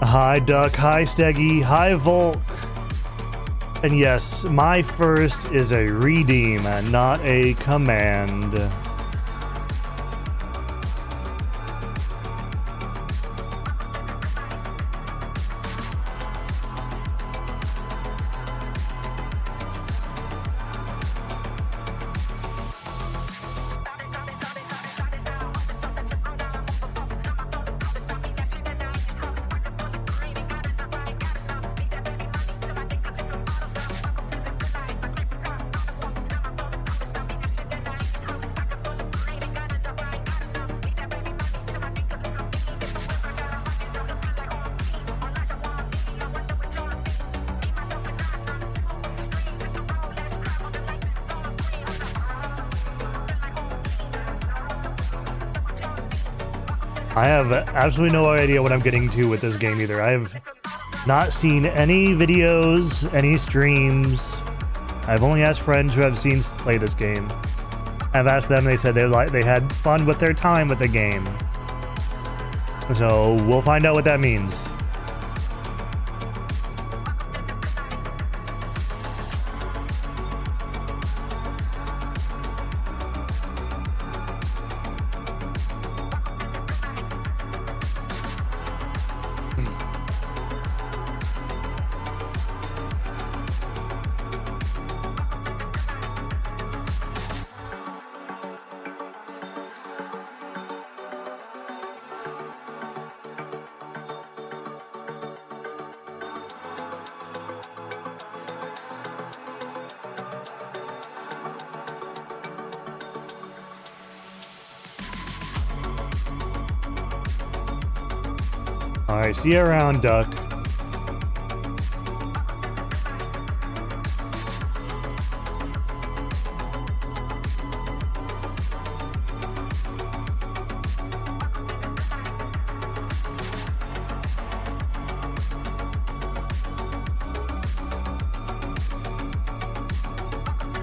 Hi Duck, hi Steggy, hi Volk. And yes, my first is a redeem and not a command. I have absolutely no idea what I'm getting to with this game either. I've not seen any videos, any streams. I've only asked friends who have seen play this game. I've asked them, they said they had fun with their time with the game. So we'll find out what that means. Alright, see you around, Duck.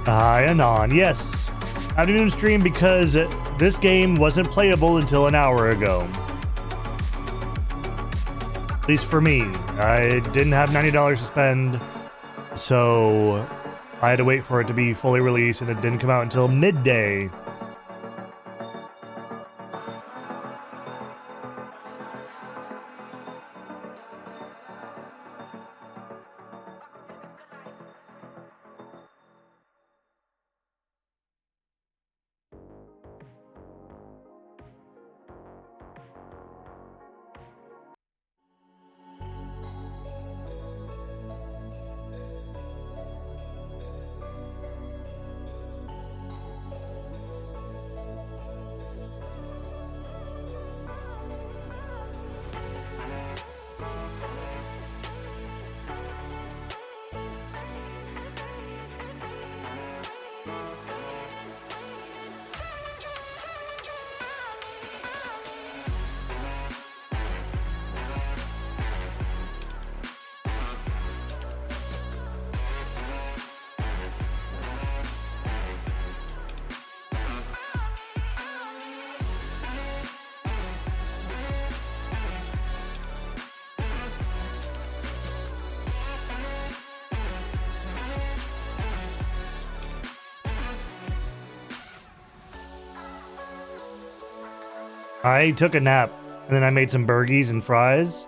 Hi, Anon. Yes, afternoon stream because this game wasn't playable until an hour ago. At least for me. I didn't have $90 to spend, so I had to wait for it to be fully released, and it didn't come out until midday. I took a nap, and then I made some burgies and fries.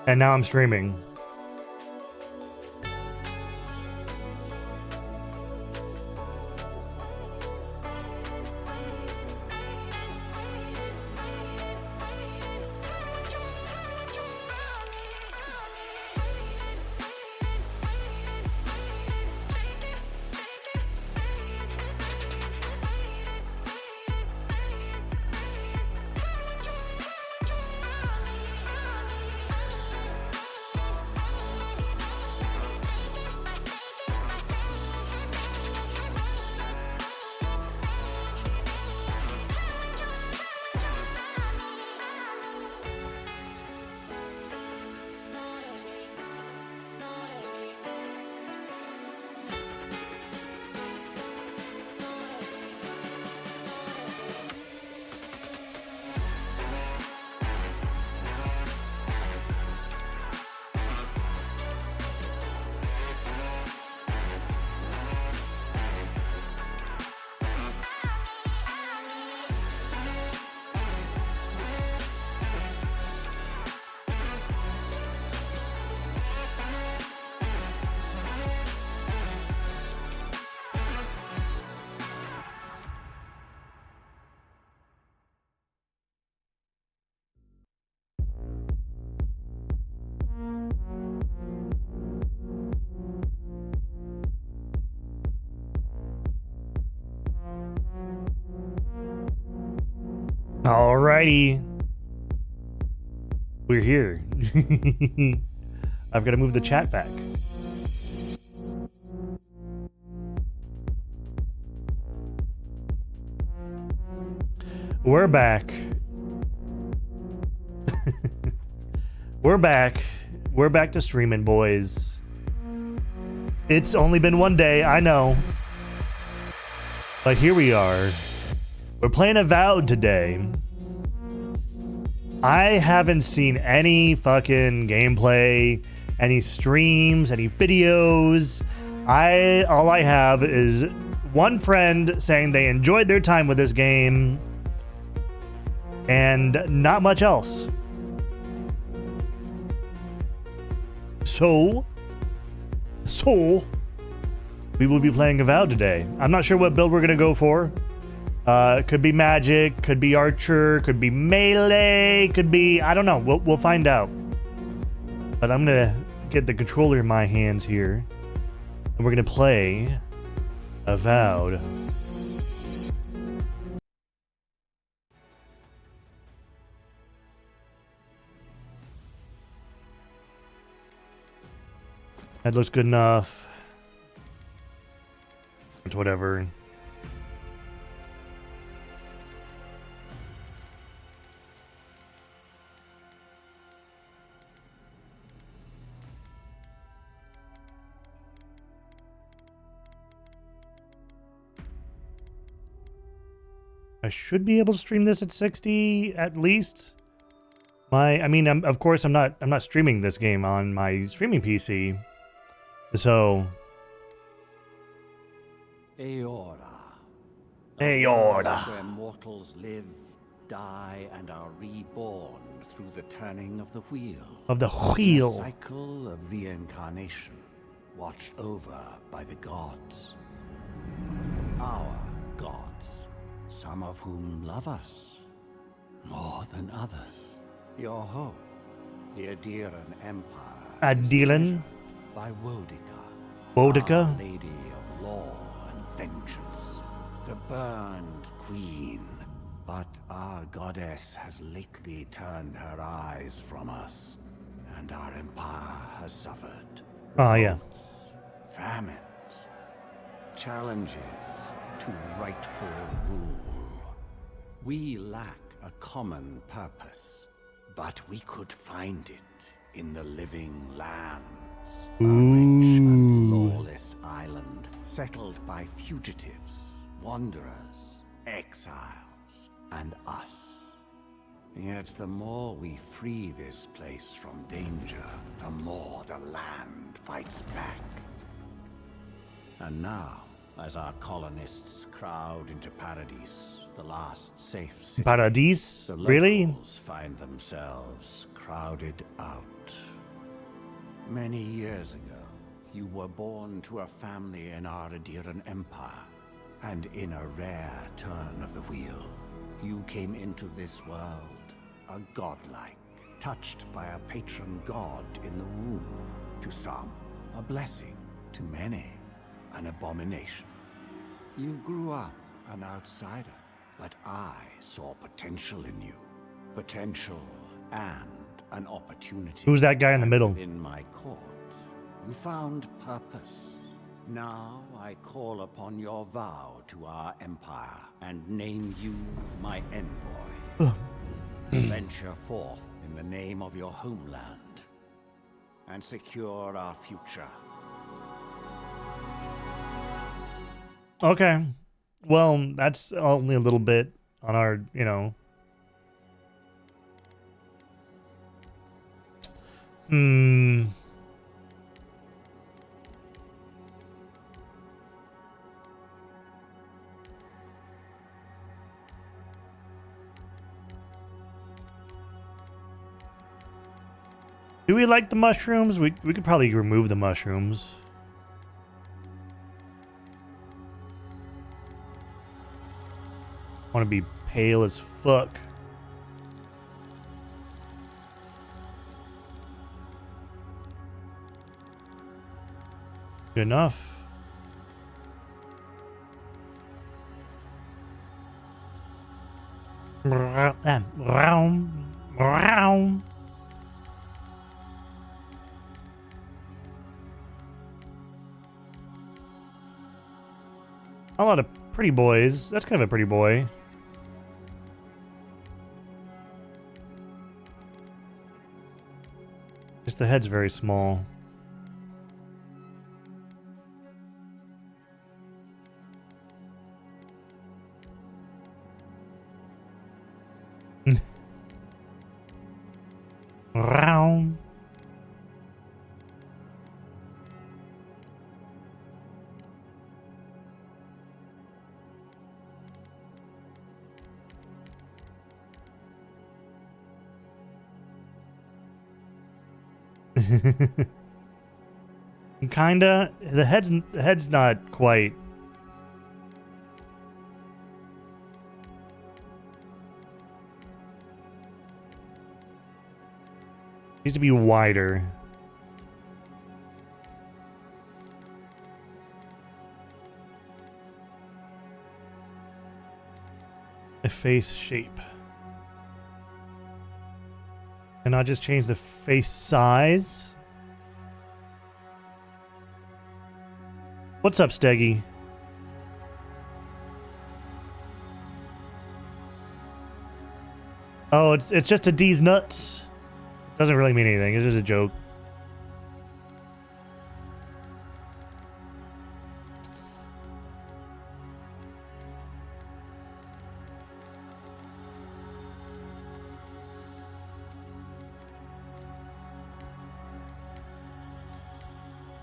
And now I'm streaming. Alrighty. We're here. I've got to move the chat back. We're back. We're back. We're back to streaming, boys. It's only been one day, I know. But here we are. We're playing Avowed today. I haven't seen any fucking gameplay, any streams, any videos. All I have is one friend saying they enjoyed their time with this game and not much else. So we will be playing Avowed today. I'm not sure what build we're gonna go for. Could be magic, could be archer, could be melee, could be, I don't know. We'll find out. But I'm gonna get the controller in my hands here, and we're gonna play Avowed. That looks good enough. It's whatever. I should be able to stream this at 60 at least. Of course I'm not streaming this game on my streaming PC. So Aora. Aora. Where mortals live, die, and are reborn through the turning of the wheel. Of the wheel. A cycle of reincarnation, watched over by the gods. Our gods, some of whom love us more than others. Your home, the Adiran Empire. Adiran? By Wodica. Wodica? Our Lady of Law and Vengeance. The burned queen. But our goddess has lately turned her eyes from us, and our empire has suffered. Oh, yeah. Famines. Challenges to rightful rule. We lack a common purpose, but we could find it in the living lands. A rich and lawless island, settled by fugitives, wanderers, exiles, and us. Yet the more we free this place from danger, the more the land fights back. And now, as our colonists crowd into Paradise, the last safe city, Paradise? the Really? locals find themselves crowded out. Many years ago, you were born to a family in our Adiran Empire, and in a rare turn of the wheel, you came into this world, a godlike, touched by a patron god in the womb. To some, a blessing. To many, an abomination. You grew up an outsider, but I saw potential in you. Potential and an opportunity. Who's that guy in the middle? In my court, you found purpose. Now I call upon your vow to our empire and name you my envoy. Venture forth in the name of your homeland and secure our future. Okay. Well, that's only a little bit on our, Do we like the mushrooms? We could probably remove the mushrooms. I want to be pale as fuck. Good enough. A lot of pretty boys. That's kind of a pretty boy. Just the head's very small. Round. Kinda. The head's not quite. Needs to be wider. A face shape. Can I just change the face size? What's up, Steggy? Oh, it's just a Deez nuts. Doesn't really mean anything. It's just a joke.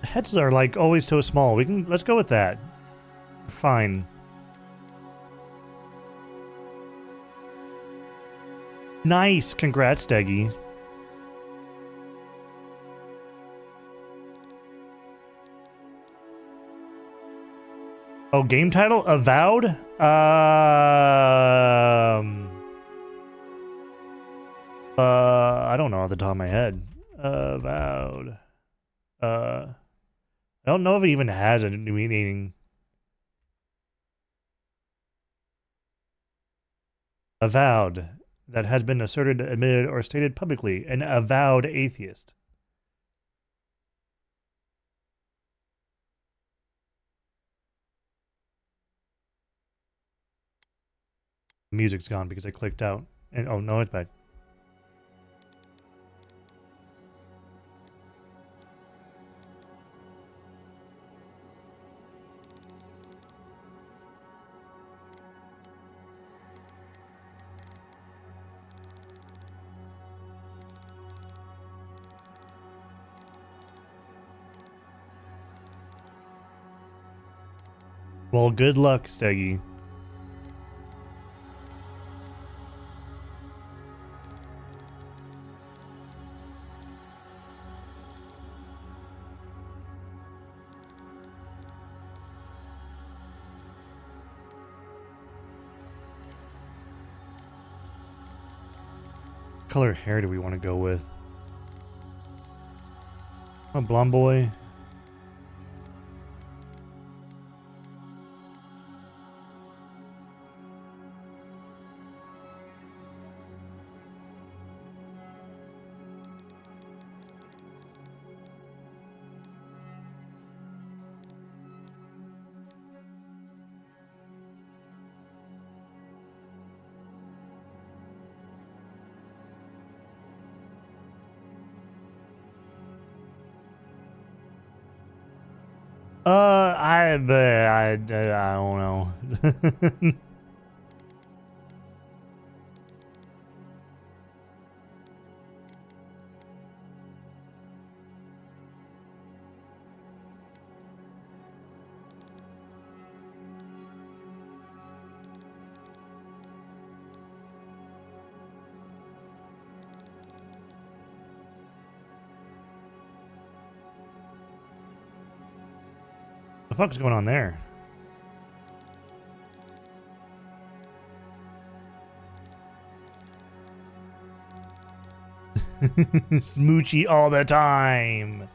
Heads are like always so small. Let's go with that. Fine. Nice. Congrats, Steggy. Oh, game title? Avowed? I don't know off the top of my head. Avowed. I don't know if it even has a new meaning. Avowed. That has been asserted, admitted, or stated publicly. An avowed atheist. The music's gone because I clicked out. And oh no, it's back. Well, good luck, Steggy. What color hair do we want to go with? A blonde boy. I don't know. The fuck's going on there? Smoochy all the time.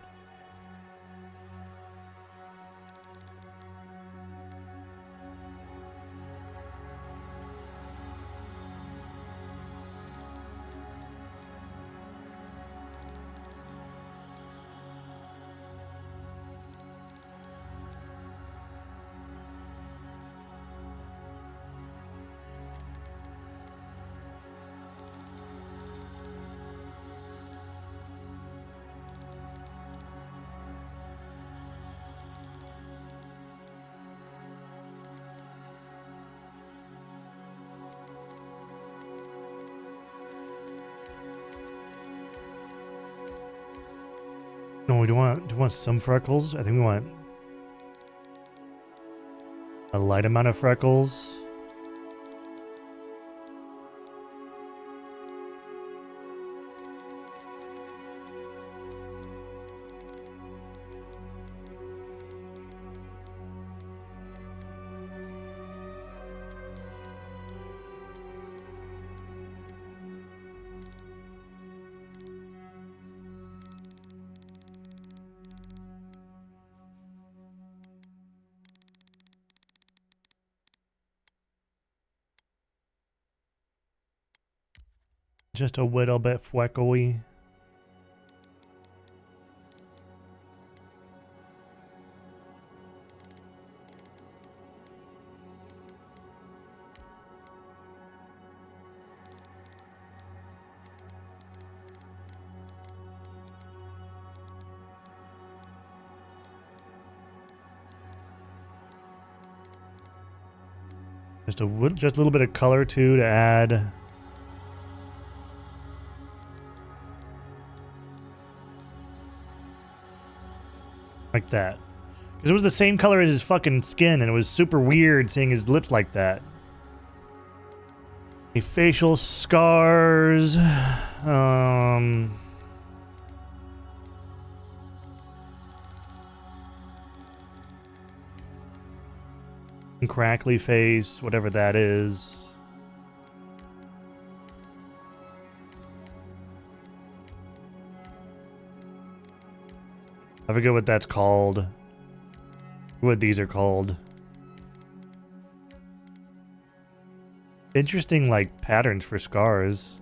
No, do we want some freckles? I think we want a light amount of freckles. Just a little bit freckly. Just a little bit of color too to add. Like that. Because it was the same color as his fucking skin, and it was super weird seeing his lips like that. Any facial scars. Crackly face, whatever that is. I forget what that's called. What these are called. Interesting, like, patterns for scars.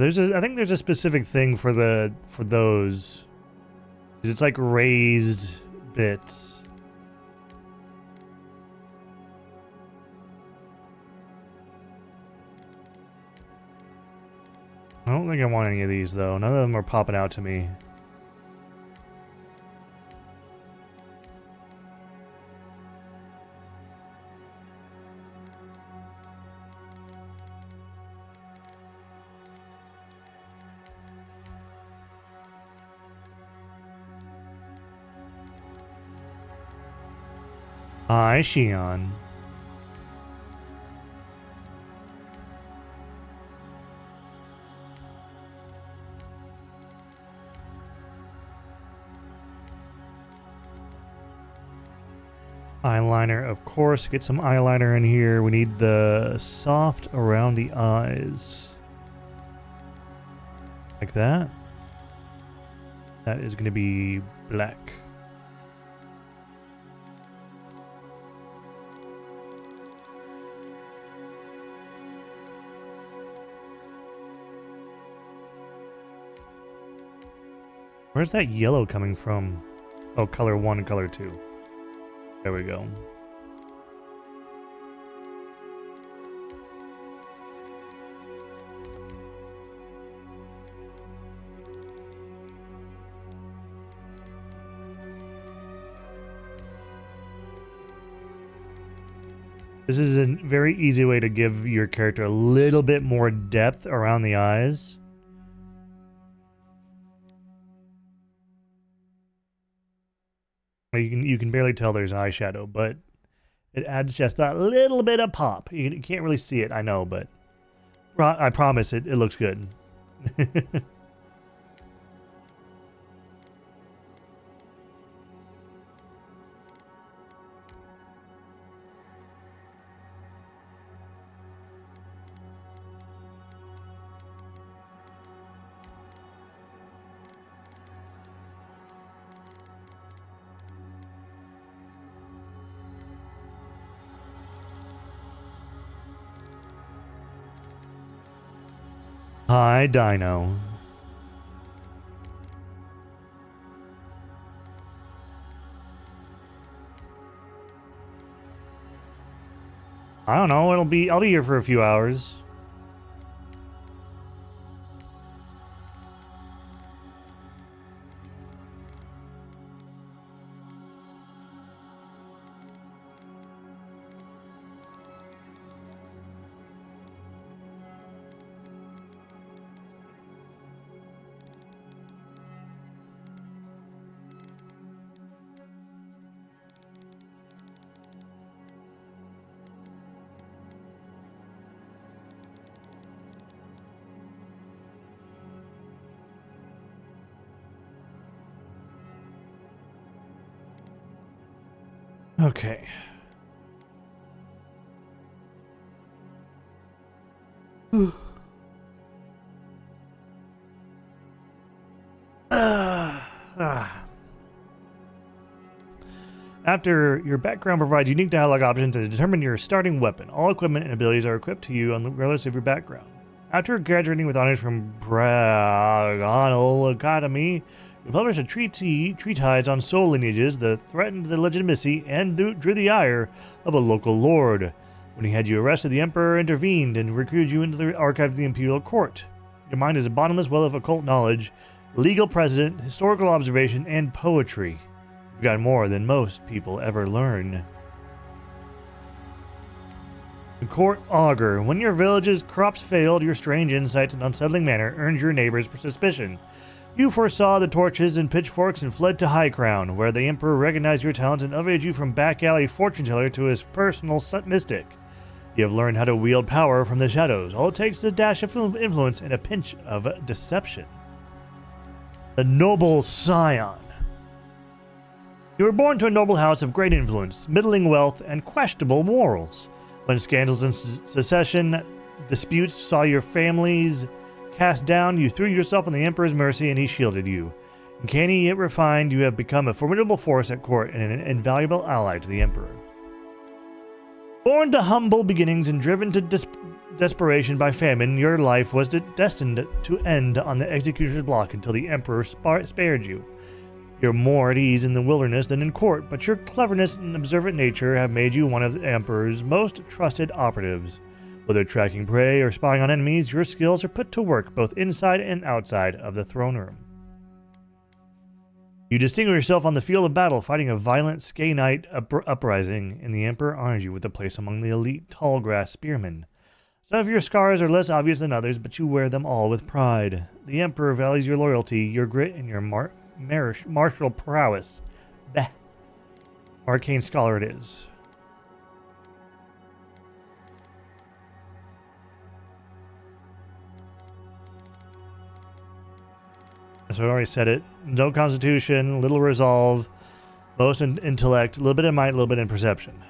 I think there's a specific thing for those. 'Cause it's like raised bits. I don't think I want any of these though. None of them are popping out to me. Hi, Shion. Eyeliner, of course. Get some eyeliner in here. We need the soft around the eyes. Like that. That is going to be black. Where's that yellow coming from? Oh, color 1 and color 2. There we go. This is a very easy way to give your character a little bit more depth around the eyes. You can barely tell there's eyeshadow, but it adds just that little bit of pop. You can't really see it, I know, but I promise it looks good. Hi, Dino. I don't know. I'll be here for a few hours. Okay. After your background provides unique dialogue options to determine your starting weapon. All equipment and abilities are equipped to you regardless of your background. After graduating with honors from Bragonal Academy, you published a treatise on soul lineages that threatened the legitimacy and drew the ire of a local lord. When he had you arrested, the Emperor intervened and recruited you into the archives of the Imperial Court. Your mind is a bottomless well of occult knowledge, legal precedent, historical observation, and poetry. You've got more than most people ever learn. The Court Augur. When your village's crops failed, your strange insights and unsettling manner earned your neighbors' suspicion. You foresaw the torches and pitchforks and fled to High Crown, where the Emperor recognized your talents and elevated you from back alley fortune teller to his personal mystic. You have learned how to wield power from the shadows. All it takes is a dash of influence and a pinch of deception. The Noble Scion. You were born to a noble house of great influence, middling wealth, and questionable morals. When scandals and secession disputes saw your families cast down, you threw yourself on the Emperor's mercy and he shielded you. Uncanny yet refined, you have become a formidable force at court and an invaluable ally to the Emperor. Born to humble beginnings and driven to desperation by famine, your life was destined to end on the executioner's block until the Emperor spared you. You're more at ease in the wilderness than in court, but your cleverness and observant nature have made you one of the Emperor's most trusted operatives. Whether tracking prey or spying on enemies, your skills are put to work both inside and outside of the throne room. You distinguish yourself on the field of battle, fighting a violent Skaynite uprising, and the Emperor honors you with a place among the elite tall grass spearmen. Some of your scars are less obvious than others, but you wear them all with pride. The Emperor values your loyalty, your grit, and your martial prowess. Bah. Arcane Scholar it is. So I already said it. No constitution, little resolve, most in intellect, a little bit in might, a little bit in perception.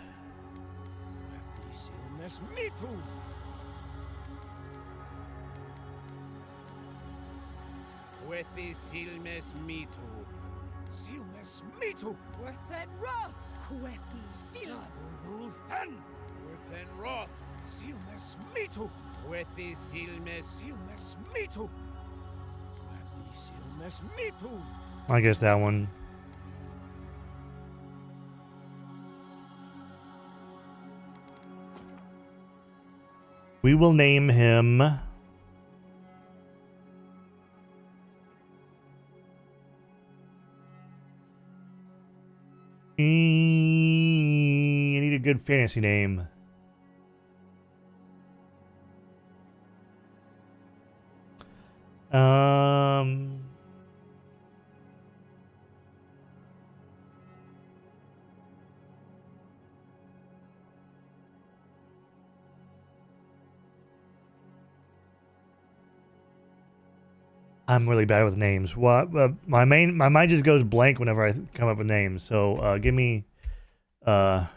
I guess that one. We will name him I need a good fantasy name. I'm really bad with names. What? My mind just goes blank whenever I come up with names. So give me, just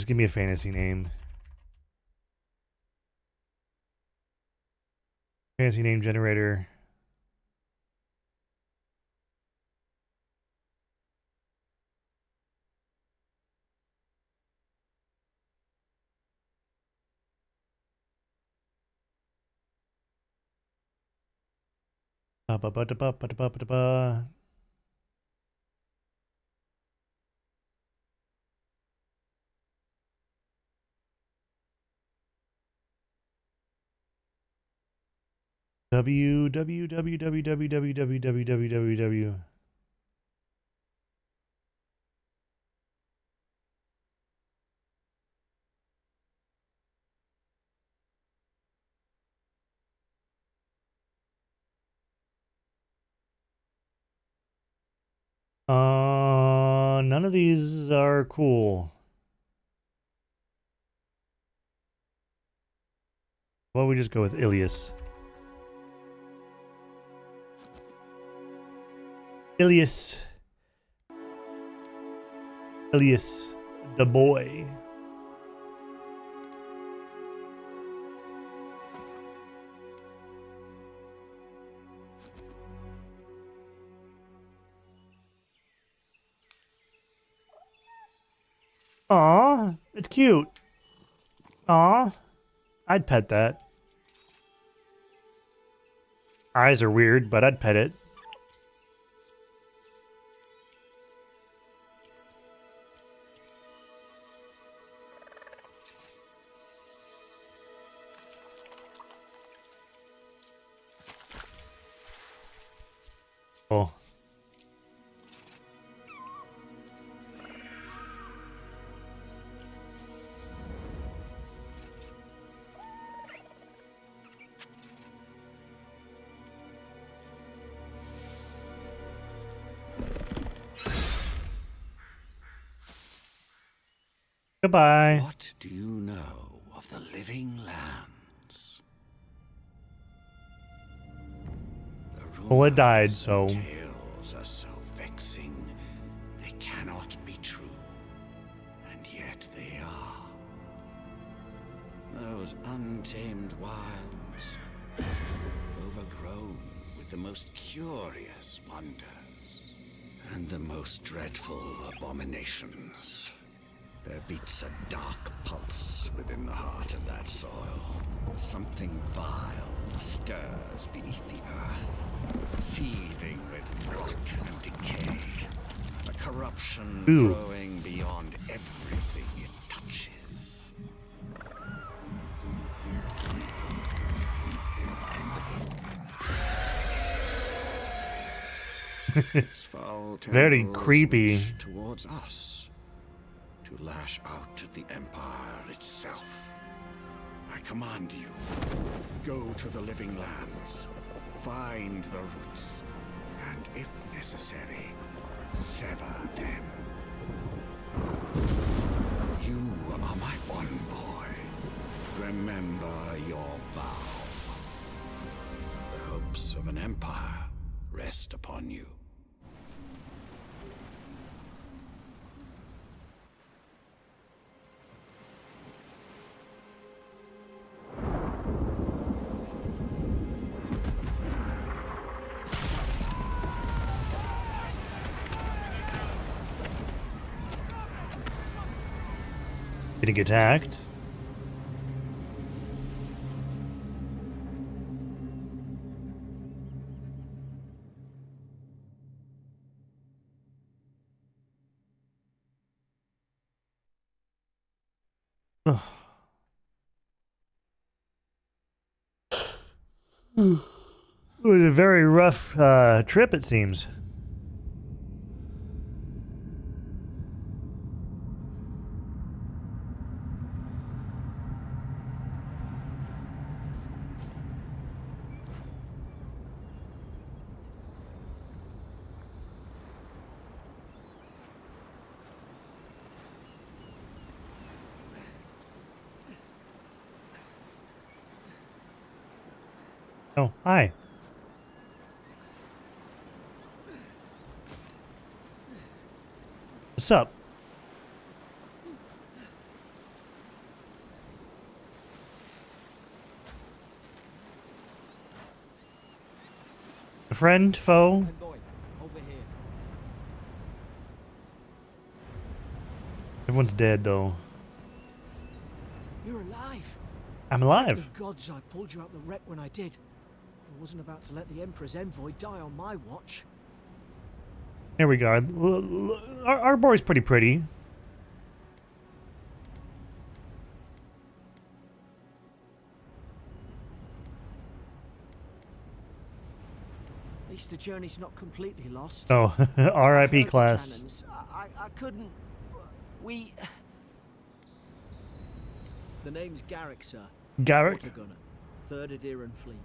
give me a fantasy name. Fantasy name generator. W. None of these are cool. Well, we just go with Ilias. Ilias. Elias the boy. Aw, it's cute. Aw, I'd pet that. Eyes are weird, but I'd pet it. Oh. Goodbye. What do you know of the living lands? The Well, it died, rumors so. and tales are so vexing, they cannot be true, and yet they are. Those untamed wilds, overgrown with the most curious wonders and the most dreadful abominations. There beats a dark pulse within the heart of that soil. Something vile stirs beneath the earth, seething with rot and decay. A corruption growing beyond everything it touches. Its foul Very tendrils creepy. reach towards us, to lash out at the Empire itself. I command you, go to the living lands, find the roots, and if necessary, sever them. You are my one boy. Remember your vow. The hopes of an empire rest upon you. Getting attacked. Ugh. It was a very rough trip, it seems. Oh, hi. What's up? A friend, foe? Everyone's dead, though. You're alive. I'm alive. Thank the gods I pulled you out the wreck when I did. I wasn't about to let the Emperor's envoy die on my watch. Here we go. Our boy's pretty pretty. At least the journey's not completely lost. Oh, R.I.P. Heard the class. cannons. I couldn't... We... The name's Garrick, sir. Garrick? Watergunner, 3rd Adiran Fleet.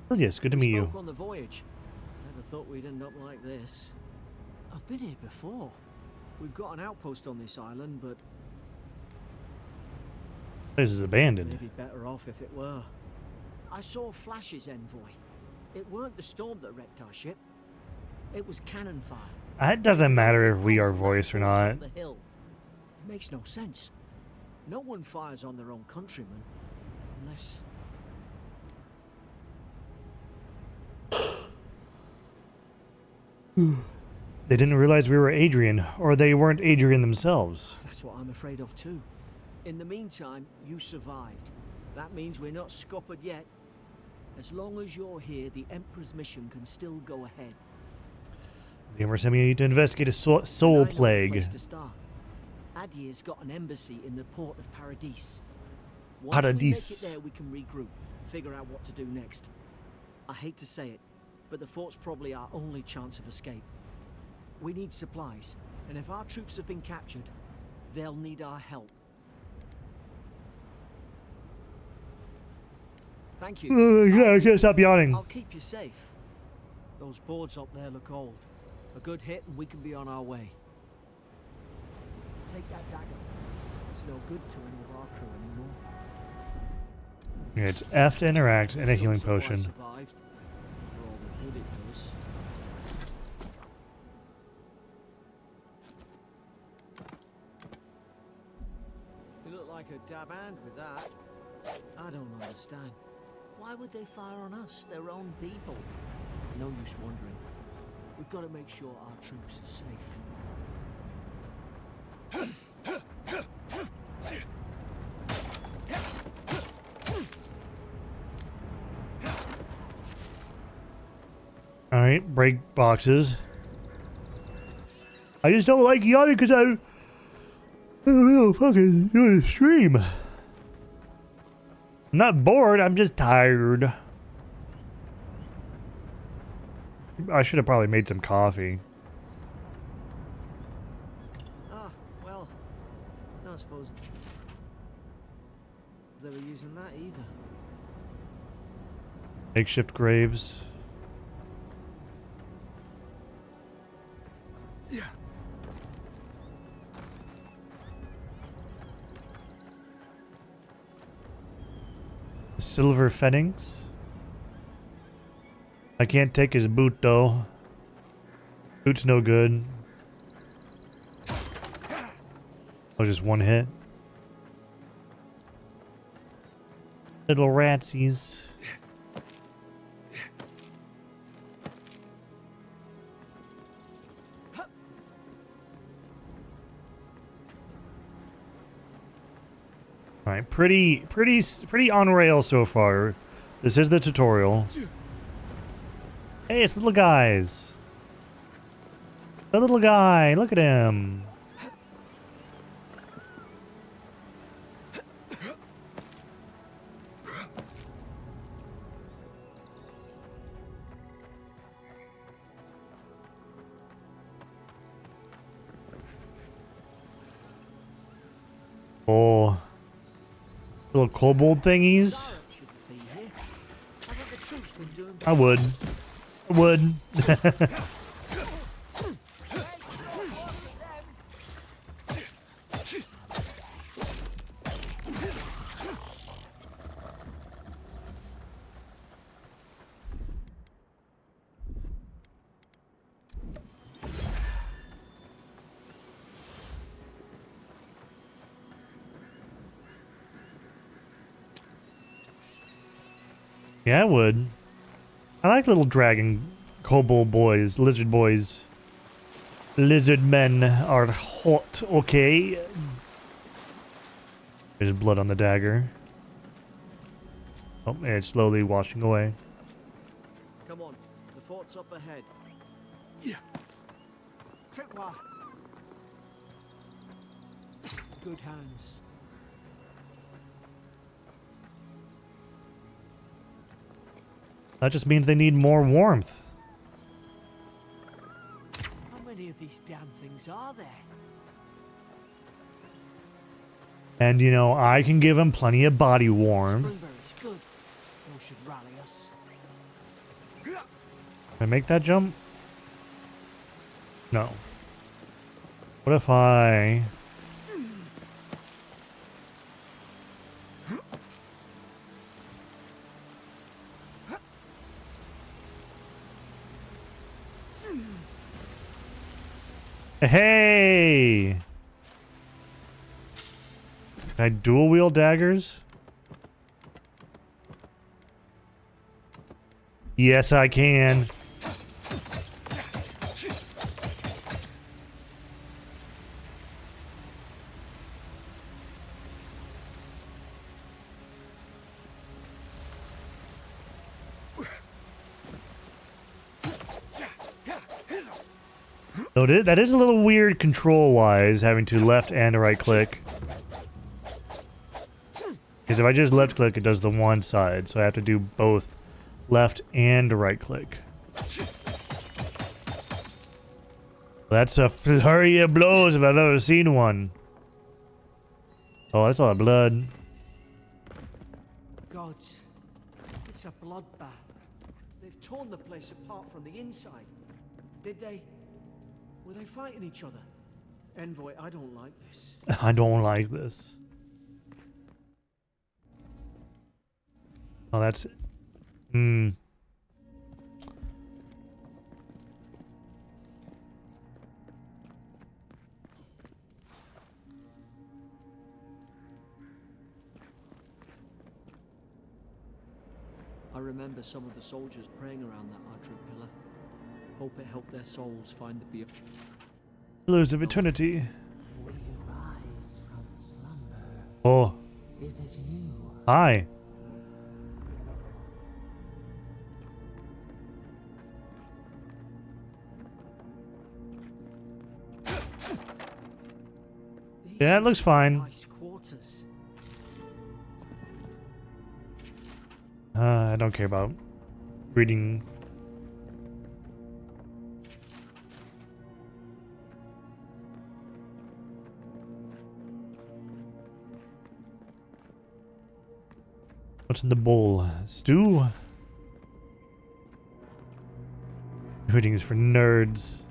Oh, yes, good to meet you. Spoke on the voyage. Never thought we'd end up like this. I've been here before. We've got an outpost on this island, but This is abandoned. maybe better off if it were. I saw Flash's envoy. It weren't the storm that wrecked our ship. It was cannon fire. It doesn't matter if we are voiced or not. The hill. It makes no sense. No one fires on their own countrymen unless. They didn't realize we were Adrian, or they weren't Adrian themselves. That's what I'm afraid of too. In the meantime, you survived. That means we're not scuppered yet. As long as you're here, the Emperor's mission can still go ahead. The Emperor sent me to investigate a soul plague. To start. Adir's got an embassy in the port of Paradis. Once Paradis. we make it there, we can regroup, figure out what to do next. I hate to say it, but the fort's probably our only chance of escape. We need supplies, and if our troops have been captured, they'll need our help. Thank you. I can't stop yawning. I'll keep you safe. Those boards up there look old. A good hit and we can be on our way. Take that dagger. It's no good to any of our crew anymore. Yeah, it's F to interact and a healing Looks like I potion. survived, for all the good it does. You look like a dab hand with that. I don't understand. Why would they fire on us, their own people? No use wondering. We've got to make sure our troops are safe. Alright, break boxes. I just don't like yawning because I don't know, fucking doing a stream. I'm not bored, I'm just tired. I should have probably made some coffee. Ah, well, I suppose they were using that either. Makeshift graves. Yeah. Silver Fennings. I can't take his boot though. Boot's no good. Oh, just one hit. Little ratsies. Alright, pretty on rail so far. This is the tutorial. Hey, it's little guys. The little guy, look at him. Oh. Little kobold thingies. I would. I would. Yeah, I would. I like little dragon kobold boys, lizard boys. Lizard men are hot, okay? There's blood on the dagger. Oh, and it's slowly washing away. Come on, the fort's up ahead. Yeah. Tripwire. Good hands. That just means they need more warmth. How many of these damn things are there? And, you know, I can give them plenty of body warmth. Springberry's good. Those should rally us. Can I make that jump? No. What if I... Hey! Can I dual wield daggers? Yes, I can. So that is a little weird control-wise, having to left and right click. Because if I just left click, it does the one side, so I have to do both left and right click. That's a flurry of blows if I've ever seen one. Oh, that's a lot of blood. Gods, it's a bloodbath. They've torn the place apart from the inside. Did they? Were they fighting each other? Envoy, I don't like this. I don't like this. Oh, that's... I remember some of the soldiers praying around that archery pillar. Hope it helped their souls find the beer. Pillars of Eternity. Will you rise from slumber? Oh. Is it you? Hi. Yeah, it looks fine. Nice quarters. I don't care about reading. What's in the bowl? Stew? Reading is for nerds.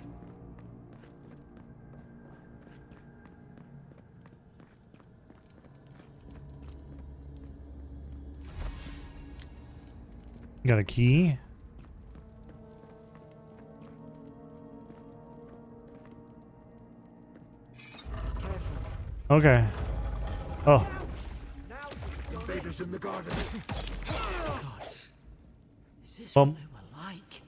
Got a key. Careful. Okay. Oh. Invaders in the garden. God. Is this Well, what they were like?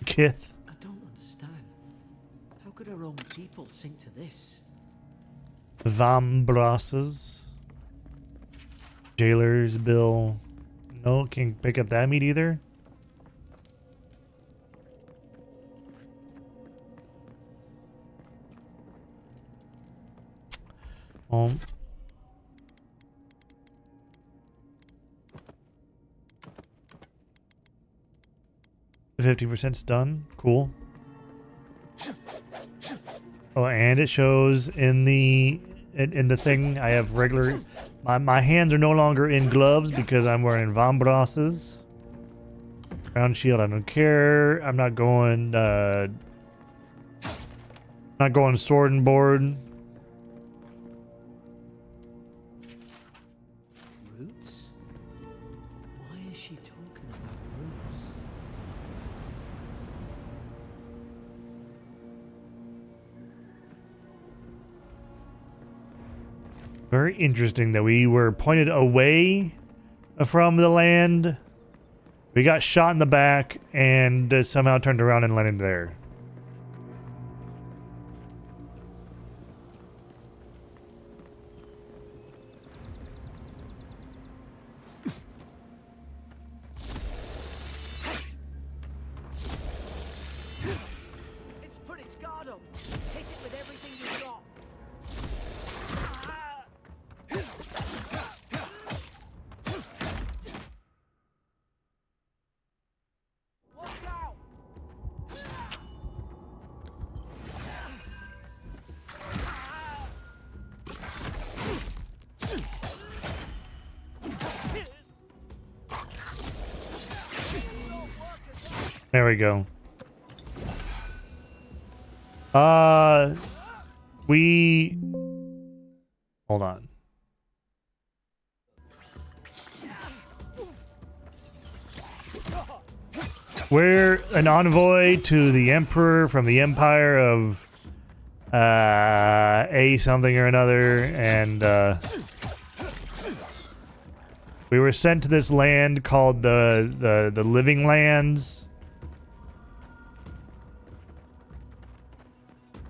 Kith. I don't understand. How could our own people sink to this? Vambrasses. Jailer's bill. No, can't pick up that meat either. Well, 50%'s done. Cool. Oh, and it shows in the thing I have regular. My hands are no longer in gloves because I'm wearing vambrasses. Crown shield, I don't care. I'm not going sword and board. Roots? Why is she talking about roots? Very interesting that we were pointed away from the land. We got shot in the back and somehow turned around and landed there. It's put its guard up. Hit it with everything you've got. Watch out! There we go. We hold on. We're an envoy to the Emperor from the Empire of a something or another, and we were sent to this land called the Living Lands.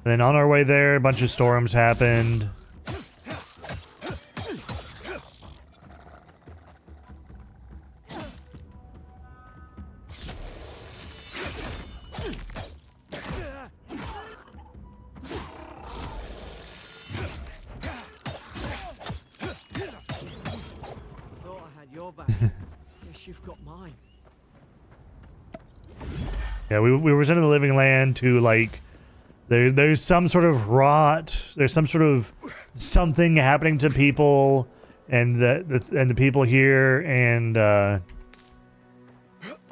Then on our way there, a bunch of storms happened. Guess you've got mine. Yeah, we were sent to the Living Land to, like, there's some sort of rot, there's some sort of something happening to people and the people here, and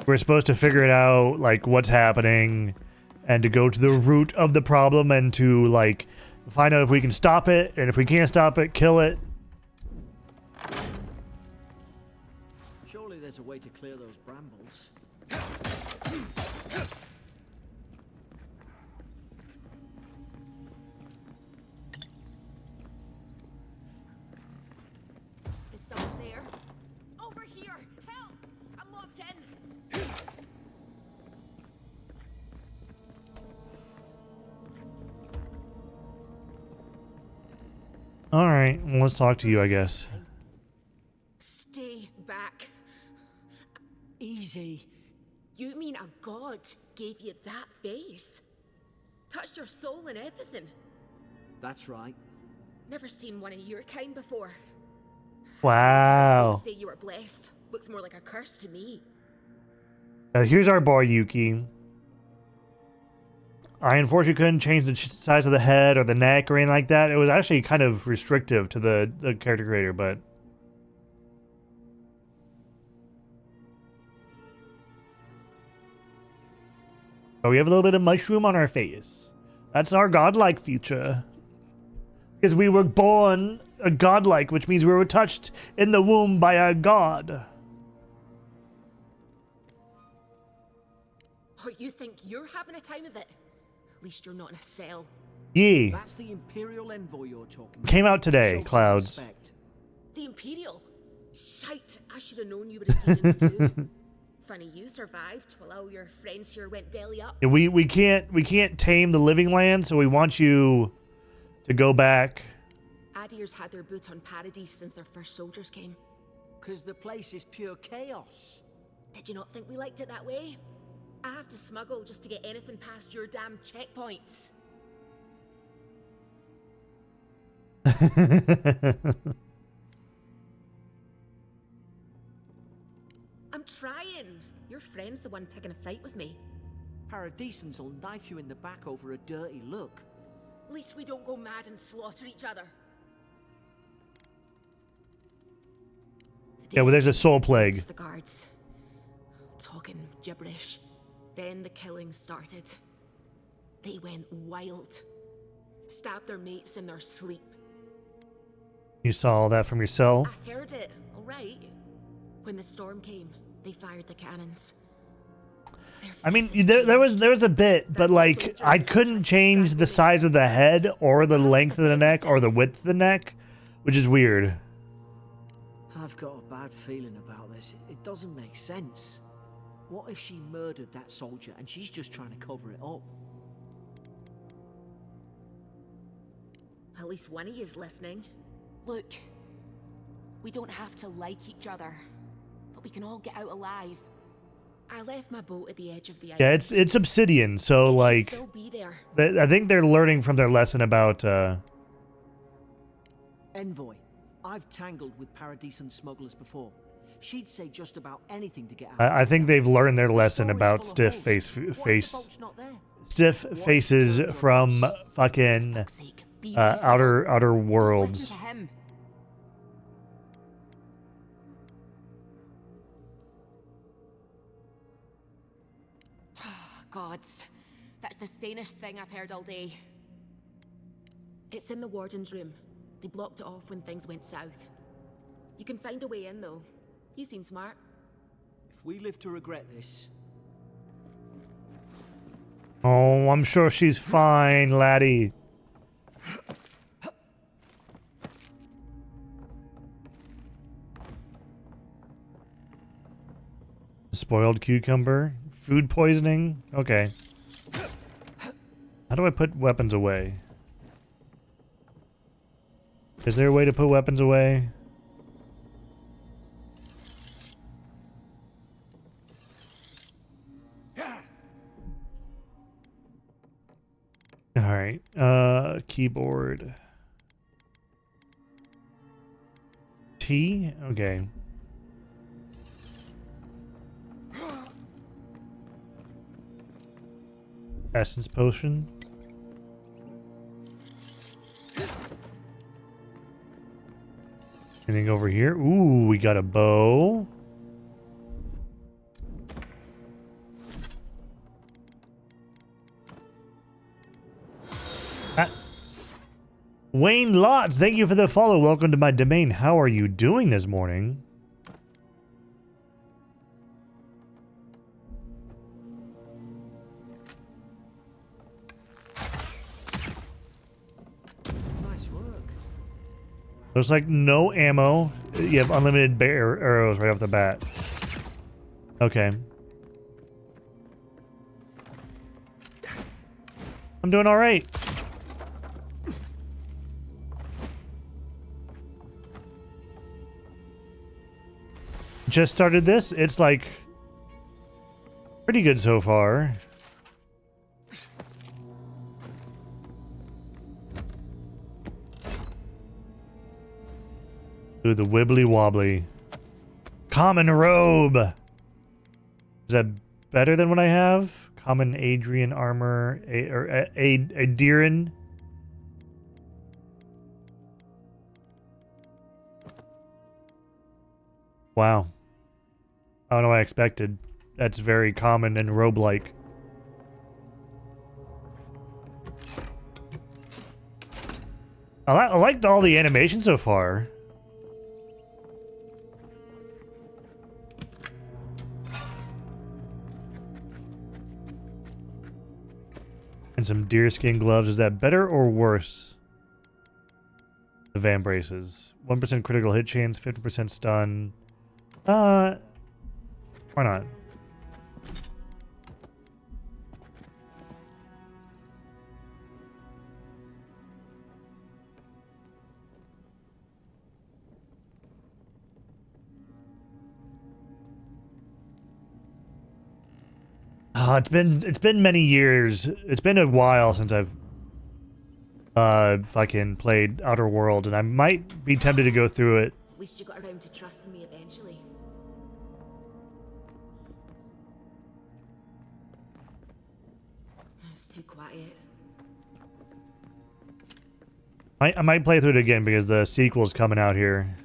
we're supposed to figure it out, like, what's happening, and to go to the root of the problem and to, like, find out if we can stop it, and if we can't stop it, kill it. Surely there's a way to clear those brambles. Is someone there? Over here! Help! I'm locked in! Alright, well, let's talk to you, I guess. Stay back. Easy. You mean a god gave you that face? Touched your soul and everything? That's right. Never seen one of your kind before. Wow. Say you were blessed. Looks more like a curse to me. Here's our boy, Yuki. I unfortunately couldn't change the size of the head or the neck or anything like that. It was actually kind of restrictive to the character creator, but... Oh, we have a little bit of mushroom on our face. That's our godlike feature. Because we were born a godlike, which means we were touched in the womb by a god. Oh, you think you're having a time of it? At least you're not in a cell. Yeah. That's the Imperial envoy you're talking about. Came out today, Show some Clouds. respect. The Imperial? Shite, I should have known you were a demons too. Funny you survived while all your friends here went belly up. Yeah, we can't tame the Living Land, so we want you to go back. Adir's had their boot on Paradise since their first soldiers came. 'Cause the place is pure chaos. Did you not think we liked it that way? I have to smuggle just to get anything past your damn checkpoints. I'm trying. Your friend's the one picking a fight with me. Paradisans will knife you in the back over a dirty look. At least we don't go mad and slaughter each other. Yeah, well, there's a soul plague. The guards talking gibberish. Then the killing started. They went wild. Stabbed their mates in their sleep. You saw all that from your cell? I heard it, all right. When the storm came, they fired the cannons. I mean, there was a bit, but like I couldn't change the size of the head or the length of the neck or the width of the neck, which is weird. I've got a bad feeling about this. It doesn't make sense. What if she murdered that soldier and she's just trying to cover it up? At least one of you's listening. Look, we don't have to like each other, but we can all get out alive. I left my boat at the edge of the island. Yeah, it's Obsidian, so like Still be there. I think they're learning from their lesson about Envoy, I've tangled with Paradisan smugglers before. She'd say just about anything to get out. I think they've learned their lesson Story's about full of holes. What if the boat's not there? stiff faces from fucking Fuck's sake, be reasonable. outer Don't worlds. listen to him. Gods, that's the sanest thing I've heard all day. It's in the warden's room. They blocked it off when things went south. You can find a way in, though. You seem smart. If we live to regret this, Oh, I'm sure she's fine, laddie. Spoiled cucumber. Food poisoning? Okay. How do I put weapons away? Is there a way to put weapons away? Alright. Keyboard. T? Okay. Essence potion. Anything over here? Ooh, we got a bow. Wayne Lots, thank you for the follow. Welcome to my domain. How are you doing this morning? Nice work. There's like no ammo. You have unlimited bear arrows right off the bat. Okay. I'm doing all right. Just started this. It's like pretty good so far. Ooh, the wibbly wobbly. Common robe. Is that better than what I have? Common Adrian armor, Adiran. Wow. I don't know what I expected. That's very common and robe-like. I liked all the animation so far. And some deerskin gloves. Is that better or worse? The van braces. 1% critical hit chance, 50% stun. Why not? Oh, it's been many years. It's been a while since I've fucking played Outer Worlds, and I might be tempted to go through it. At least you got around to trusting me eventually. It's too quiet. I might play through it again because the sequel's coming out here.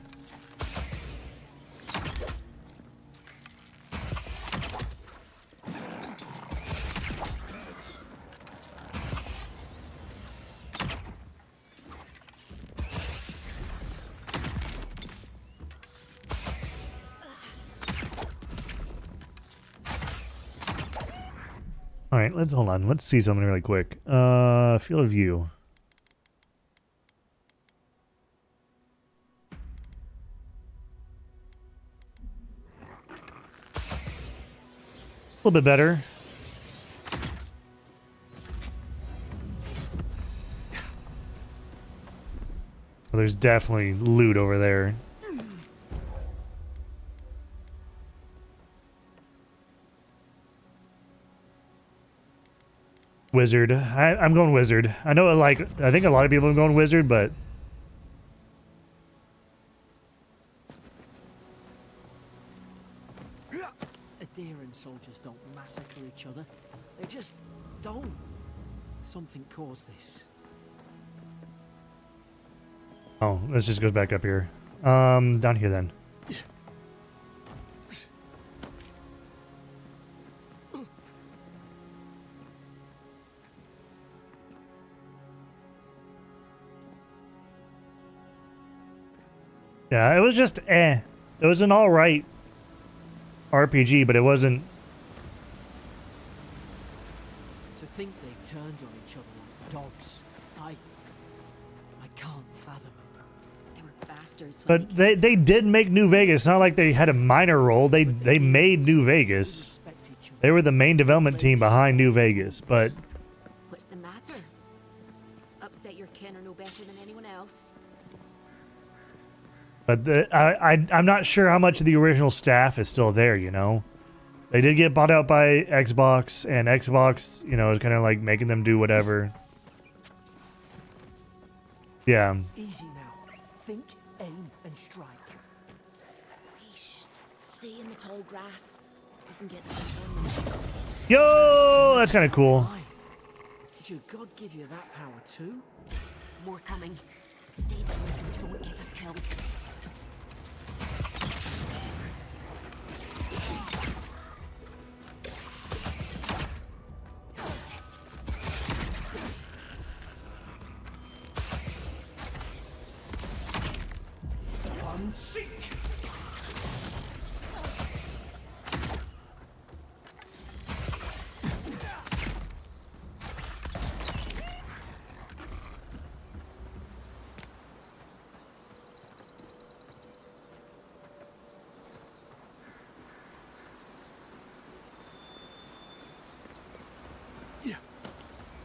All right, let's hold on. Let's see something really quick. Field of view. A little bit better. Well, there's definitely loot over there. Wizard. I'm going wizard. I know, like, I think a lot of people are going wizard, but Adherent soldiers don't massacre each other. They just don't. Something caused this. oh, this just goes back up here. Down here then. Yeah, it was just It was an alright RPG, but it wasn't... To think they turned on each other like dogs. I can't fathom it. They were bastards. But they did make New Vegas. It's not like they had a minor role. They made New They Vegas. respect each other. They were the main development team behind New Vegas. But What's the matter? Upset your kin are no better than anyone else. I'm not sure how much of the original staff is still there. You know, they did get bought out by Xbox, and Xbox, you know, is kind of like making them do whatever. Yeah. Easy now. Think, aim, and strike. Whoosh. Stay in the tall grass. We can get this done. Yo, that's kind of cool. Why? Did your god give you that power too? More coming. Stay down and don't get us killed. Seek.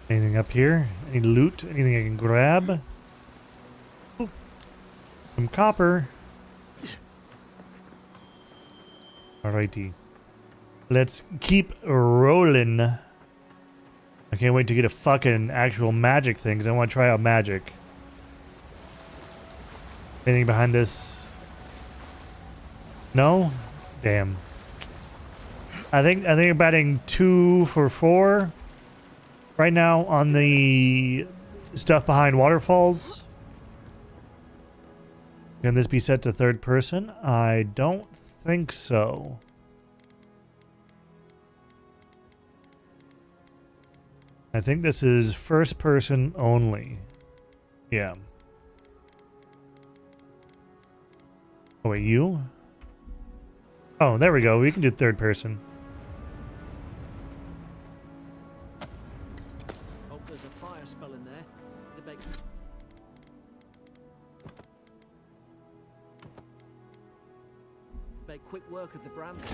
Anything up here? Any loot? Anything I can grab? Ooh. Some copper. Alrighty. Let's keep rolling. I can't wait to get a fucking actual magic thing because I want to try out magic. Anything behind this? No? Damn. I think I'm batting 2 for 4 right now on the stuff behind waterfalls. Can this be set to third person? I don't think so. I think this is first person only. Yeah. Oh wait, you? Oh, there we go. We can do third person. Hope there's a fire spell in there. Debate. Make quick work of the brambles.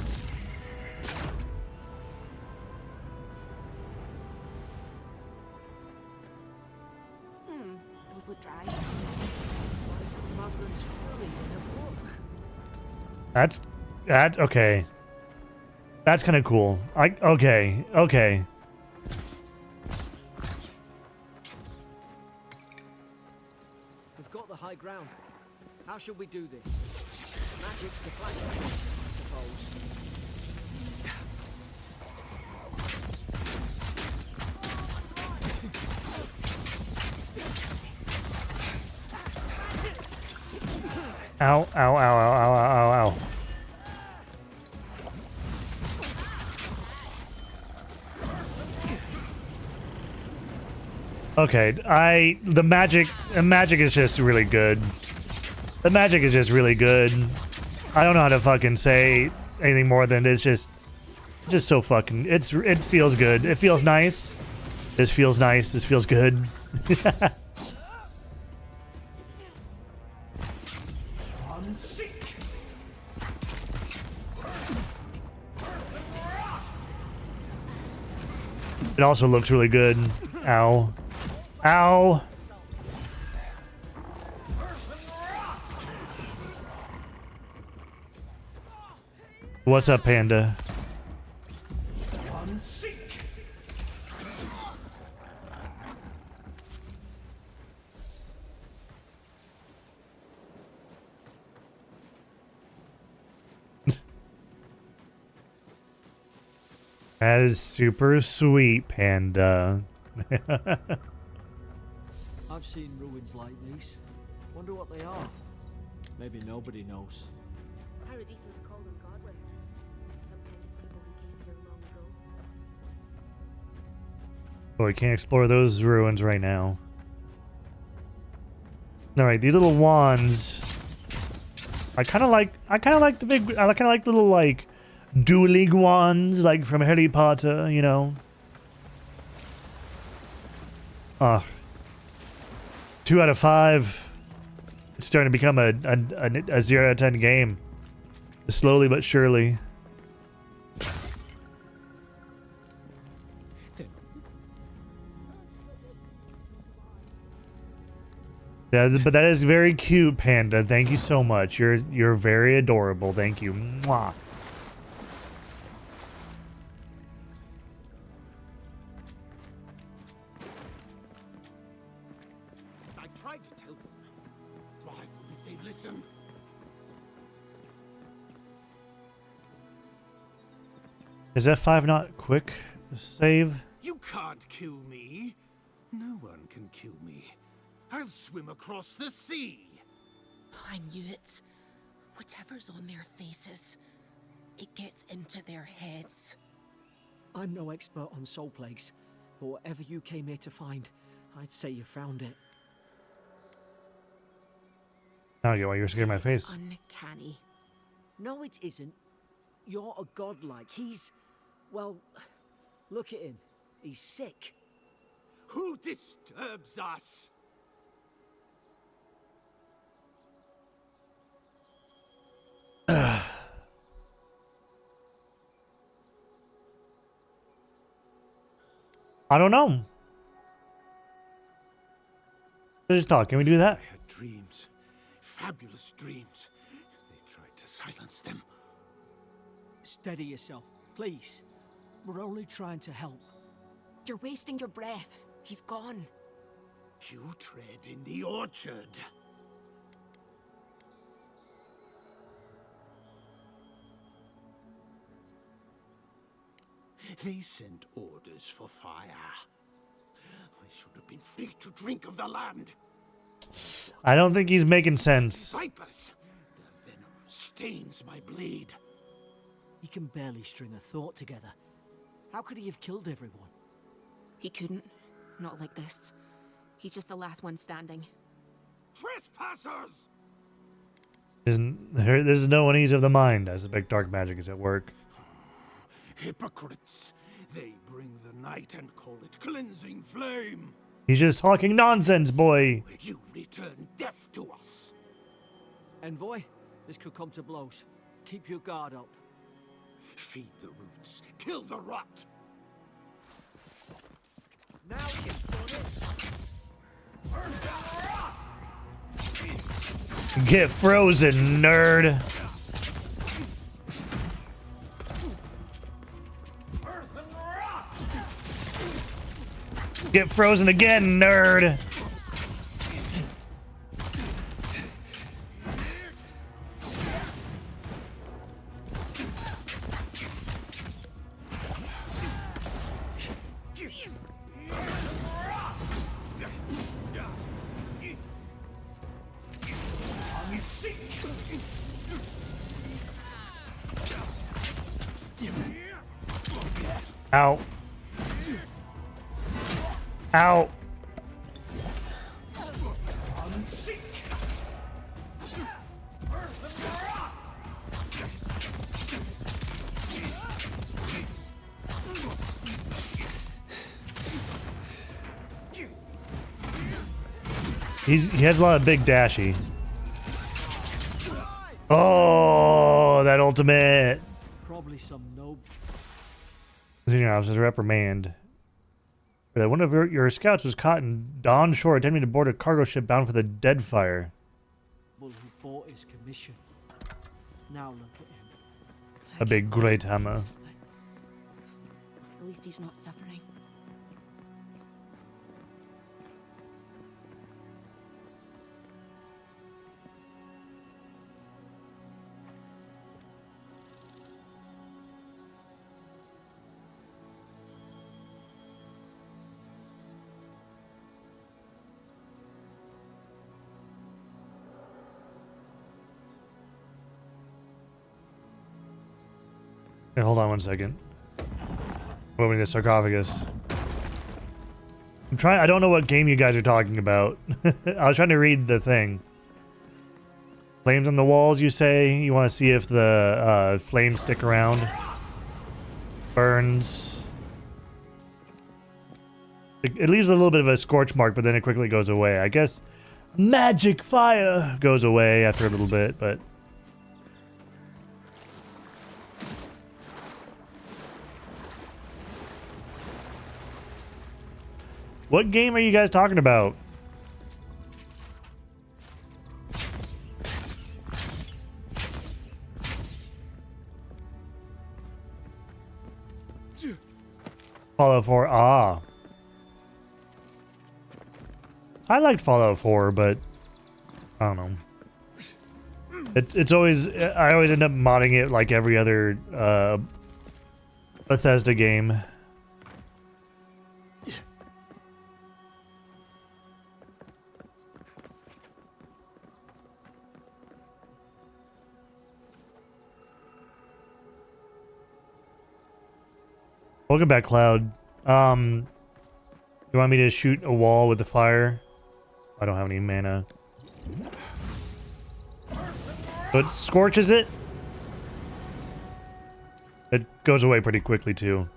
Those look dry. Mother's fully in a book. That okay. That's kind of cool. Okay. We've got the high ground. How should we do this? Magic's the flank, I suppose. Ow, ow, ow, ow, ow, ow, ow. Okay, the magic is just really good. The magic is just really good. I don't know how to fucking say anything more than it's just so fucking, it feels good. It feels nice. This feels nice. This feels good. It also looks really good. Ow. Ow. What's up, Panda? That is super sweet, Panda. I've seen ruins like these. Wonder what they are. Maybe nobody knows. Paradisans call them godless. Some kind of people who came here long ago. Oh, we can't explore those ruins right now. Alright, these little wands. I kinda like the big, I kinda like the little like dueling wands like from Harry Potter, you know. Uh, 2 out of 5. It's starting to become a 0 out of 10 game. Slowly but surely. Yeah, but that is very cute, Panda. Thank you so much. You're very adorable. Thank you. Mwah. I tried to tell them. Why wouldn't they listen? Is F5 not quick save? You can't kill me. No one can kill me. I'll swim across the sea. I knew it. Whatever's on their faces, it gets into their heads. I'm no expert on soul plagues, but whatever you came here to find, I'd say you found it. I don't get why you're scaring my It's face. uncanny. No, it isn't. You're a godlike. He's... well, look at him. He's sick. Who disturbs us? I don't know. Let's just talk. Can we do that? I had dreams. Fabulous dreams. They tried to silence them. Steady yourself, please. We're only trying to help. You're wasting your breath. He's gone. You tread in the orchard. They sent orders for fire. I should have been free to drink of the land. I don't think he's making sense. Vipers! Their venom stains my blade. He can barely string a thought together. How could he have killed everyone? He couldn't. Not like this. He's just the last one standing. Trespassers! This is no unease of the mind as the big dark magic is at work. Hypocrites. They bring the night and call it cleansing flame. He's just talking nonsense, boy. You return death to us. Envoy, this could come to blows. Keep your guard up. Feed the roots. Kill the rot. Now you've done it. Get frozen, nerd. Get frozen again, nerd. Ow. Ow. He has a lot of big dashy. Oh, that ultimate. Probably some noble. Senior officer's reprimand. One of your scouts was caught in Dawn Shore attempting to board a cargo ship bound for the Deadfire. Who bought his commission. Now look at him. A big great hammer. At least he's not suffering. Hey, hold on one second. Moving the sarcophagus. I don't know what game you guys are talking about. I was trying to read the thing. Flames on the walls, you say? You want to see if the flames stick around? Burns. It leaves a little bit of a scorch mark, but then it quickly goes away. I guess magic fire goes away after a little bit, but... What game are you guys talking about? Fallout 4. Ah. I liked Fallout 4, but I don't know. It's always, I always end up modding it like every other Bethesda game. Welcome back, Cloud. You want me to shoot a wall with the fire? I don't have any mana. So it scorches it. It goes away pretty quickly too.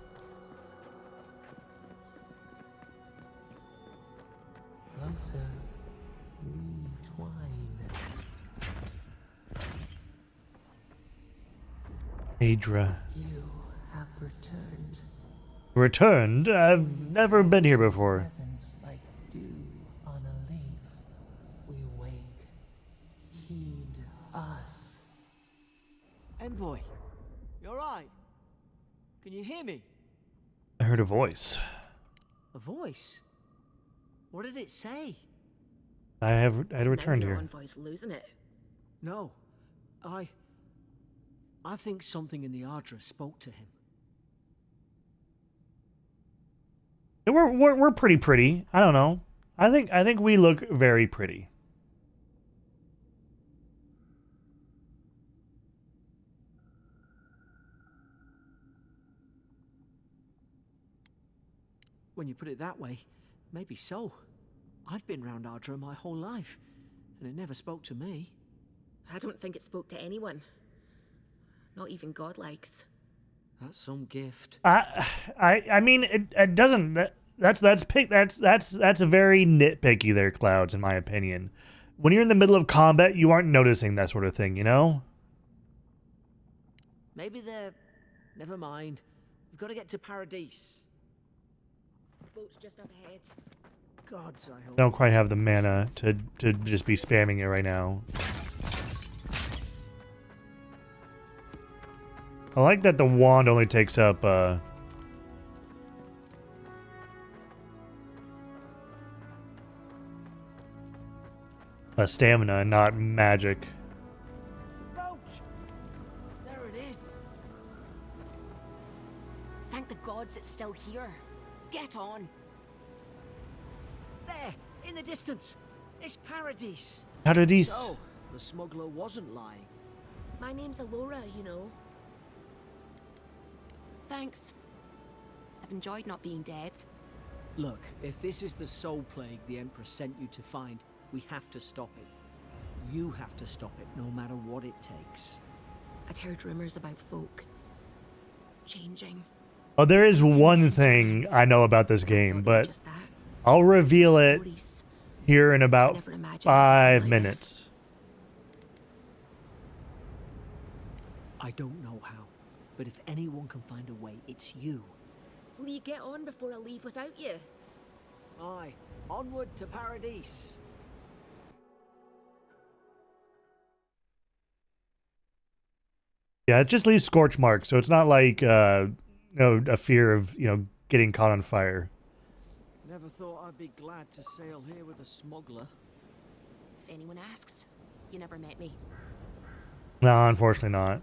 Closer, we twine. Adra. You have returned. Returned? I've never been here before. Presence like dew on a leaf. We wake. Heed us. Envoy, you alright? Can you hear me? I heard a voice. A voice? What did it say? I had returned Now here. your envoy's losing it. No, I think something in the Ardra spoke to him. We're pretty. I don't know. I think we look very pretty. When you put it that way, maybe so. I've been round Ardra my whole life, and it never spoke to me. I don't think it spoke to anyone. Not even godlikes. That's some gift. I mean it doesn't. That's a very nitpicky there, Clouds, in my opinion. When you're in the middle of combat, you aren't noticing that sort of thing, you know? Maybe they're... Never mind. We've got to get to Paradise. Boat's just up ahead. Gods, I hope. Don't quite have the mana to just be spamming it right now. I like that the wand only takes up a stamina and not magic. Roach! There it is. Thank the gods it's still here. Get on. There, in the distance. It's Paradise. Paradise. So, the smuggler wasn't lying. My name's Alora, you know. Thanks. I've enjoyed not being dead. Look, if this is the soul plague the Empress sent you to find, we have to stop it. You have to stop it, no matter what it takes. I'd heard rumors about folk changing. Oh, there is one thing I know about this game, but Just that. I'll reveal it Stories. here in I about never imagined 5 something like minutes. I don't know how, but if anyone can find a way, it's you. Will you get on before I leave without you? Aye, onward to Paradise. Yeah, it just leaves scorch marks, so it's not like a fear of getting caught on fire. Never thought I'd be glad to sail here with a smuggler. If anyone asks, you never met me. No, unfortunately not.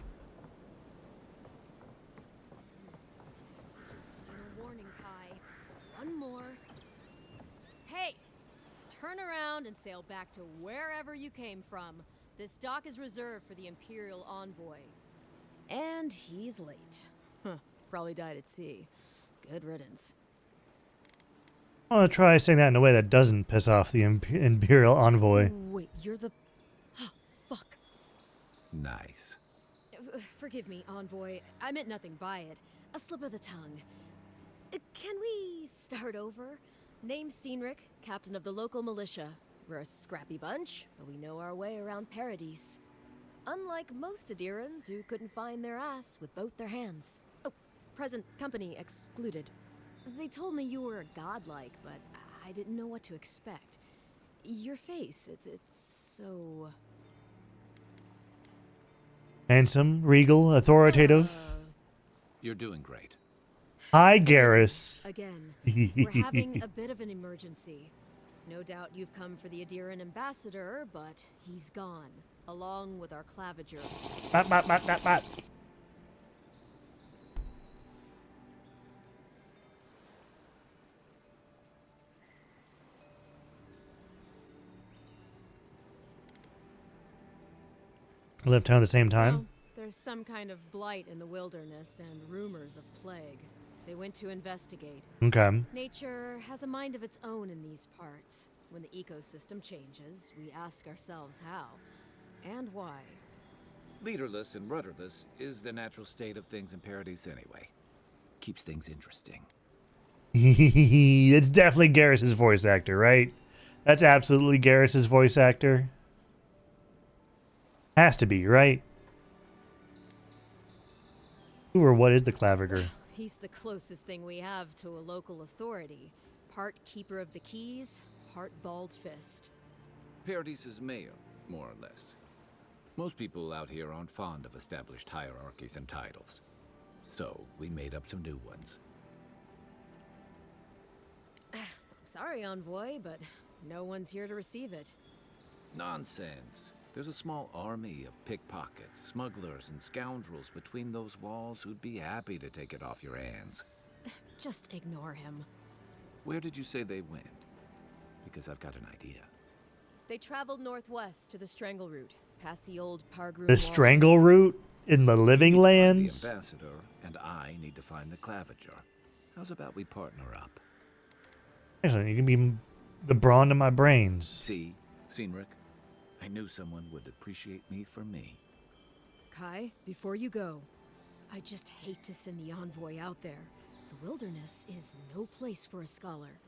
Final warning, Kai. One more. Hey! Turn around and sail back to wherever you came from. This dock is reserved for the Imperial Envoy. And he's late. Huh. Probably died at sea. Good riddance. I want to try saying that in a way that doesn't piss off the Imperial Envoy. Wait, you're the... Fuck. Nice. Forgive me, Envoy. I meant nothing by it. A slip of the tongue. Can we start over? Name's Cynric, captain of the local militia. We're a scrappy bunch, but we know our way around Paradise. Unlike most Adirans who couldn't find their ass with both their hands. Oh, present company excluded. They told me you were godlike, but I didn't know what to expect. Your face, it's so... Handsome, regal, authoritative. You're doing great. Hi, Garrus. Again, we're having a bit of an emergency. No doubt you've come for the Adiran ambassador, but he's gone, along with our claviger. Bat, bat, bat, bat, bat. Left town at the same time. Well, there's some kind of blight in the wilderness and rumors of plague. They went to investigate. Okay. Nature has a mind of its own in these parts. When the ecosystem changes, we ask ourselves how and why. Leaderless and rudderless is the natural state of things in Paradise anyway. Keeps things interesting. It's definitely Garrus's voice actor, right? That's absolutely Garrus's voice actor. Has to be, right? Who or what is the claviger? He's the closest thing we have to a local authority. Part keeper of the keys, part bald fist. Paradise's mayor, more or less. Most people out here aren't fond of established hierarchies and titles. So, we made up some new ones. I'm sorry, Envoy, but no one's here to receive it. Nonsense. There's a small army of pickpockets, smugglers, and scoundrels between those walls who'd be happy to take it off your hands. Just ignore him. Where did you say they went? Because I've got an idea. They traveled northwest to the Strangle Route, past the old Pargroom The Wall. Strangle Route in the Living Lands? The ambassador and I need to find the claviger. How's about we partner up? Excellent. You can be the brawn to my brains. See, Cynric? I knew someone would appreciate me for me. Kai, before you go, I just hate to send the Envoy out there. The wilderness is no place for a scholar.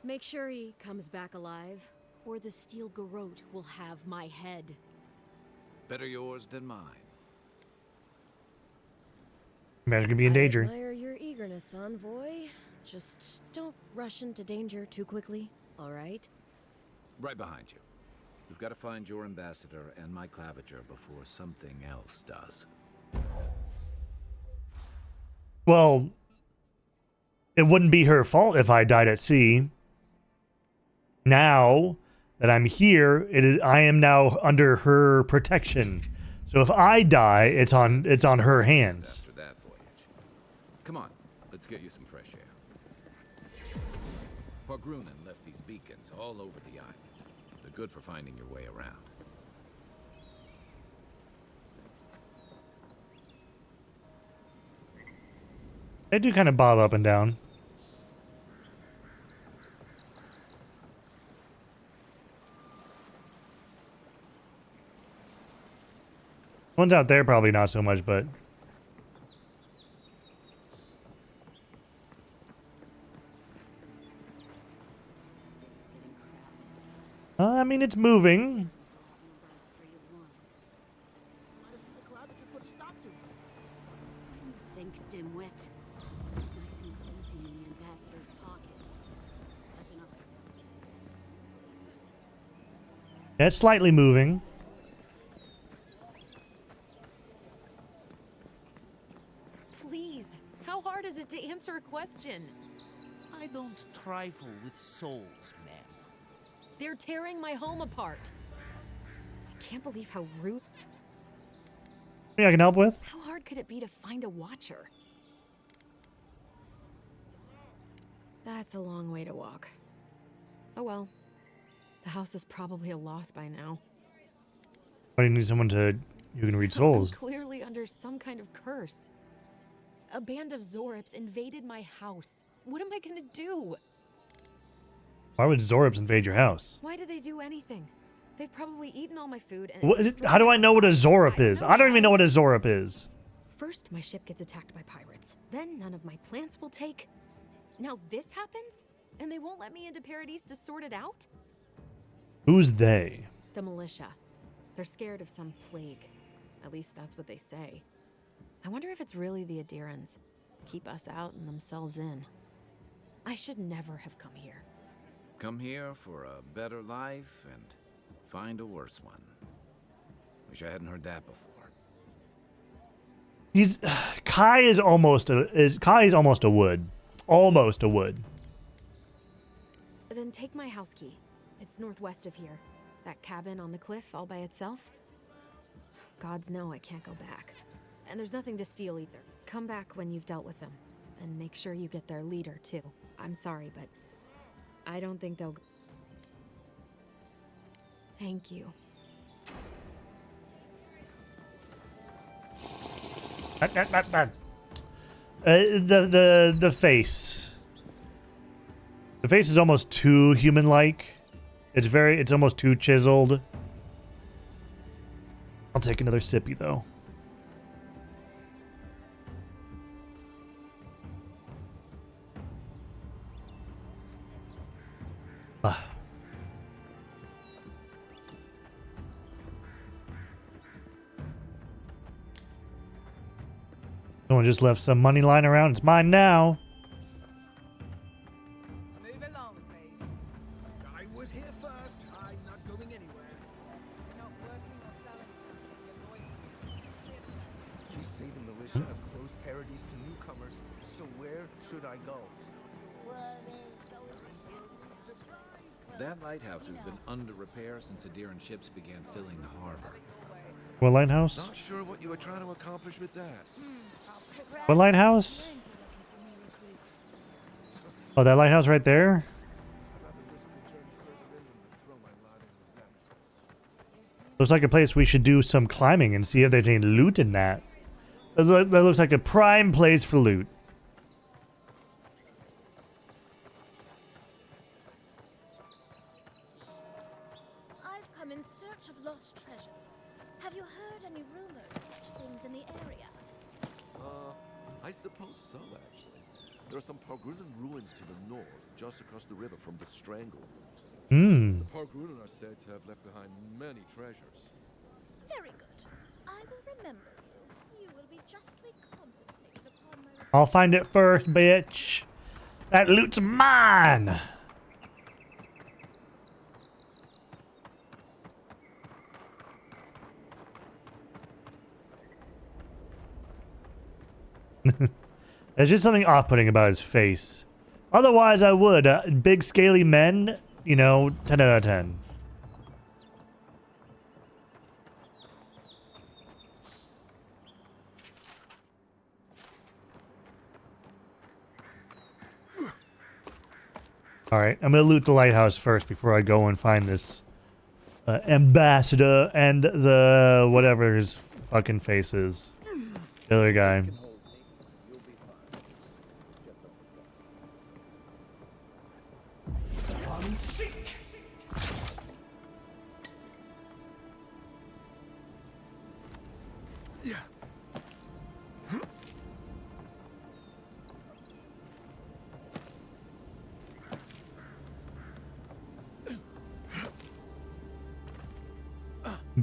Make sure he comes back alive, or the Steel Garrote will have my head. Better yours than mine. Imagine could be in danger. I admire your eagerness, Envoy. Just don't rush into danger too quickly, all right? Right behind you. We've got to find your ambassador and my claviger before something else does. Well, it wouldn't be her fault if I died at sea. Now that I'm here, I am now under her protection. So if I die, it's on her hands. After that voyage. Come on, let's get you some fresh air. Pargrunen left these beacons all over the island. They're good for finding your way around. They do kind of bob up and down. Ones out there probably not so much, but I mean, it's moving. Think, dimwit. It's nice and easy in the ambassador's pocket. That's enough. It's slightly moving. Please, how hard is it to answer a question? I don't trifle with souls, man. They're tearing my home apart. I can't believe how rude. Anything I can help with? How hard could it be to find a watcher? That's a long way to walk. Oh well. The house is probably a loss by now. Why do you need someone who can read souls? I'm clearly under some kind of curse. A band of Zorips invaded my house. What am I gonna do? Why would Zorips invade your house? Why did they do anything? They've probably eaten all my food and... How do I know what a Zorip is? I don't even know what a Zorip is. First, my ship gets attacked by pirates. Then none of my plants will take. Now this happens? And they won't let me into Paradise to sort it out? Who's they? The militia. They're scared of some plague. At least that's what they say. I wonder if it's really the Adirans. Keep us out and themselves in. I should never have come here. Come here for a better life and find a worse one. Wish I hadn't heard that before. Kai is almost a wood. Almost a wood. Then take my house key. It's northwest of here. That cabin on the cliff all by itself. Gods know I can't go back. And there's nothing to steal either. Come back when you've dealt with them. And make sure you get their leader, too. I'm sorry, but I don't think they'll... Thank you. The face. The face is almost too human-like. It's almost too chiseled. I'll take another sippy though. Someone just left some money lying around. It's mine now. Move along, please. I was here first. I'm not going anywhere. You're not working or selling something. You're going. You say the militia have closed Paradise to newcomers, so where should I go? That lighthouse has been under repair since Adiran ships began filling the harbor. What lighthouse? Not sure what you were trying to accomplish with that. What lighthouse? Oh, that lighthouse right there? Looks like a place we should do some climbing and see if there's any loot in that. That looks like a prime place for loot. I've come in search of lost treasures. Have you heard any rumors of such things in the area? I suppose so, actually. There are some Pargrunan ruins to the north, just across the river from the Stranglehold. Hmm. The Pargrunan are said to have left behind many treasures. Very good. I will remember you. You will be justly compensated upon my... I'll find it first, bitch. That loot's mine. There's just something off-putting about his face. Otherwise, I would. Big, scaly men, you know, 10 out of 10. Alright, I'm gonna loot the lighthouse first before I go and find this ambassador and the whatever his fucking face is. The other guy.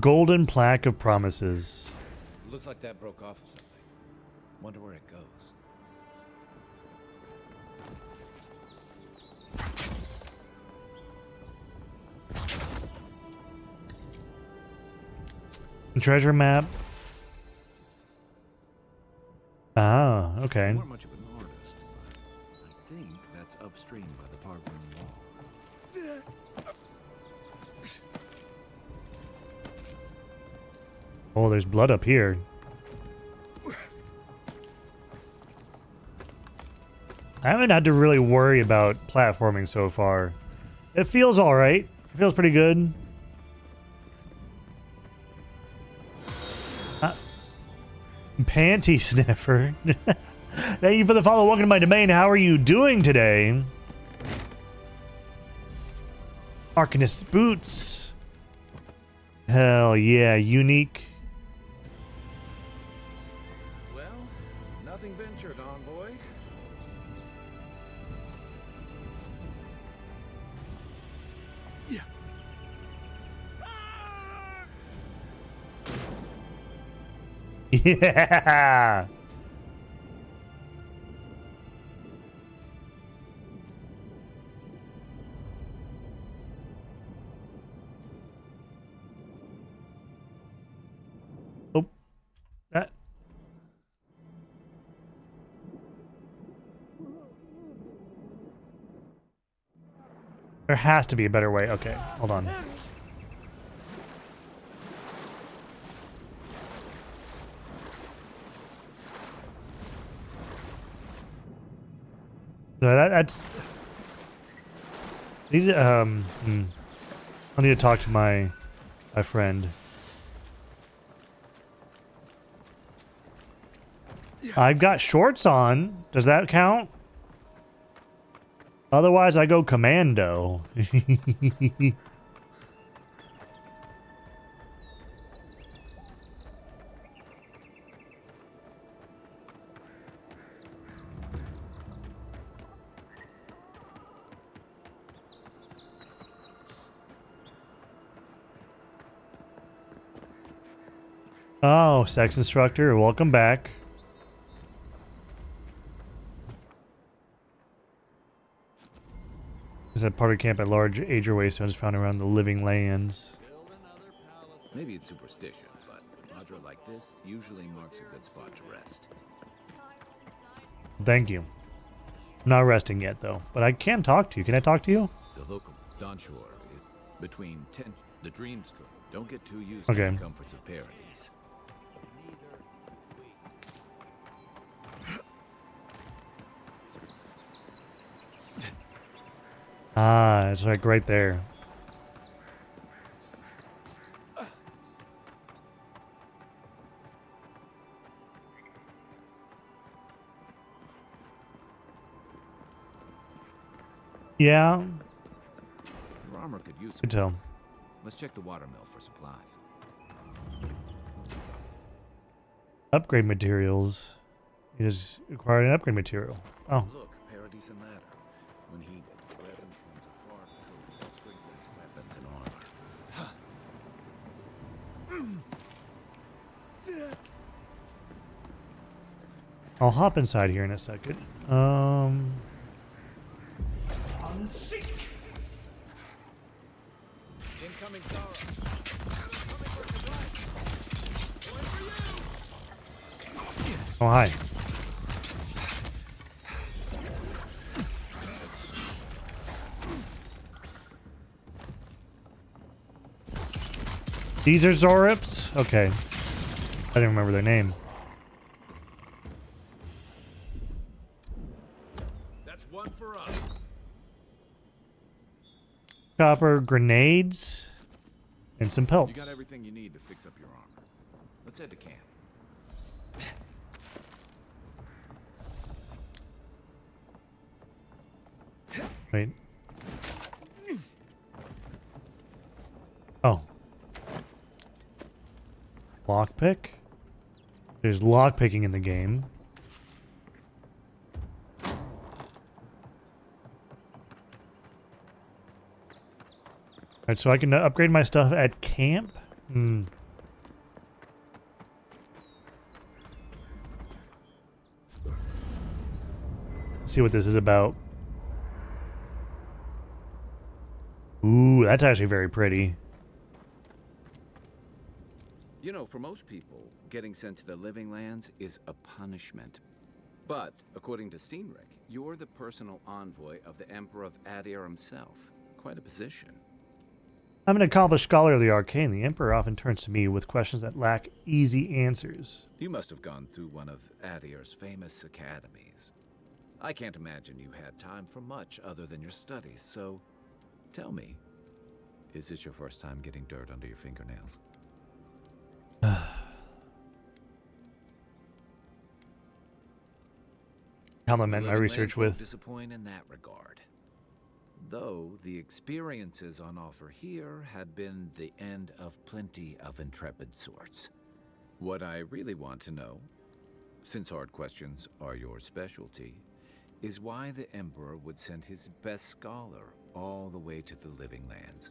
Golden plaque of promises. Looks like that broke off of something. Wonder where it goes. Treasure map. Ah, okay. I'm not much of an artist, but I think that's upstream by the Pargrunan wall. Oh, there's blood up here. I haven't had to really worry about platforming so far. It feels alright. It feels pretty good. Panty sniffer. Thank you for the follow. Welcome to my domain. How are you doing today? Arcanist boots. Hell yeah, unique. Well, nothing ventured, envoy. Yeah. Oh, that. There has to be a better way. Okay, hold on. No, that's these. I need to talk to my friend. I've got shorts on. Does that count? Otherwise, I go commando. Oh, sex instructor, welcome back. Is that part of camp at large Ager waystones found around the living lands? Maybe it's superstition, but a Madra like this usually marks a good spot to rest. Thank you. I'm not resting yet, though. But I can talk to you. Can I talk to you? The local Donshore is between the dream school. Don't get too used Okay. to the comforts of Paradise. Ah, it's like right there. Yeah. Your armor could use Could tell. Let's check the watermill for supplies. Upgrade materials. You just acquired an upgrade material. Oh. Look, Paradise and ladder. When heated, the resin forms a hard coat that strengthens weapons and armor. I'll hop inside here in a second. Incoming Zara. Oh, hi. These are Zorips? Okay. I didn't remember their name. That's one for us. Copper grenades and some You pelts. got everything you need to fix up your armor. Let's head to camp. Wait. Oh. Lockpick? There's lockpicking in the game. Alright, so I can upgrade my stuff at camp? Hmm. See what this is about. Ooh, that's actually very pretty. You know, for most people, getting sent to the living lands is a punishment. But, according to Steenrick, you're the personal envoy of the Emperor of Adir himself. Quite a position. I'm an accomplished scholar of the arcane. The Emperor often turns to me with questions that lack easy answers. You must have gone through one of Adir's famous academies. I can't imagine you had time for much other than your studies, so tell me, is this your first time getting dirt under your fingernails? Compliment my Living research lands won't with. disappoint in that regard. Though the experiences on offer here had been the end of plenty of intrepid sorts. What I really want to know, since hard questions are your specialty, is why the Emperor would send his best scholar all the way to the living lands.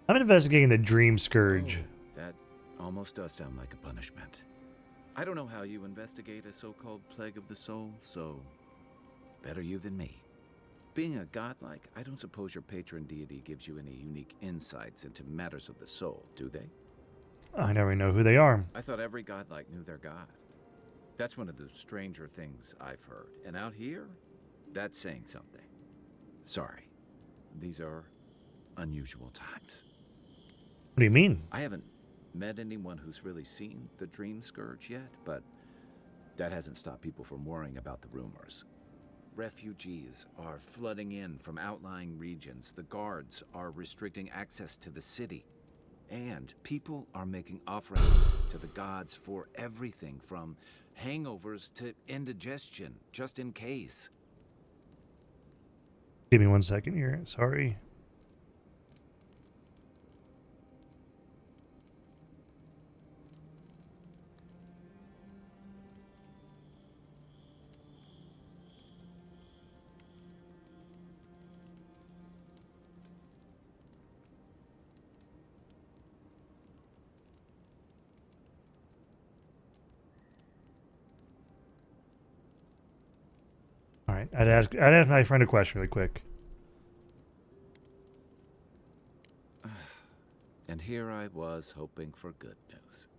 I'm investigating the Dream Scourge. Oh, that almost does sound like a punishment. I don't know how you investigate a so-called plague of the soul, so better you than me. Being a godlike, I don't suppose your patron deity gives you any unique insights into matters of the soul, do they? I never know who they are. I thought every godlike knew their god. That's one of the stranger things I've heard. And out here, that's saying something. Sorry, these are unusual times. What do you mean? I haven't met anyone who's really seen the Dream Scourge yet, but that hasn't stopped people from worrying about the rumors. Refugees are flooding in from outlying regions. The guards are restricting access to the city. And people are making offerings to the gods for everything from hangovers to indigestion, just in case. Give me 1 second here. Sorry. All right, I'd ask my friend a question really quick. And here I was hoping for good news.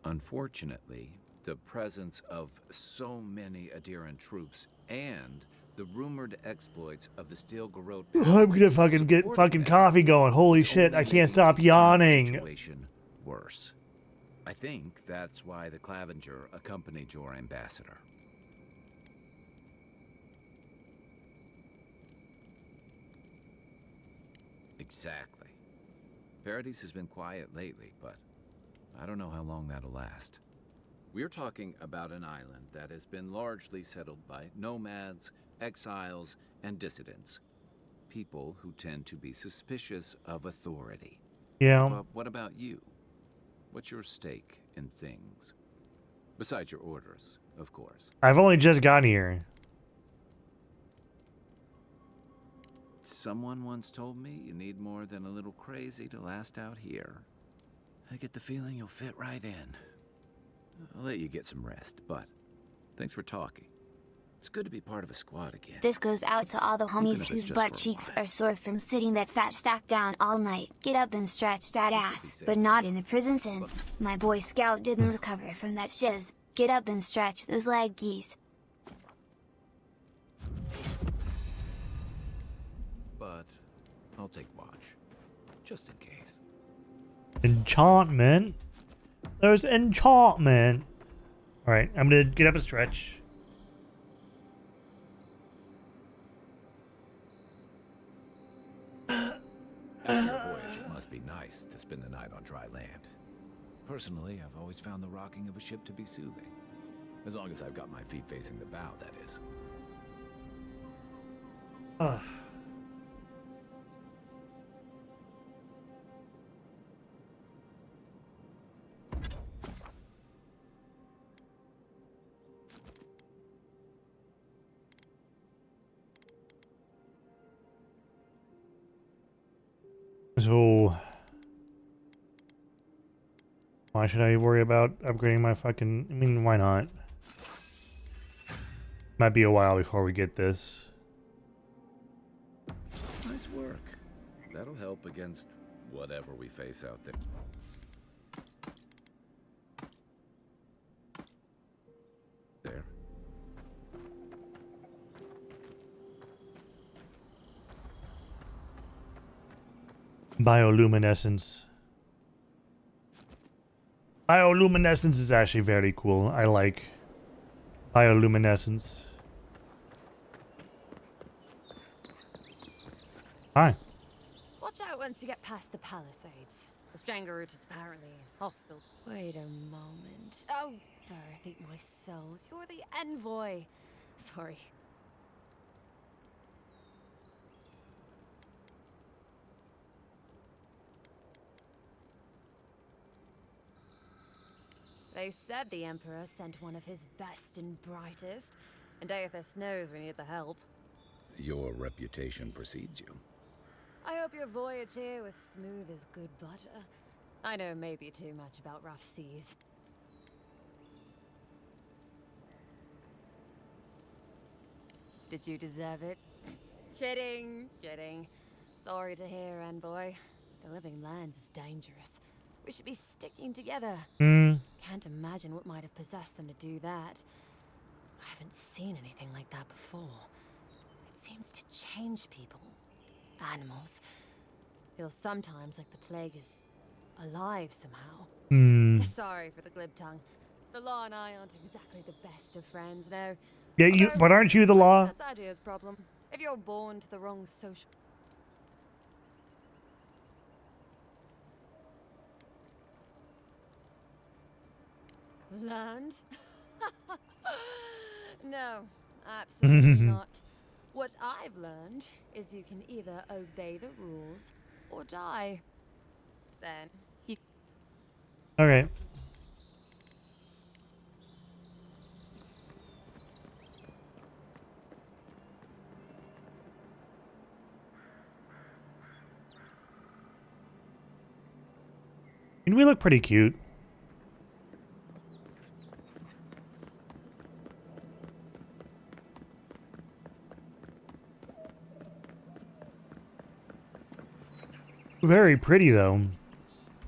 Unfortunately, the presence of so many Adiran troops and the rumored exploits of the Steel Garrote I'm gonna fucking get fucking coffee going. Holy shit, I can't stop yawning. Situation worse. I think that's why the Clavenger accompanied your ambassador. Exactly. Paradise has been quiet lately, but I don't know how long that'll last. We're talking about an island that has been largely settled by nomads, exiles, and dissidents. People who tend to be suspicious of authority. Yeah. But what about you? What's your stake in things? Besides your orders, of course. I've only just gotten here. Someone once told me you need more than a little crazy to last out here. I get the feeling you'll fit right in. I'll let you get some rest, but thanks for talking. It's good to be part of a squad again. This goes out to all the homies whose butt cheeks are sore from sitting that fat stack down all night. Get up and stretch that ass, but not in the prison sense. My Boy Scout didn't recover from that shiz. Get up and stretch those leg geese. But I'll take watch, just in case. Enchantment? There's enchantment. Alright, I'm gonna get up and stretch. After your voyage, it must be nice to spend the night on dry land. Personally, I've always found the rocking of a ship to be soothing. As long as I've got my feet facing the bow, that is. So, why should I worry about upgrading my fucking... I mean, why not? Might be a while before we get this. Nice work. That'll help against whatever we face out there. There. Bioluminescence. Bioluminescence is actually very cool. I like bioluminescence. Hi. Watch out once you get past the palisades. The Stranger route is apparently hostile. Wait a moment. Oh, Darth, eat my soul. You're the envoy. Sorry. They said the Emperor sent one of his best and brightest, and Aethys knows we need the help. Your reputation precedes you. I hope your voyage here was smooth as good butter. I know maybe too much about rough seas. Did you deserve it? Kidding. Sorry to hear, envoy. The living lands is dangerous. We should be sticking together. Can't imagine what might have possessed them to do that. I haven't seen anything like that before. It seems to change people. Animals. Feels sometimes like the plague is alive somehow. Sorry for the glib tongue. The law and I aren't exactly the best of friends, no. Yeah, but aren't you the law? That's Idea's problem. If you're born to the wrong social... Learned? No, absolutely not. What I've learned is you can either obey the rules or die. Then you... Okay. And we look pretty cute. Very pretty though.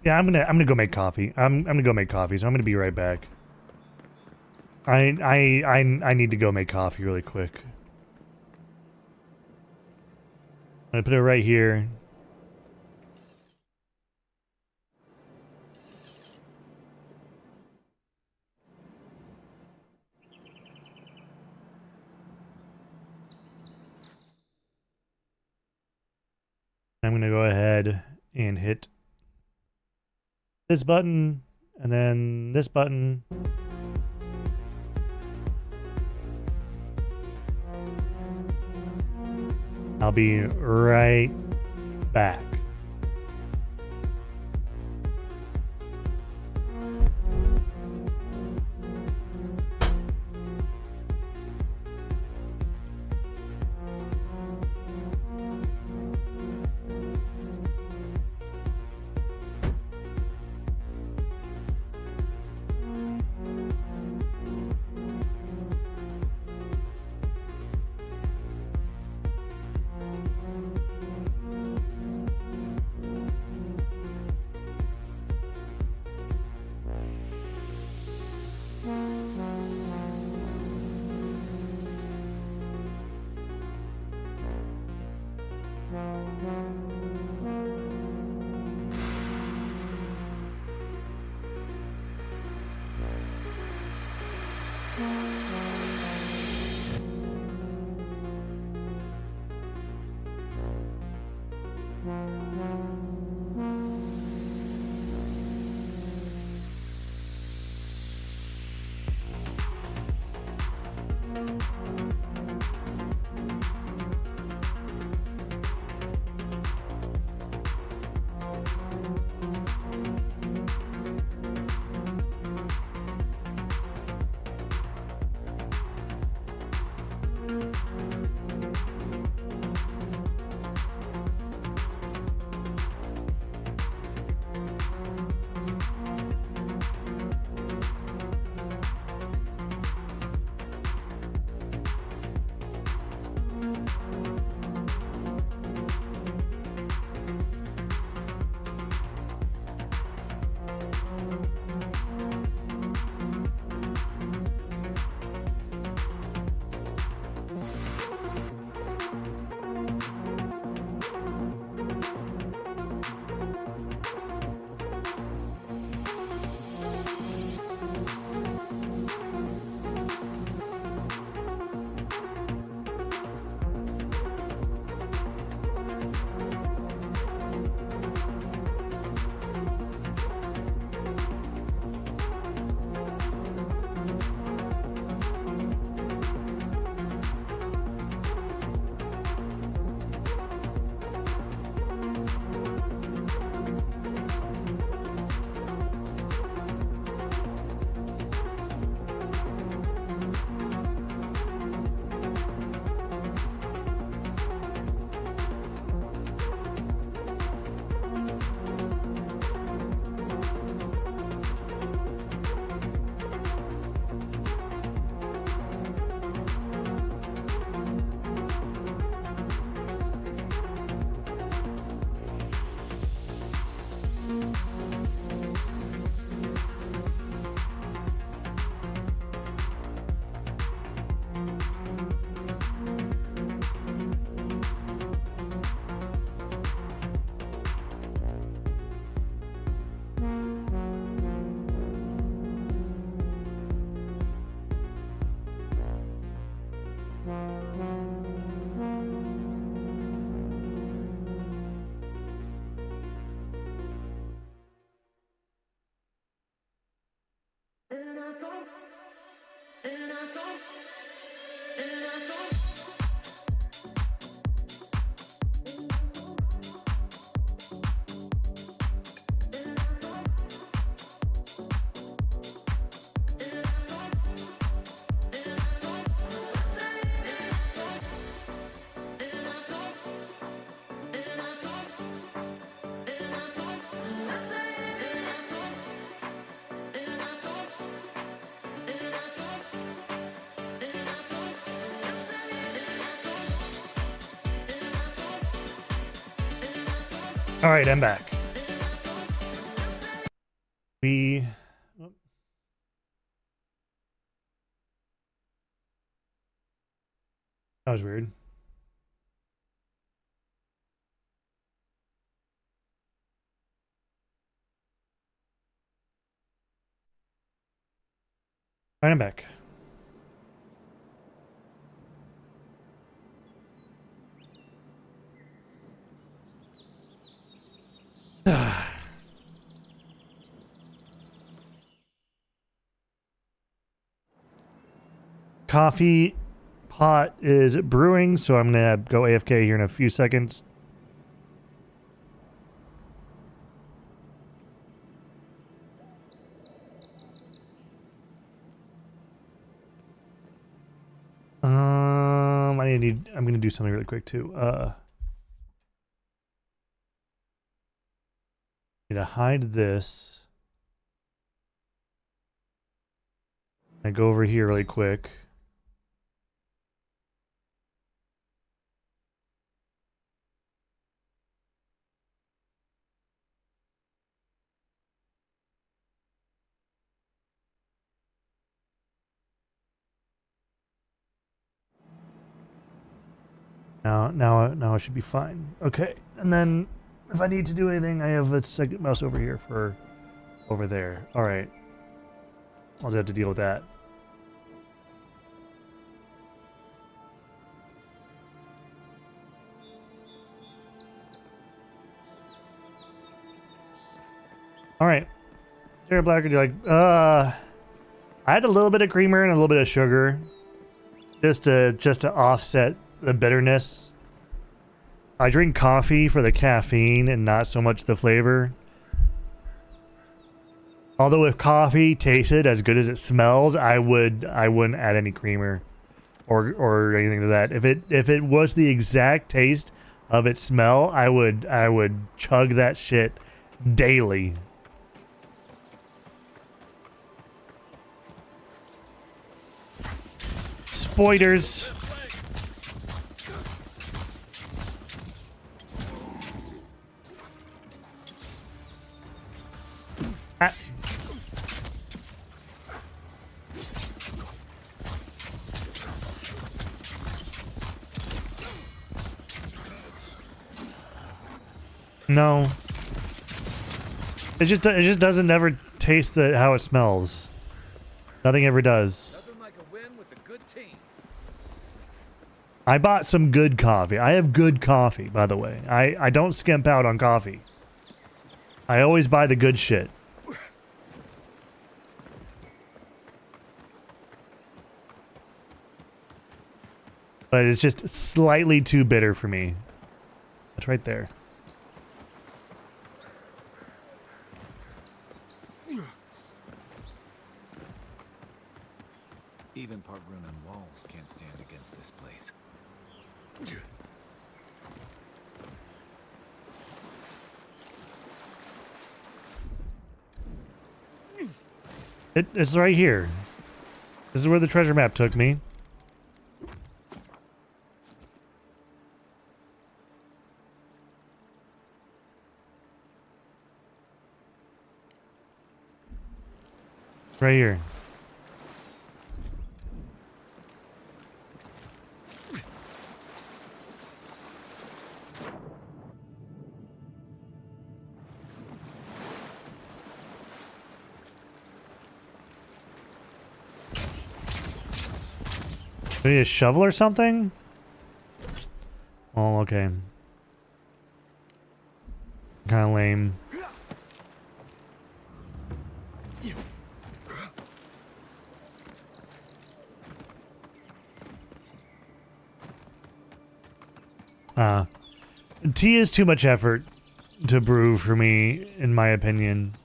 Yeah, I'm gonna go make coffee. I'm gonna go make coffee, so I'm gonna be right back. I need to go make coffee really quick. I'm gonna put it right here. I'm going to go ahead and hit this button and then this button. I'll be right back. All right, I'm back. We... That was weird. All right, I'm back. Coffee pot is brewing, so I'm gonna go AFK here in a few seconds. I'm gonna do something really quick too. Need to hide this. I go over here really quick. Now I should be fine. Okay, and then if I need to do anything, I have a second mouse over here for over there. All right, I'll just have to deal with that. All right, Jared Blacker, like, I had a little bit of creamer and a little bit of sugar, just to offset the bitterness. I drink coffee for the caffeine and not so much the flavor. Although if coffee tasted as good as it smells, I wouldn't add any creamer or anything to that. If it was the exact taste of its smell, I would chug that shit daily. Spoilers. No. It just doesn't ever taste how it smells. Nothing ever does. Nothing like a win with a good team. I bought some good coffee. I have good coffee, by the way. I don't skimp out on coffee. I always buy the good shit. But it's just slightly too bitter for me. That's right there. Even Pargrunan walls can't stand against this place. It's right here. This is where the treasure map took me. Right here. Do you need a shovel or something? Oh, okay. Kind of lame. Tea is too much effort to brew for me, in my opinion.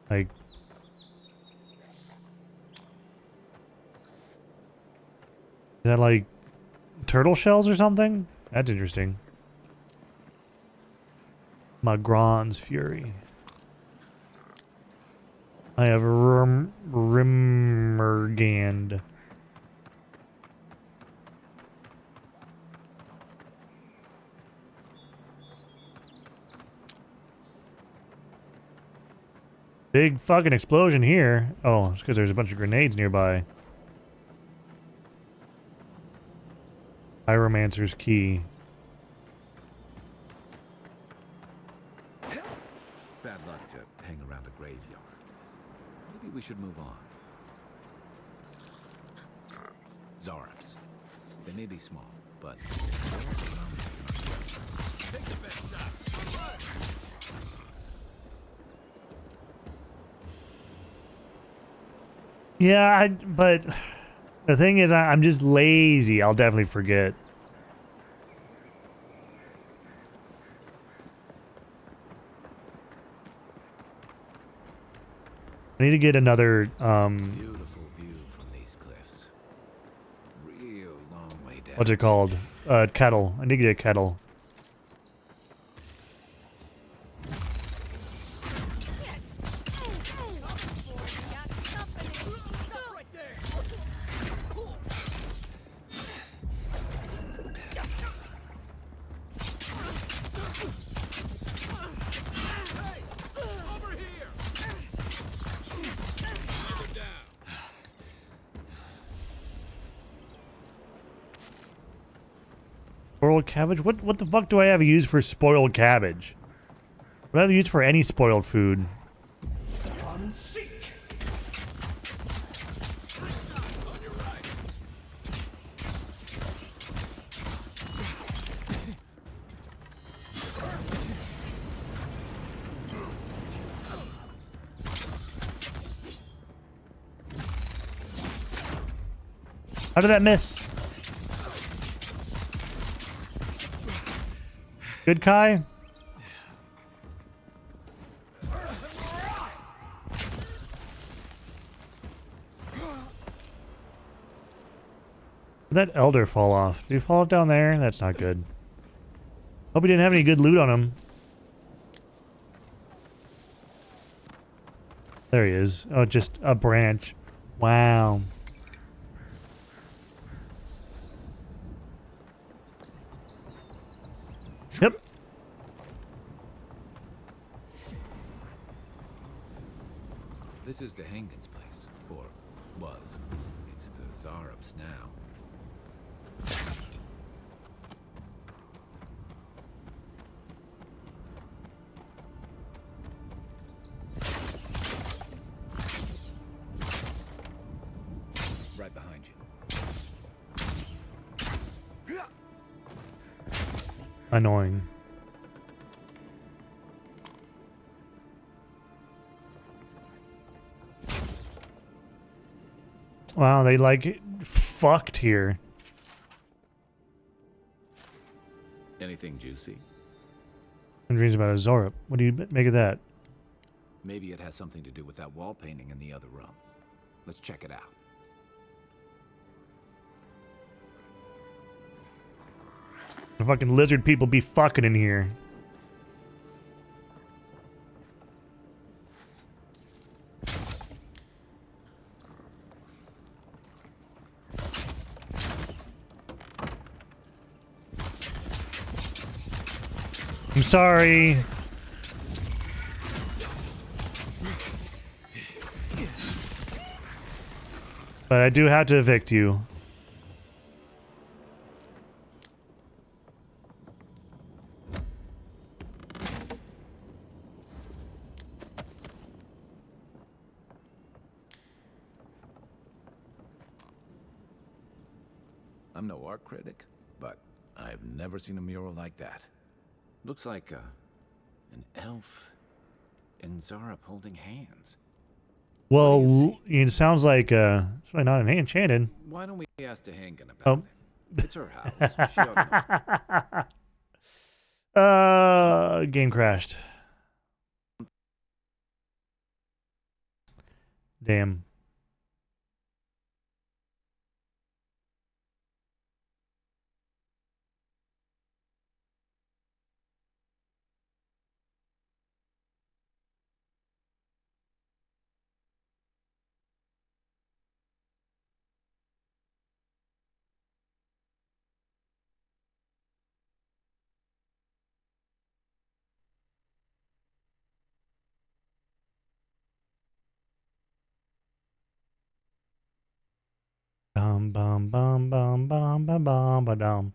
Like, is that like turtle shells or something? That's interesting. Magron's Fury. I have Rimmergand. Big fucking explosion here. Oh, it's because there's a bunch of grenades nearby. Pyromancer's Key. Bad luck to hang around a graveyard. Maybe we should move on. Zarops. They may be small, but... Take the best shot. Yeah, but the thing is, I'm just lazy. I'll definitely forget. I need to get another, Beautiful view from these cliffs. Real long way down. what's it called? Kettle. I need to get a kettle. Spoiled cabbage? What the fuck do I have used for spoiled cabbage? What do I have used for any spoiled food? How did that miss? Good, Kai? Did that elder fall off? Did he fall off down there? That's not good. Hope he didn't have any good loot on him. There he is. Oh, just a branch. Wow. Yep. This is the Hangen's place, or was. It's the Zarops now. Right behind you. Annoying. Wow, they like fucked here. Anything juicy? And dreams about a Zorop. What do you make of that? Maybe it has something to do with that wall painting in the other room. Let's check it out. The fucking lizard people be fucking in here. I'm sorry. But I do have to evict you. I'm no art critic, but I've never seen a mural like that. Looks like an elf and Zarop holding hands. Well, it sounds like it's really not enchanted. Why don't we ask Tehangan about it? It's her house. She ought to know. Game crashed. Damn. Bum bum bum bum bum bum bum ba dum.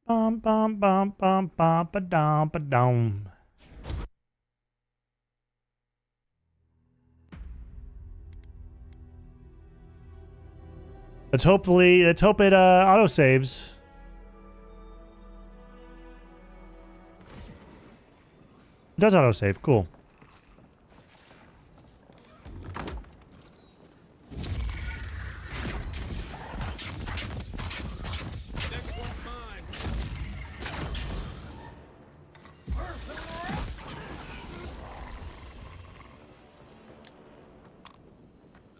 Bum bum bum bum bum ba dum ba dum. Let's hope it auto saves. It does auto save. Cool.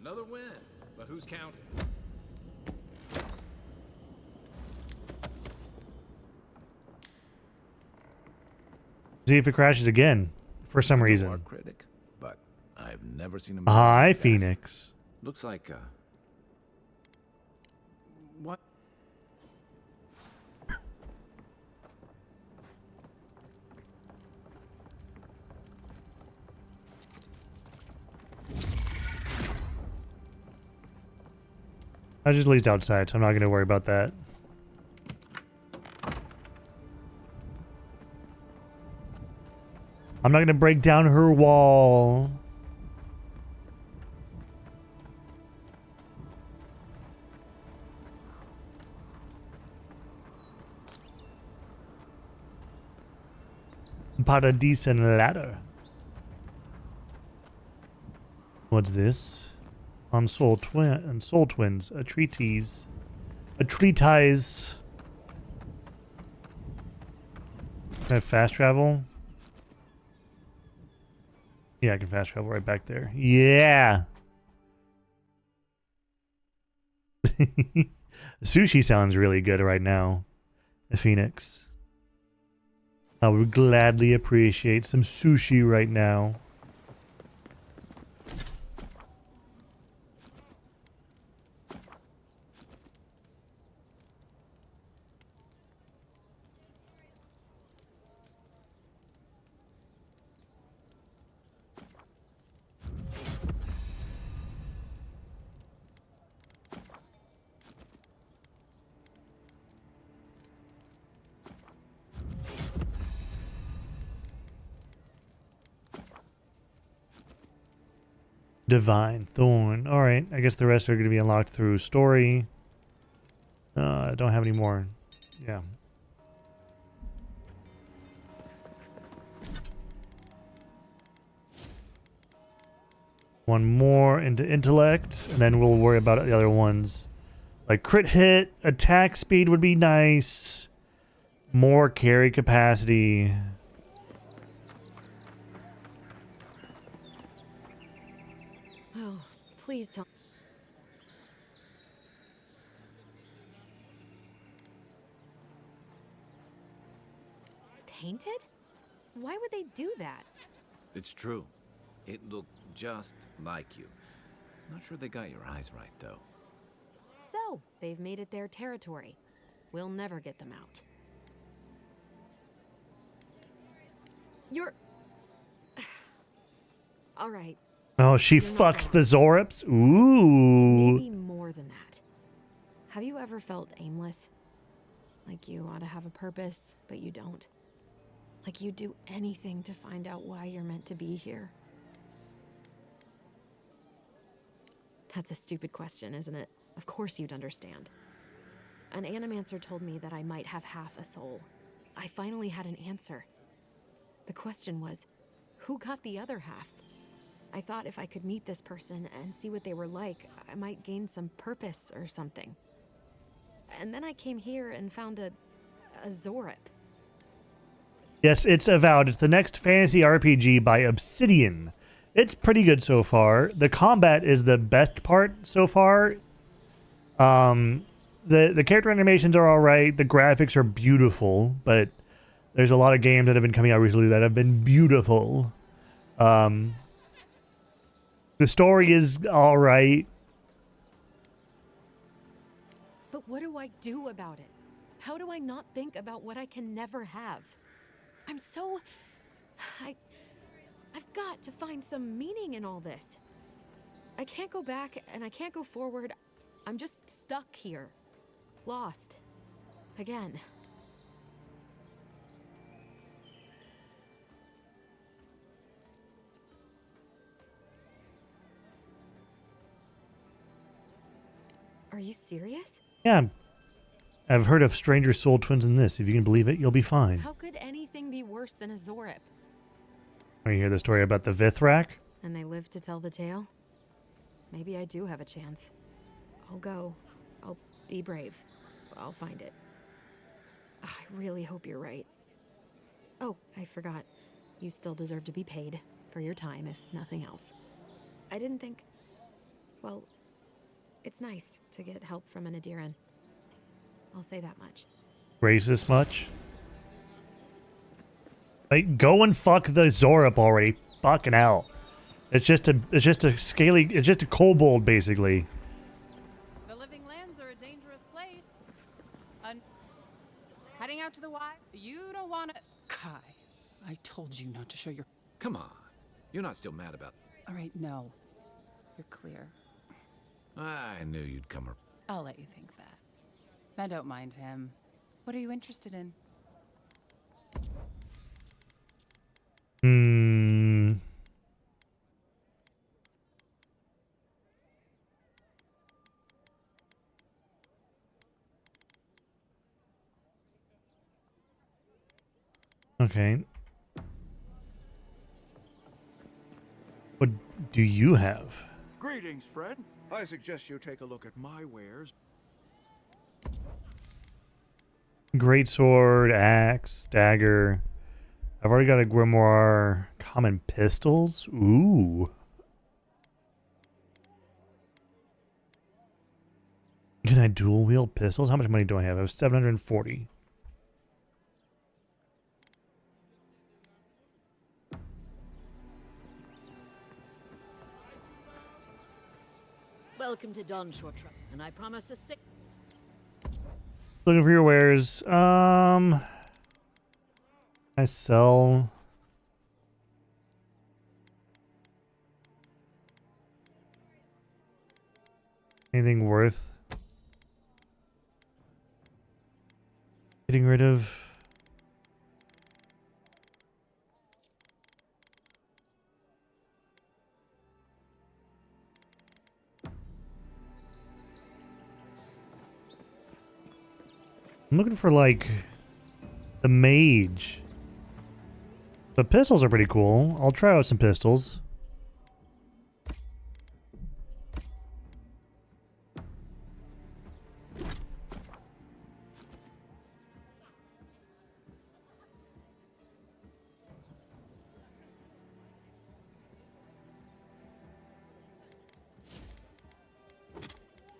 Another win, but who's counting? See if it crashes again for some reason. Critic, but I've never seen him. Hi, Phoenix. Looks like what? I just leads outside, so I'm not going to worry about that. I'm not going to break down her wall. Bought a decent ladder. What's this? On Soul Twins, a treatise. A treatise. Can I fast travel? Yeah, I can fast travel right back there. Yeah. Sushi sounds really good right now. Phoenix. I would gladly appreciate some sushi right now. Divine Thorn. Alright, I guess the rest are going to be unlocked through story. I don't have any more. Yeah. One more into intellect, and then we'll worry about the other ones. Like crit hit, attack speed would be nice. More carry capacity. Well, please tell. Tainted? Why would they do that? It's true. It looked just like you. Not sure they got your eyes right, though. So, they've made it their territory. We'll never get them out. You're... All right. Oh, she fucks the Zorips? Ooh. Maybe more than that. Have you ever felt aimless? Like you ought to have a purpose, but you don't? Like you'd do anything to find out why you're meant to be here? That's a stupid question, isn't it? Of course you'd understand. An animancer told me that I might have half a soul. I finally had an answer. The question was, who got the other half? I thought if I could meet this person and see what they were like, I might gain some purpose or something. And then I came here and found a Zorip. Yes, it's Avowed. It's the next fantasy RPG by Obsidian. It's pretty good so far. The combat is the best part so far. The character animations are alright. The graphics are beautiful, but there's a lot of games that have been coming out recently that have been beautiful. The story is alright. But what do I do about it? How do I not think about what I can never have? I'm so... I've got to find some meaning in all this. I can't go back and I can't go forward. I'm just stuck here. Lost. Again. Are you serious? Yeah, I've heard of stranger soul twins in this. If you can believe it, you'll be fine. How could anything be worse than a Zorip? Want to hear the story about the Vithrak? And they live to tell the tale? Maybe I do have a chance. I'll go. I'll be brave. I'll find it. I really hope you're right. Oh, I forgot. You still deserve to be paid for your time, if nothing else. I didn't think... Well, it's nice to get help from an Adiran. I'll say that much. Racist much? Like, go and fuck the Zorip already. Fucking hell. It's just a kobold, basically. The living lands are a dangerous place. Heading out to the wild? You don't want to... Kai, I told you not to show your... Come on. You're not still mad about... All right, no. You're clear. I knew you'd come around. I'll let you think that. I don't mind him. What are you interested in? Okay. What do you have? Greetings, friend. I suggest you take a look at my wares. Great sword, axe, dagger. I've already got a grimoire. Common pistols. Ooh. Can I dual wield pistols? How much money do I have? I have 740. Welcome to Don Shortruck, and I promise a sick. Looking for your wares. I sell. Anything worth getting rid of? I'm looking for, like, the mage. The pistols are pretty cool. I'll try out some pistols.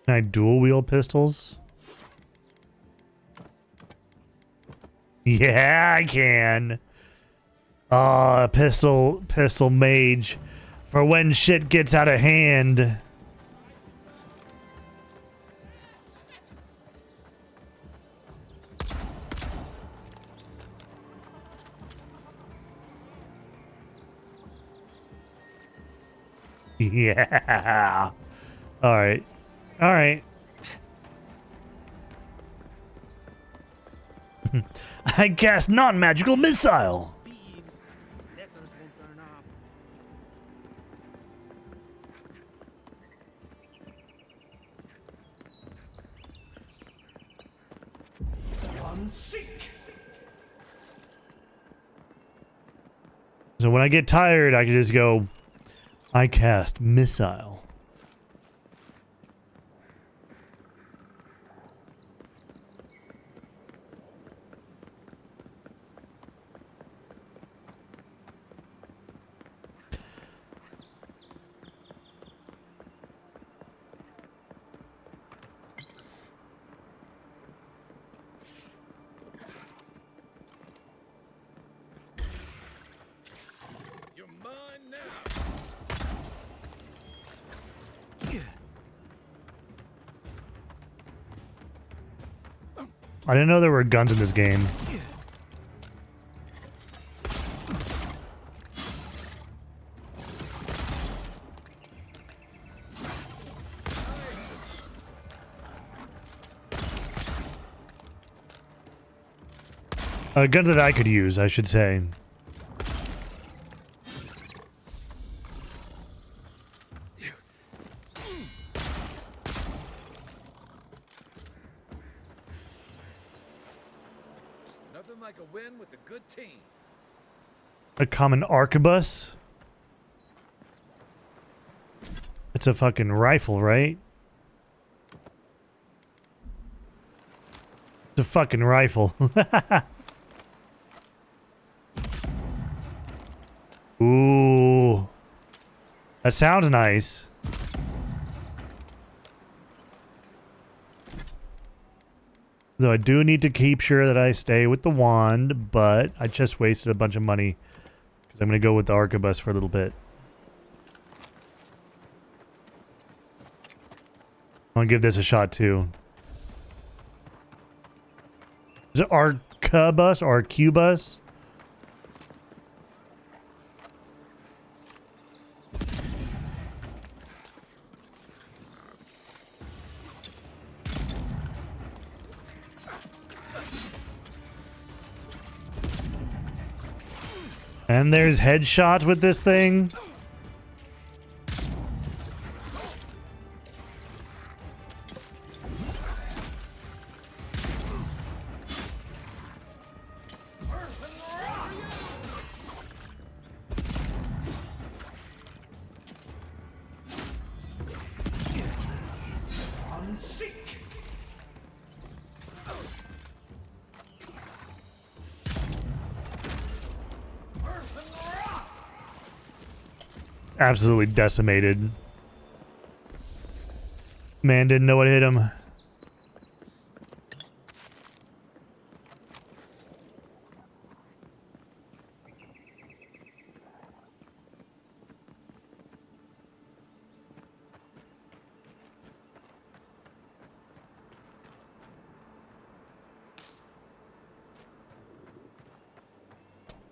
Can I dual wield pistols? Yeah, I can. Pistol mage. For when shit gets out of hand. Yeah. All right. All right. I cast non-magical missile. So when I get tired, I can just go I cast missile. I didn't know there were guns in this game. Guns that I could use, I should say. Nothing like a win with a good team. A common arquebus? It's a fucking rifle, right? It's a fucking rifle. Ooh. That sounds nice. Though I do need to keep sure that I stay with the wand, but I just wasted a bunch of money. Because I'm going to go with the arquebus for a little bit. I'll give this a shot too. Is it arquebus or arquebus? And there's headshots with this thing. Absolutely decimated. Man didn't know what hit him.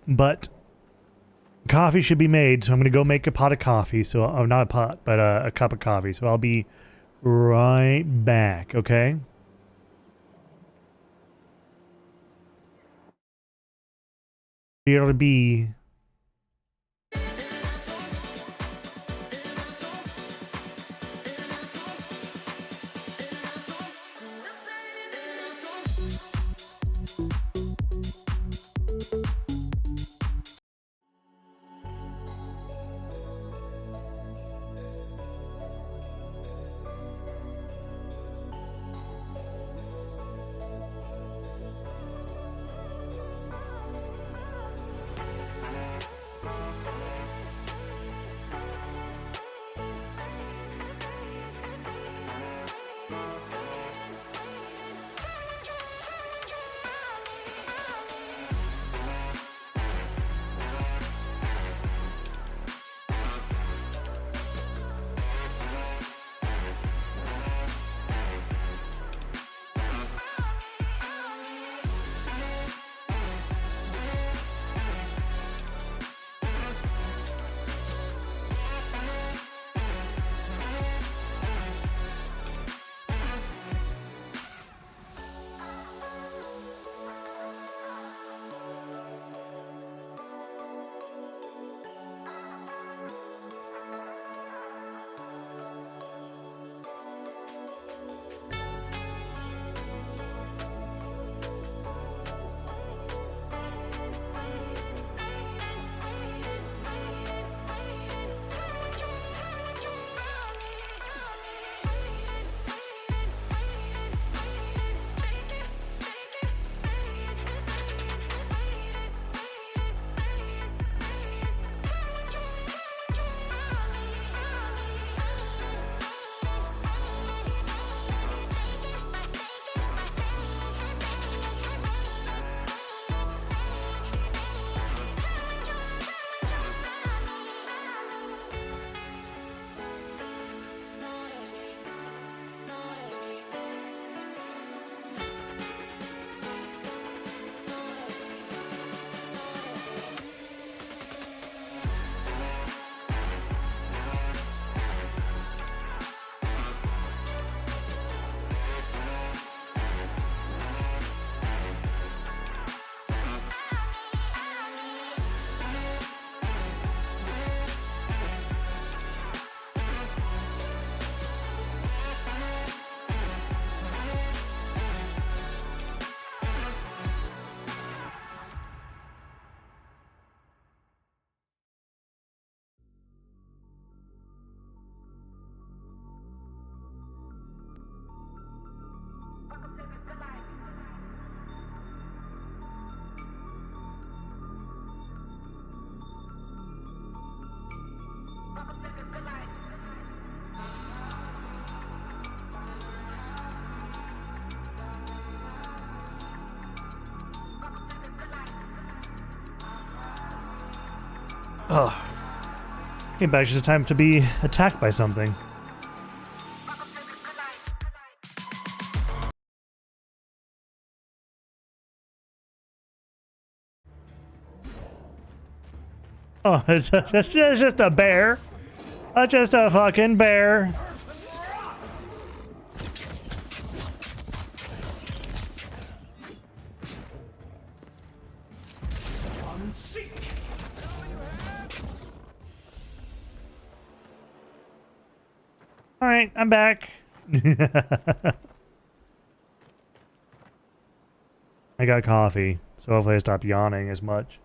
But coffee should be made, so I'm gonna go make a pot of coffee. So, oh, not a pot, but a cup of coffee. So I'll be right back. Okay. BRB. Ugh. Came back just in time to be attacked by something. Oh, it's just a bear. Just a fucking bear. All right, I'm back. I got coffee, so hopefully I stop yawning as much.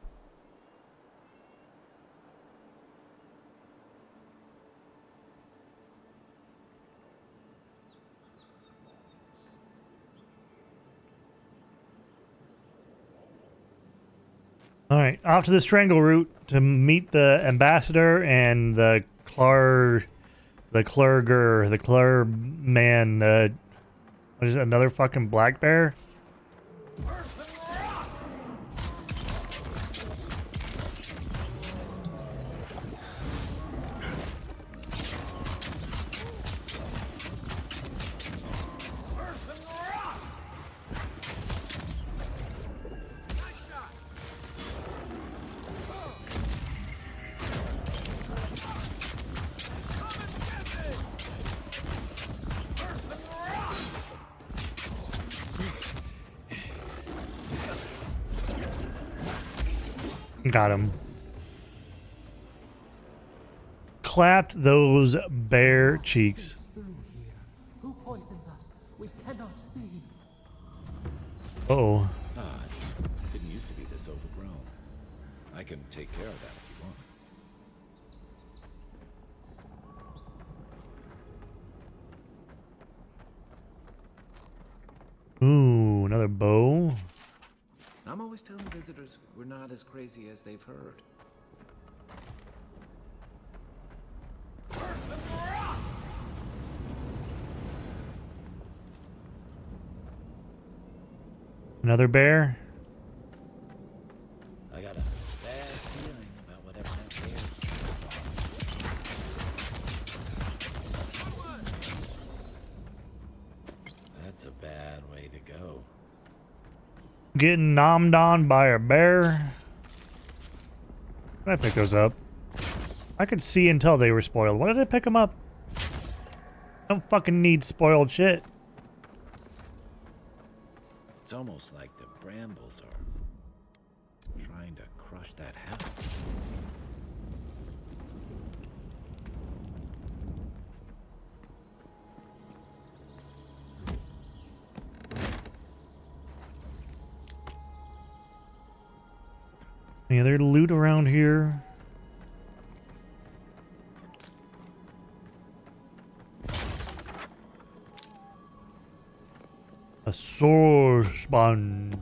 All right, off to the Strangle Route to meet the ambassador and the clerger, the man. What is it, another fucking black bear? Got him. Clapped those bare cheeks. Who poisons us? We cannot see. Uh-oh. Odd. Didn't used to be this overgrown. I can take care of that if you want. Ooh, another bow. I'm always telling visitors we're not as crazy as they've heard. Another bear. I got a bad feeling about whatever that bear is. That's a bad way to go. Getting nommed on by a bear. Can I pick those up? I could see and tell they were spoiled. Why did I pick them up? I don't fucking need spoiled shit. It's almost like the brambles are trying to crush that house. Any other loot around here? A sword sponge.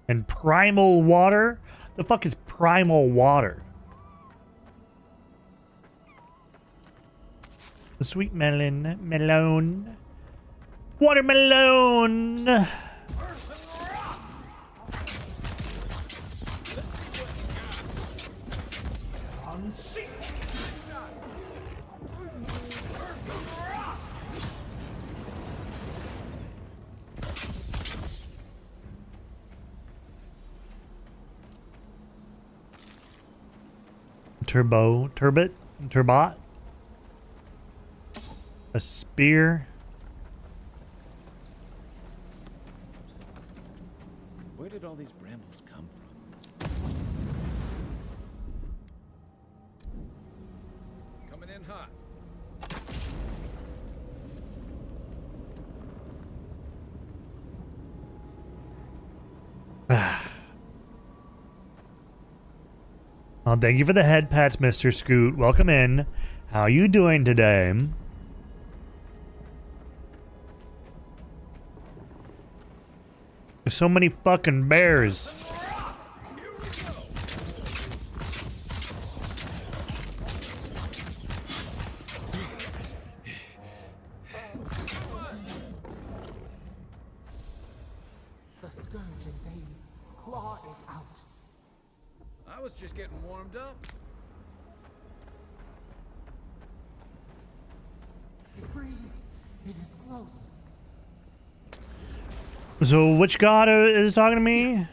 And primal water? The fuck is primal water? The sweet melon. Watermelon! Turbot. A spear. Where did all these brambles come from? Coming in hot. Well, thank you for the head pats, Mr. Scoot. Welcome in. How you doing today? There's so many fucking bears. The scourge invades. claw it out. I was just getting warmed up. It breathes. It is close. So which god is talking to me?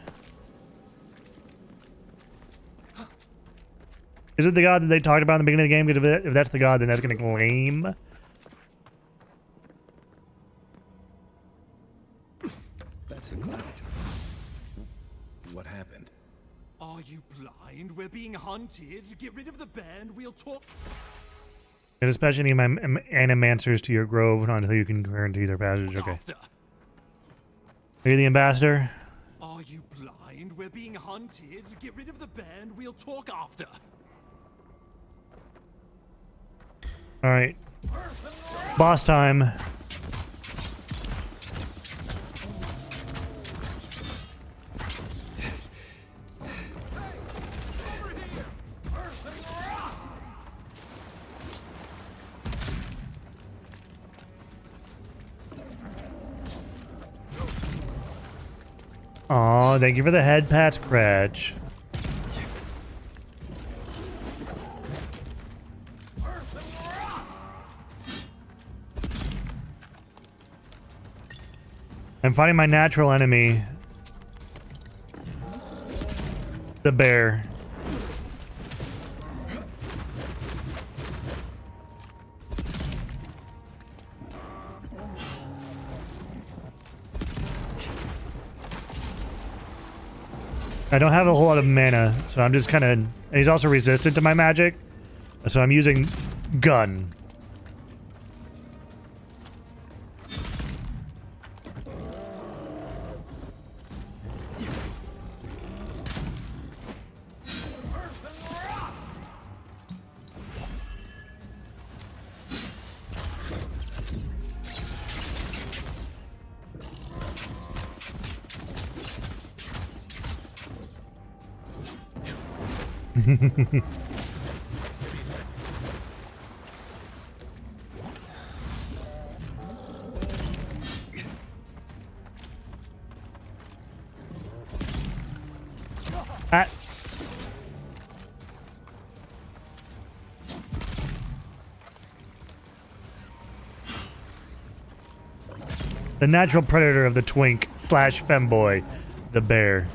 Is it the god that they talked about in the beginning of the game? Because if that's the god, then that's going to claim. That's the cloud. What happened? Are you blind? We're being hunted. Get rid of the bear and we'll talk. Get dispatch any of my animancers to your grove until you can guarantee their passage. Okay. Are you the ambassador? Are you blind? We're being hunted. Get rid of the bear and we'll talk after. All right. Boss time. Aw, thank you for the head pats, Cratch. I'm fighting my natural enemy, the bear. I don't have a whole lot of mana, so I'm just kind of... And he's also resistant to my magic, so I'm using gun. The natural predator of the twink / femboy, the bear.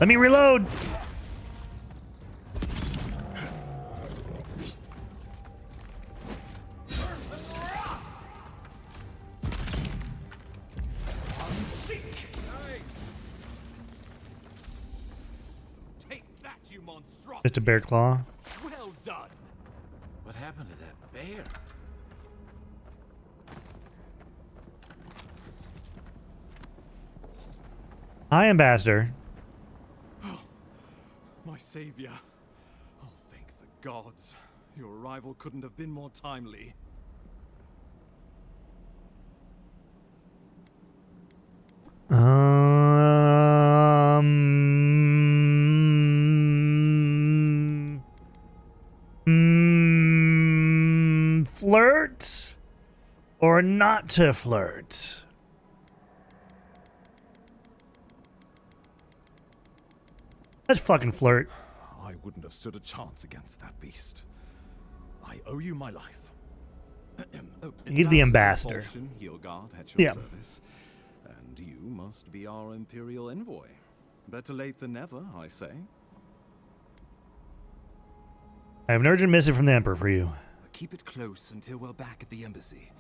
Let me reload. Take that, you monstrosity. Just a bear claw. Well done. What happened to that bear? Hi, Ambassador. My savior. Oh, thank the gods. Your arrival couldn't have been more timely. Flirt or not to flirt? Let's fucking flirt. I wouldn't have stood a chance against that beast. I owe you my life. He's the ambassador. Guard at your Yeah. service. And you must be our imperial envoy. Better late than never, I say. I have an urgent missive from the Emperor for you. Keep it close until we're back at the embassy.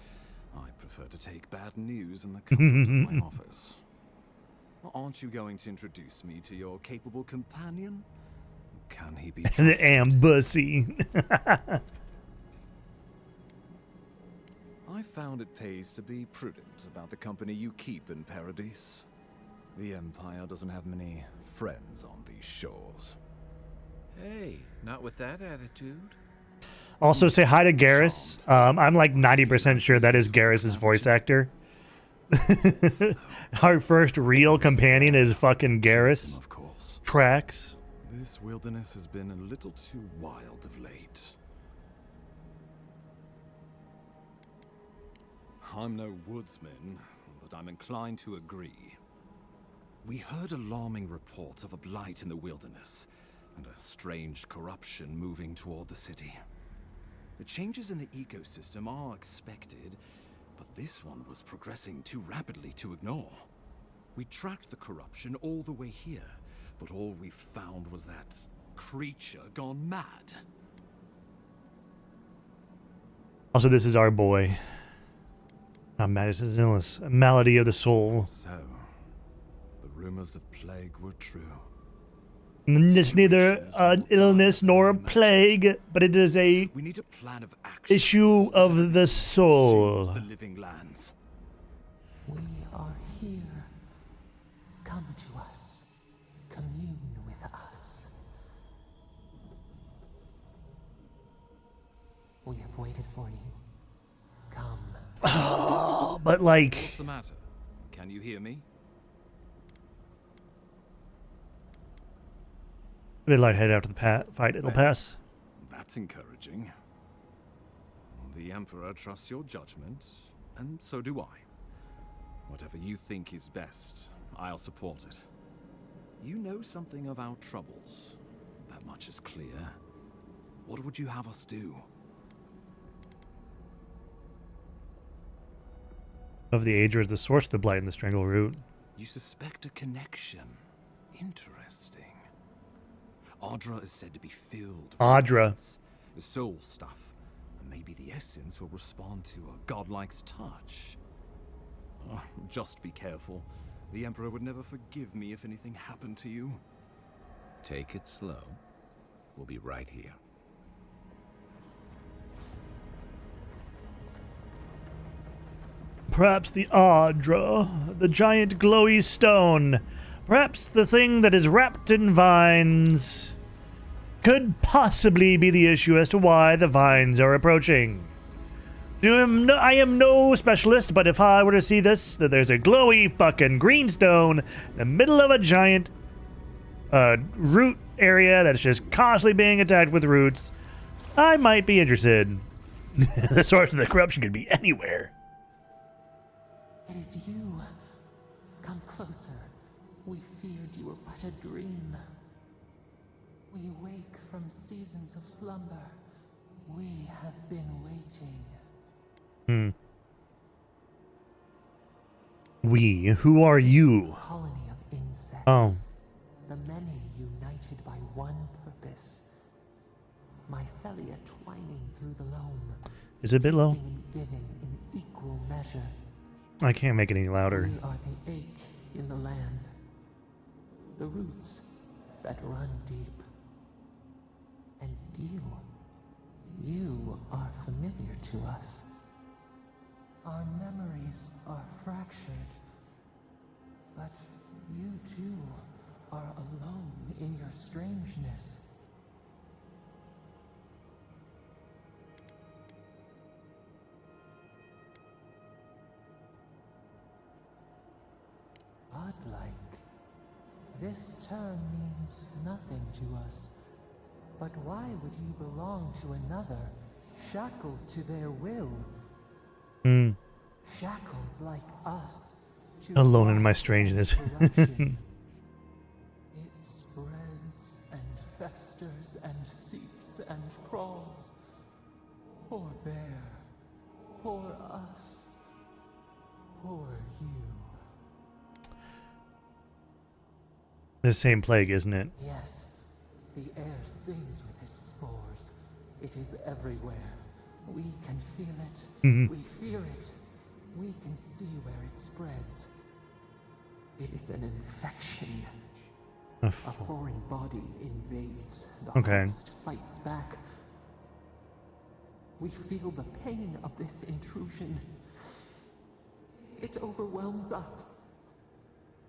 I prefer to take bad news in the comfort of my office. Aren't you going to introduce me to your capable companion? Can he be The ambussy. I found it pays to be prudent about the company you keep in Paradise. The Empire doesn't have many friends on these shores. Hey, not with that attitude. Also, say hi to Garrus. I'm like 90% sure that is Garrus's voice actor. Our first real companion is fucking Garrus. Of course. Tracks. This wilderness has been a little too wild of late. I'm no woodsman, but I'm inclined to agree. We heard alarming reports of a blight in the wilderness, and a strange corruption moving toward the city. The changes in the ecosystem are expected, but this one was progressing too rapidly to ignore. We tracked the corruption all the way here, but all we found was that creature gone mad. Also, this is our boy. Not mad, it's an illness. A malady of the soul. So, the rumors of plague were true. It's neither an illness nor a plague, but it is a issue of the soul. The living lands. We are here. Come to us. Commune with us. We have waited for you. Come. Oh, but like... What's the matter? Can you hear me? A bit lightheaded after the fight. It'll pass. That's encouraging. The Emperor trusts your judgment, and so do I. Whatever you think is best, I'll support it. You know something of our troubles. That much is clear. What would you have us do? Of the Ager is the source of the blight and the strangle root. You suspect a connection. Interesting. Audra is said to be filled with essence, the soul stuff, and maybe the essence will respond to a godlike's touch. Oh, just be careful. The Emperor would never forgive me if anything happened to you. Take it slow. We'll be right here. Perhaps the Audra, the giant glowy stone, perhaps the thing that is wrapped in vines, could possibly be the issue as to why the vines are approaching. I am no specialist, but if I were to see this, that there's a glowy fucking green stone in the middle of a giant root area that's just constantly being attacked with roots, I might be interested. The source of the corruption could be anywhere. It is you. Come closer. We feared you were but a dream. We wake from seasons of slumber. We have been waiting. We? Who are you? A colony of insects. Oh. The many united by one purpose. Mycelia twining through the loam. Is it a bit low? And giving in equal measure. I can't make it any louder. We are the ache in the land. The roots that run deep. And you are familiar to us. Our memories are fractured. But you too are alone in your strangeness. Godlike. This term means nothing to us. But why would you belong to another, shackled to their will? Shackled like us. Alone in my strangeness. It spreads and festers and seeps and crawls. Poor bear. Poor us. Poor you. The same plague, isn't it? Yes. The air sings with its spores. It is everywhere. We can feel it. We fear it. We can see where it spreads. It is an infection. A foreign body invades. The host fights back. We feel the pain of this intrusion. It overwhelms us.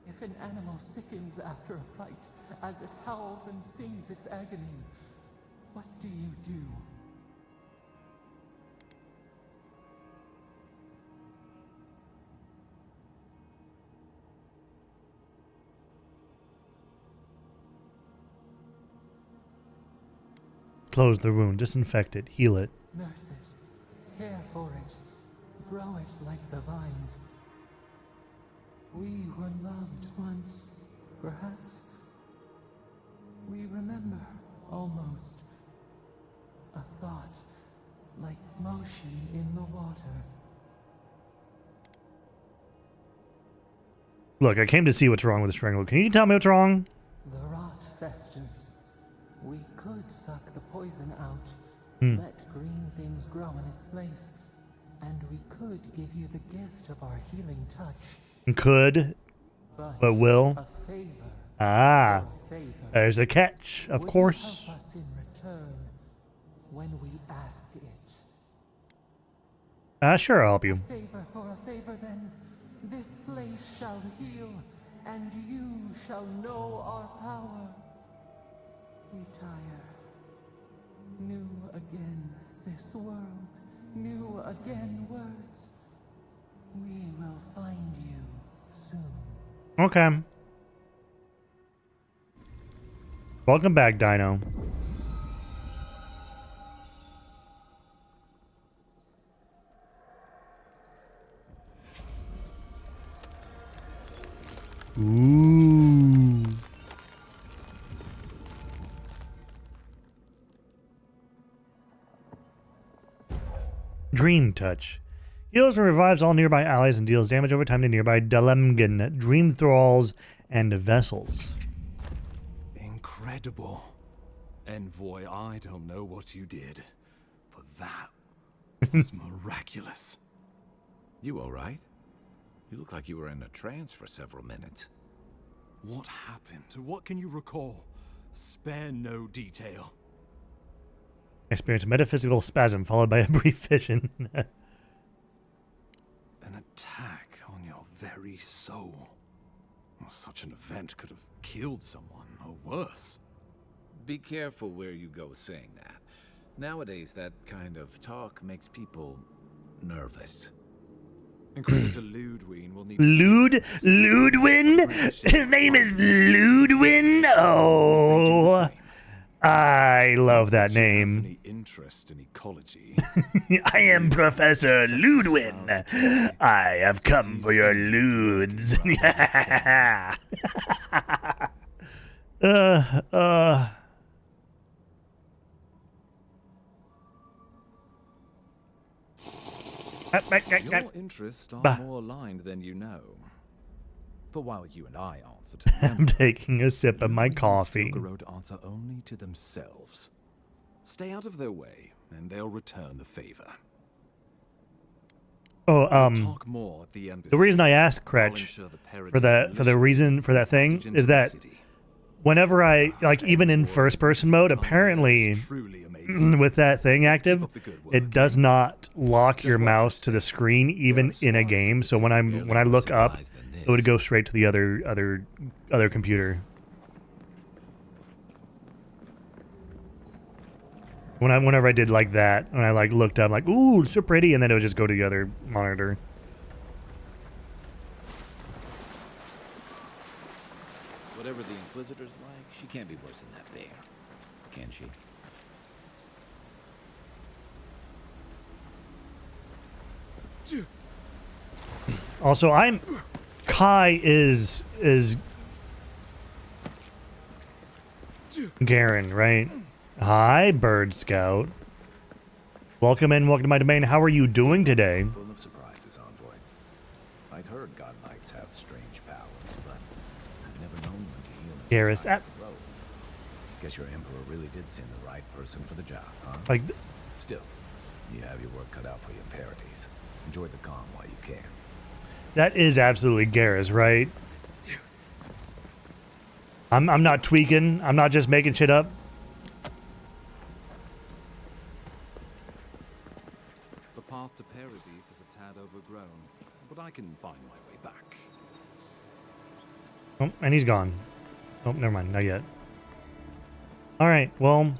If an animal sickens after a fight, as it howls and sings its agony. What do you do? Close the wound, disinfect it, heal it. Nurse it, care for it, grow it like the vines. We were loved once, perhaps. We remember, almost. A thought, like motion in the water. Look, I came to see what's wrong with the Strangler. Can you tell me what's wrong? The rot festers. We could suck the poison out, let green things grow in its place, and we could give you the gift of our healing touch. Could, but will. A favor. Ah, For a favor. there's a catch, of Would course. you help us in return when we ask it? Sure, I'll help you. Favor for a favor, then. This place shall heal, and you shall know our power. Retire. New again this world, new again words. We will find you soon. Okay. Welcome back, Dino. Ooh. Dream Touch. Heals and revives all nearby allies and deals damage over time to nearby Dalemgan, Dream Thralls, and Vessels. Incredible. Envoy, I don't know what you did, but that was miraculous. You all right? You look like you were in a trance for several minutes. What happened? What can you recall? Spare no detail. Experience a metaphysical spasm followed by a brief vision. An attack on your very soul. Well, such an event could have killed someone, or worse. Be careful where you go saying that. Nowadays, that kind of talk makes people nervous. Inquisitor Ludwin will need... Ludwin? His name is Ludwin? Oh, I love that name. Any interest in ecology? I am Professor Ludwin. I have come for your ludes. Your interests are more aligned than you know. But while you and I answer to them, I'm taking a sip of my coffee. Answer only to themselves. Stay out of their way, and they'll return the favor. Oh, Talk more at the embassy. the reason I asked Kretch for that thing is that whenever I, like, even in first person mode, apparently with that thing active, it does not lock your mouse to the screen even in a game. So when I look up, it would go straight to the other computer. Whenever I did like that, when I like looked up, like, ooh, it's so pretty, and then it would just go to the other monitor. Whatever the Inquisitor's like, she can't be worse than that bear, can she? Also, Kai is Garen, right? Hi, Bird Scout. Welcome to my domain. How are you doing today? Full of surprises, Envoy. I'd heard God Knights have strange powers, but I've never known one to heal. Garrus, Guess your Emperor really did send the right person for the job, huh? Like, still, you have your work cut out for you in Paradise. Enjoy the calm while you can. that is absolutely Garrus, right? I'm not tweaking. I'm not just making shit up. The path to Paradise is a tad overgrown, but I can find my way back. Oh, and he's gone. Oh, never mind. Not yet. Alright, well.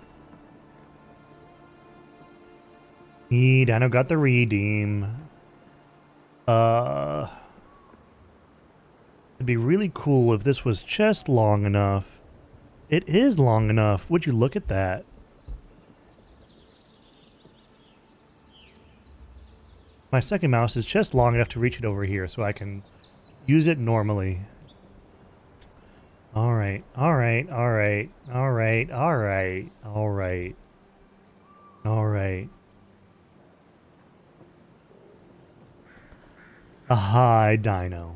Dino got the redeem. It'd be really cool if this was just long enough. It is long enough. Would you look at that? My second mouse is just long enough to reach it over here so I can use it normally. Alright, alright, alright, alright, alright, alright, alright. A hi, Dino.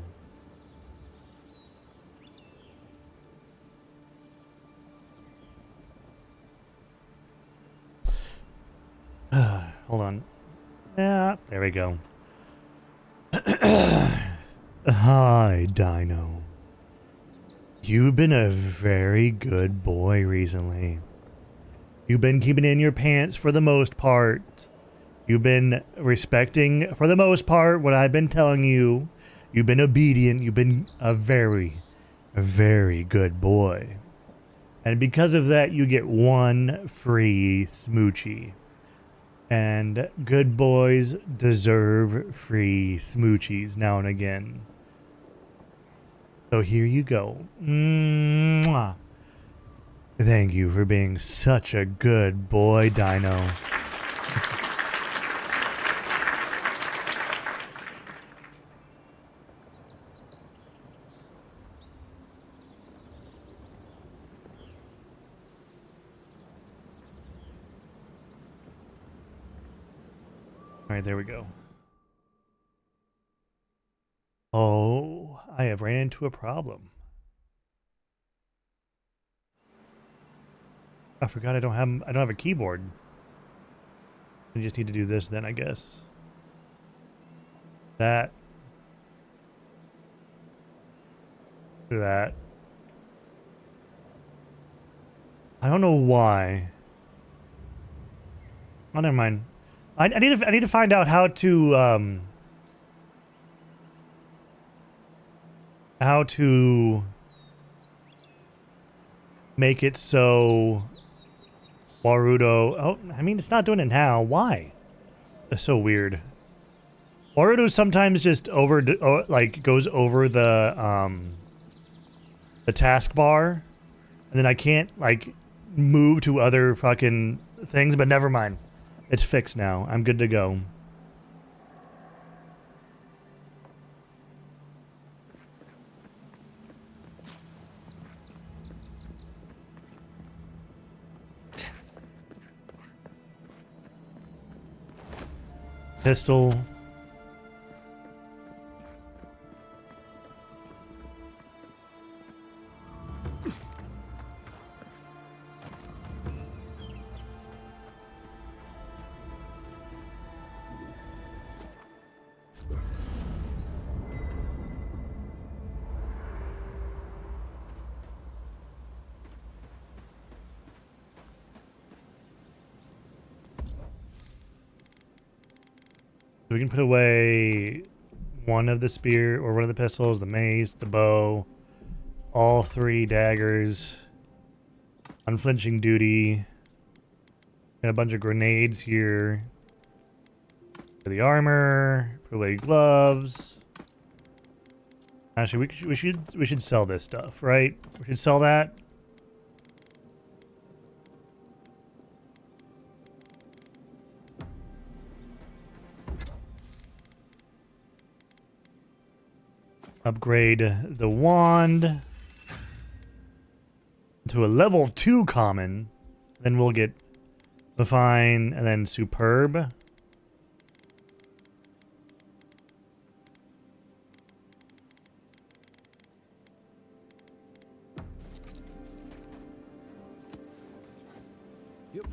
Hold on. Yeah, there we go. Hi, Dino. You've been a very good boy recently. You've been keeping it in your pants for the most part. You've been respecting, for the most part, what I've been telling you. You've been obedient. You've been a very good boy. And because of that, you get one free smoochie. And good boys deserve free smoochies now and again. So here you go. Mwah. Thank you for being such a good boy, Dino. Alright, there we go. Oh, I have ran into a problem. I forgot I don't have a keyboard. I just need to do this then, I guess. That. Do that. I don't know why. Oh, never mind. I need to find out how to make it so Warudo. Oh, I mean, it's not doing it now. Why? That's so weird. Warudo sometimes just goes over the taskbar, and then I can't like move to other fucking things. But never mind. It's fixed now. I'm good to go. Pistol. We can put away one of the spear or one of the pistols, the mace, the bow, all three daggers, unflinching duty, and a bunch of grenades here for the armor. Put away gloves. Actually, we should sell this stuff, right? We should sell that. Upgrade the wand to a level 2 common. Then we'll get Fine and then Superb. Yep.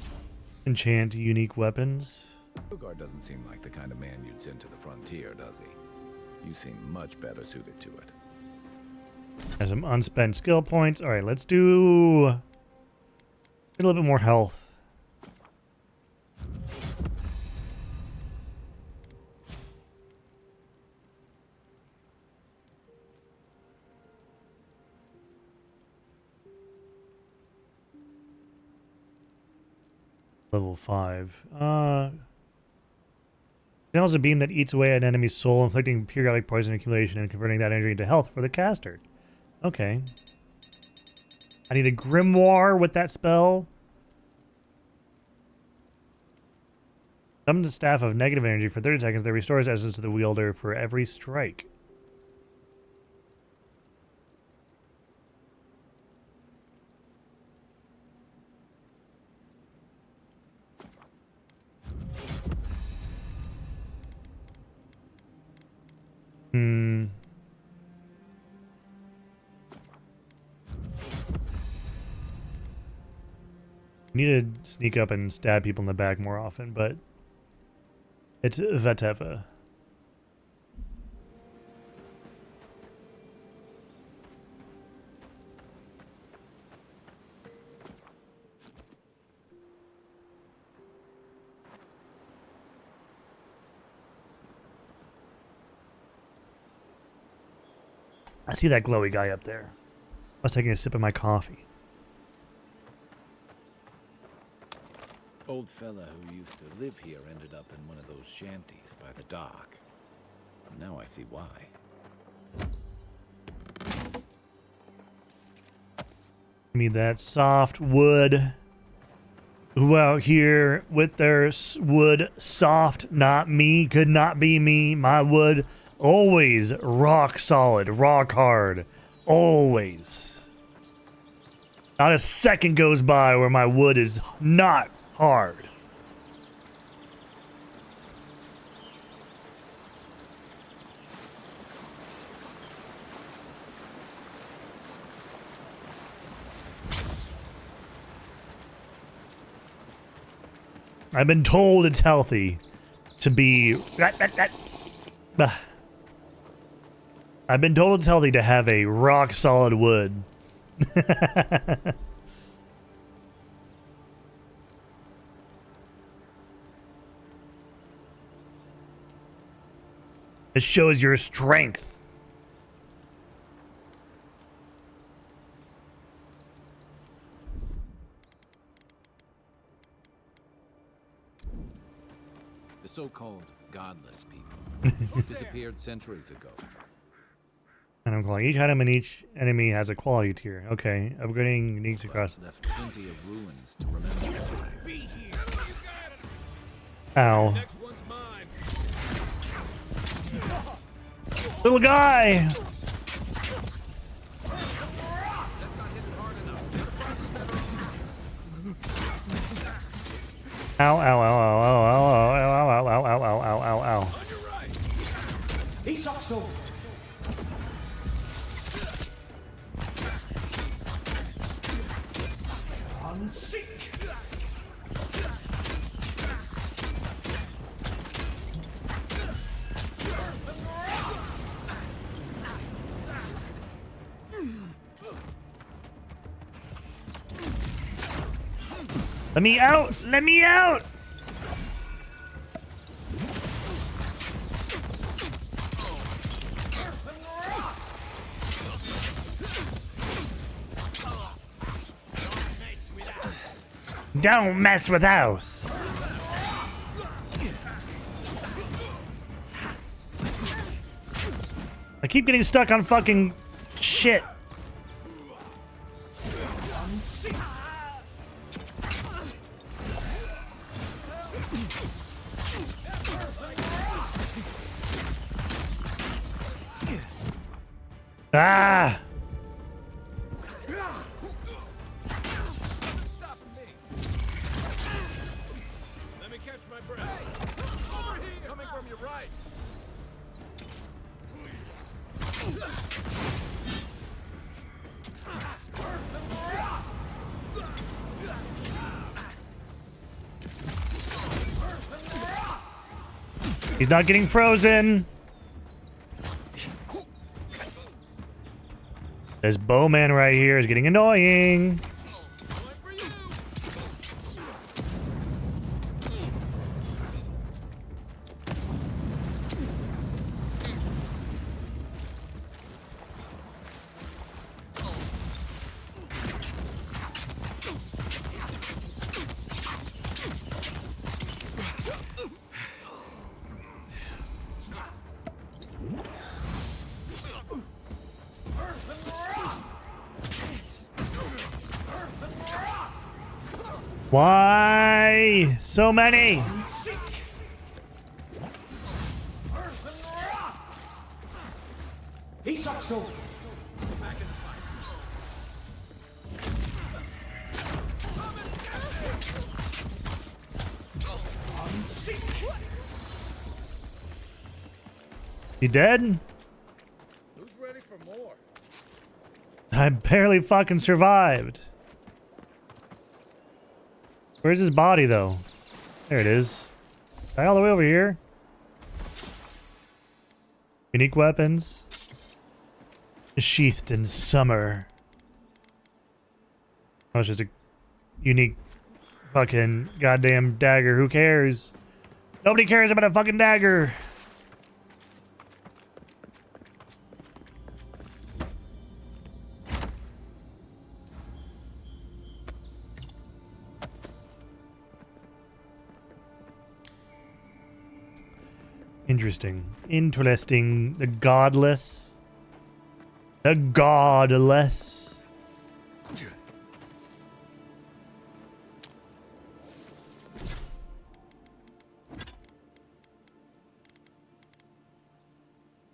Enchant unique weapons. Bogart doesn't seem like the kind of man you'd send to the frontier, does he? You seem much better suited to it. There's some unspent skill points. All right, let's do a little bit more health. Level 5. Channels a beam that eats away at an enemy's soul, inflicting periodic poison accumulation and converting that energy into health for the caster. Okay. I need a grimoire with that spell. Summon the staff of negative energy for 30 seconds that restores essence to the wielder for every strike. Need to sneak up and stab people in the back more often, but it's whatever. I see that glowy guy up there. I was taking a sip of my coffee. Old fella who used to live here ended up in one of those shanties by the dock. Now I see why. Give me that soft wood. Who out here with their wood soft? Not me. Could not be me. My wood always rock solid, rock hard. Always. Not a second goes by where my wood is not hard. I've been told it's healthy to be... I've been told it's healthy to have a rock solid wood. It shows your strength. The so-called godless people disappeared centuries ago. And I'm calling each item and each enemy has a quality tier. Okay, upgrading uniques across. Left plenty of ruins to remember. Ow. Little guy! Ow, ow, ow, ow, ow, ow, ow, ow, ow, ow, ow, ow, ow, ow, ow. Let me out! Let me out! Don't mess with us! I keep getting stuck on fucking shit. Ah! Let me catch my breath. Over here! Coming from your right. He's not getting frozen. This bowman right here is getting annoying. Why so many? You dead? Who's ready for more? I barely fucking survived. Where's his body, though? There it is. All the way over here. Unique weapons. Sheathed in summer. Oh, it's just a unique fucking goddamn dagger. Who cares? Nobody cares about a fucking dagger. Interesting. Interesting. The godless. The godless.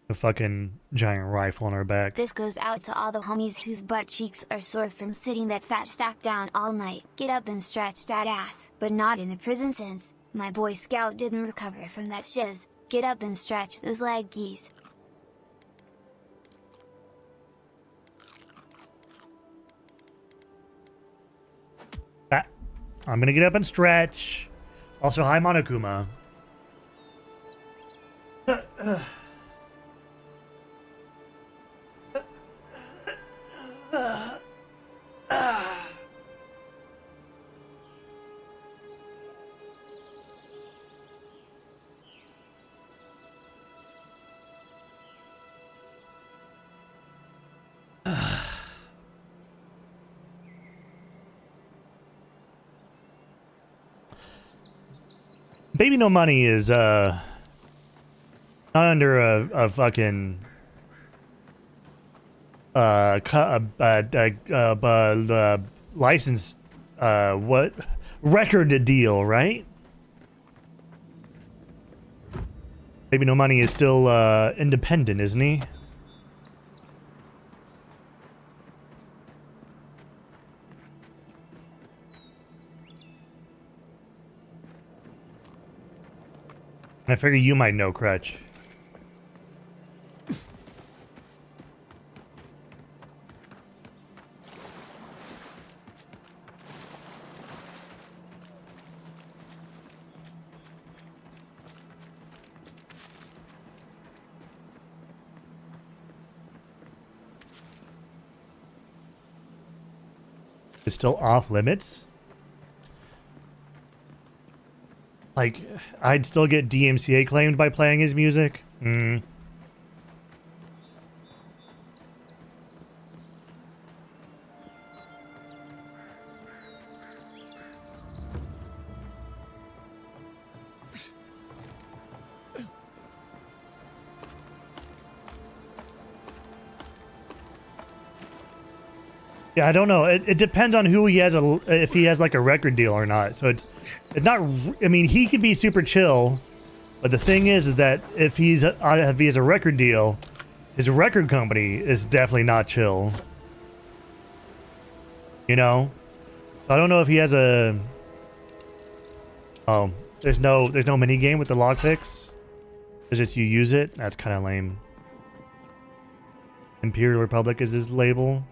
A fucking giant rifle on our back. This goes out to all the homies whose butt cheeks are sore from sitting that fat stack down all night. Get up and stretch that ass. But not in the prison sense. My boy Scout didn't recover from that shiz. Get up and stretch those leggies. I'm gonna get up and stretch. Also, hi Monokuma. Baby No Money is not under a fucking license what record deal, right? Baby No Money is still independent, isn't he? I figure you might know Crutch. It's still off limits? Like, I'd still get DMCA claimed by playing his music? Yeah, I don't know. It depends on who he has, if he has like a record deal or not. So it's not. I mean, he can be super chill, but the thing is that if he has a record deal, his record company is definitely not chill. You know, so I don't know if he has a. Oh, there's no mini game with the lockpicks. It's just you use it. That's kind of lame. Imperial Republic is his label.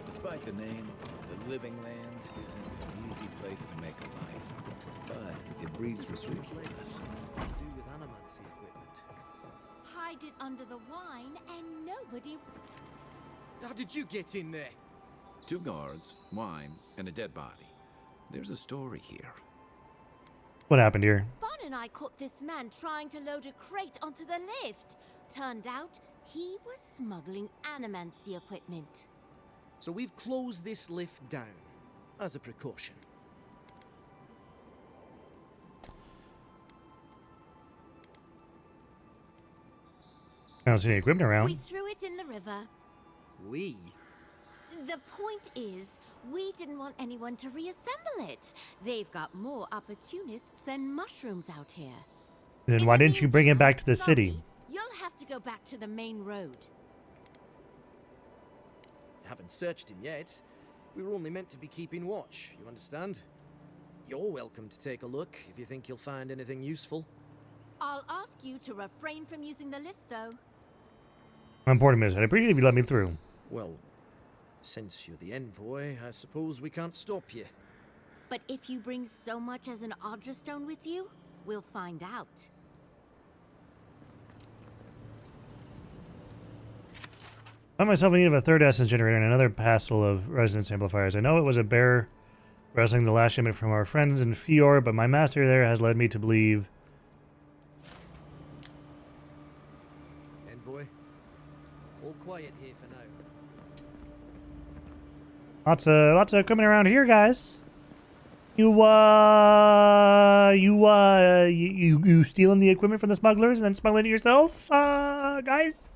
Despite the name, the Living Lands isn't an easy place to make a life, but it breeds resourcefulness. Do with animancy equipment. Hide it under the wine and nobody... How did you get in there? 2 guards, wine, and a dead body. There's a story here. What happened here? Bon and I caught this man trying to load a crate onto the lift. Turned out, he was smuggling animancy equipment. So we've closed this lift down, as a precaution. I don't see any equipment around. We threw it in the river. We? The point is, we didn't want anyone to reassemble it. They've got more opportunists than mushrooms out here. Then why didn't you bring it back to the city? You'll have to go back to the main road. Haven't searched him yet. We were only meant to be keeping watch, you understand? You're welcome to take a look if you think you'll find anything useful. I'll ask you to refrain from using the lift, though. Important message. I appreciate if you let me through. Well, since you're the envoy, I suppose we can't stop you. But if you bring so much as an Audra stone with you, we'll find out. I find myself in need of a third essence generator and another passel of resonance amplifiers. I know it was a bear wrestling the last shipment from our friends in Fior, but my master there has led me to believe. Envoy, all quiet here for now. Lots of equipment around here, guys. You stealing the equipment from the smugglers and then smuggling it yourself, guys?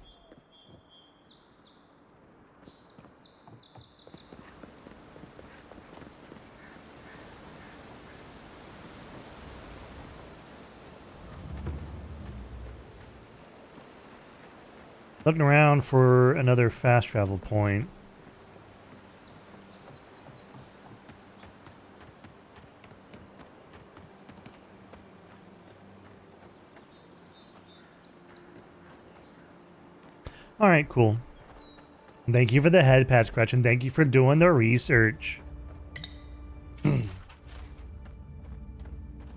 Looking around for another fast travel point. All right, cool. Thank you for the head pat scratch, and thank you for doing the research.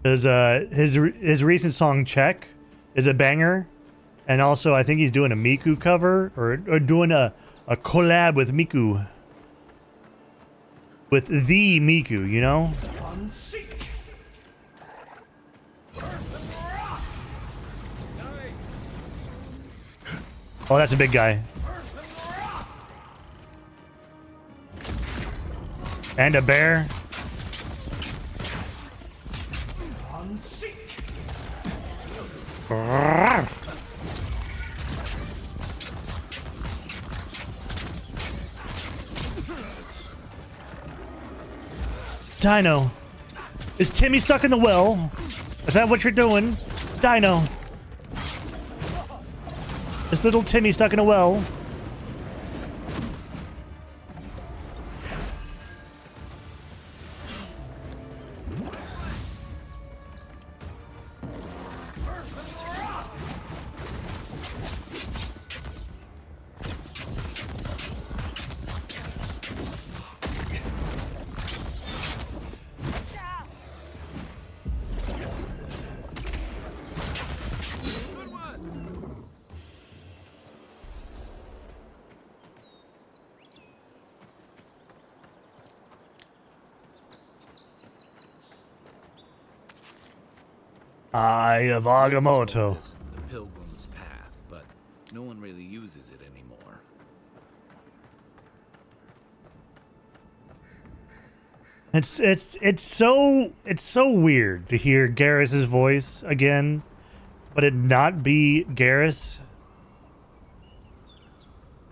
His recent song "Check" is a banger, and also I think he's doing a Miku cover or doing a collab with Miku, with the Miku, you know. Oh, that's a big guy. And a bear. Dino. Is Timmy stuck in the well? Is that what you're doing? Dino. Is little Timmy stuck in a well? Eye of Agamotto. The Pilgrim's Path, but no one really uses it anymore. It's so weird to hear Garrus's voice again, but it not be Garrus.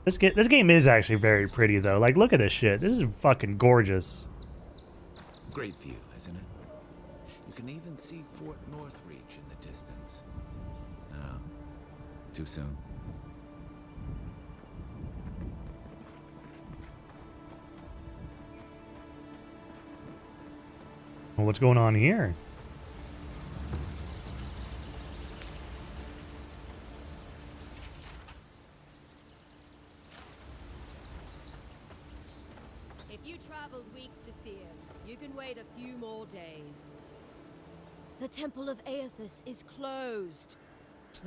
This game is actually very pretty though. Like, look at this shit. This is fucking gorgeous. Great view, isn't it? You can even see Fort Northreach in the distance. No, too soon. Well, what's going on here? If you traveled weeks to see him, you can wait a few more days. The Temple of Aethys is closed.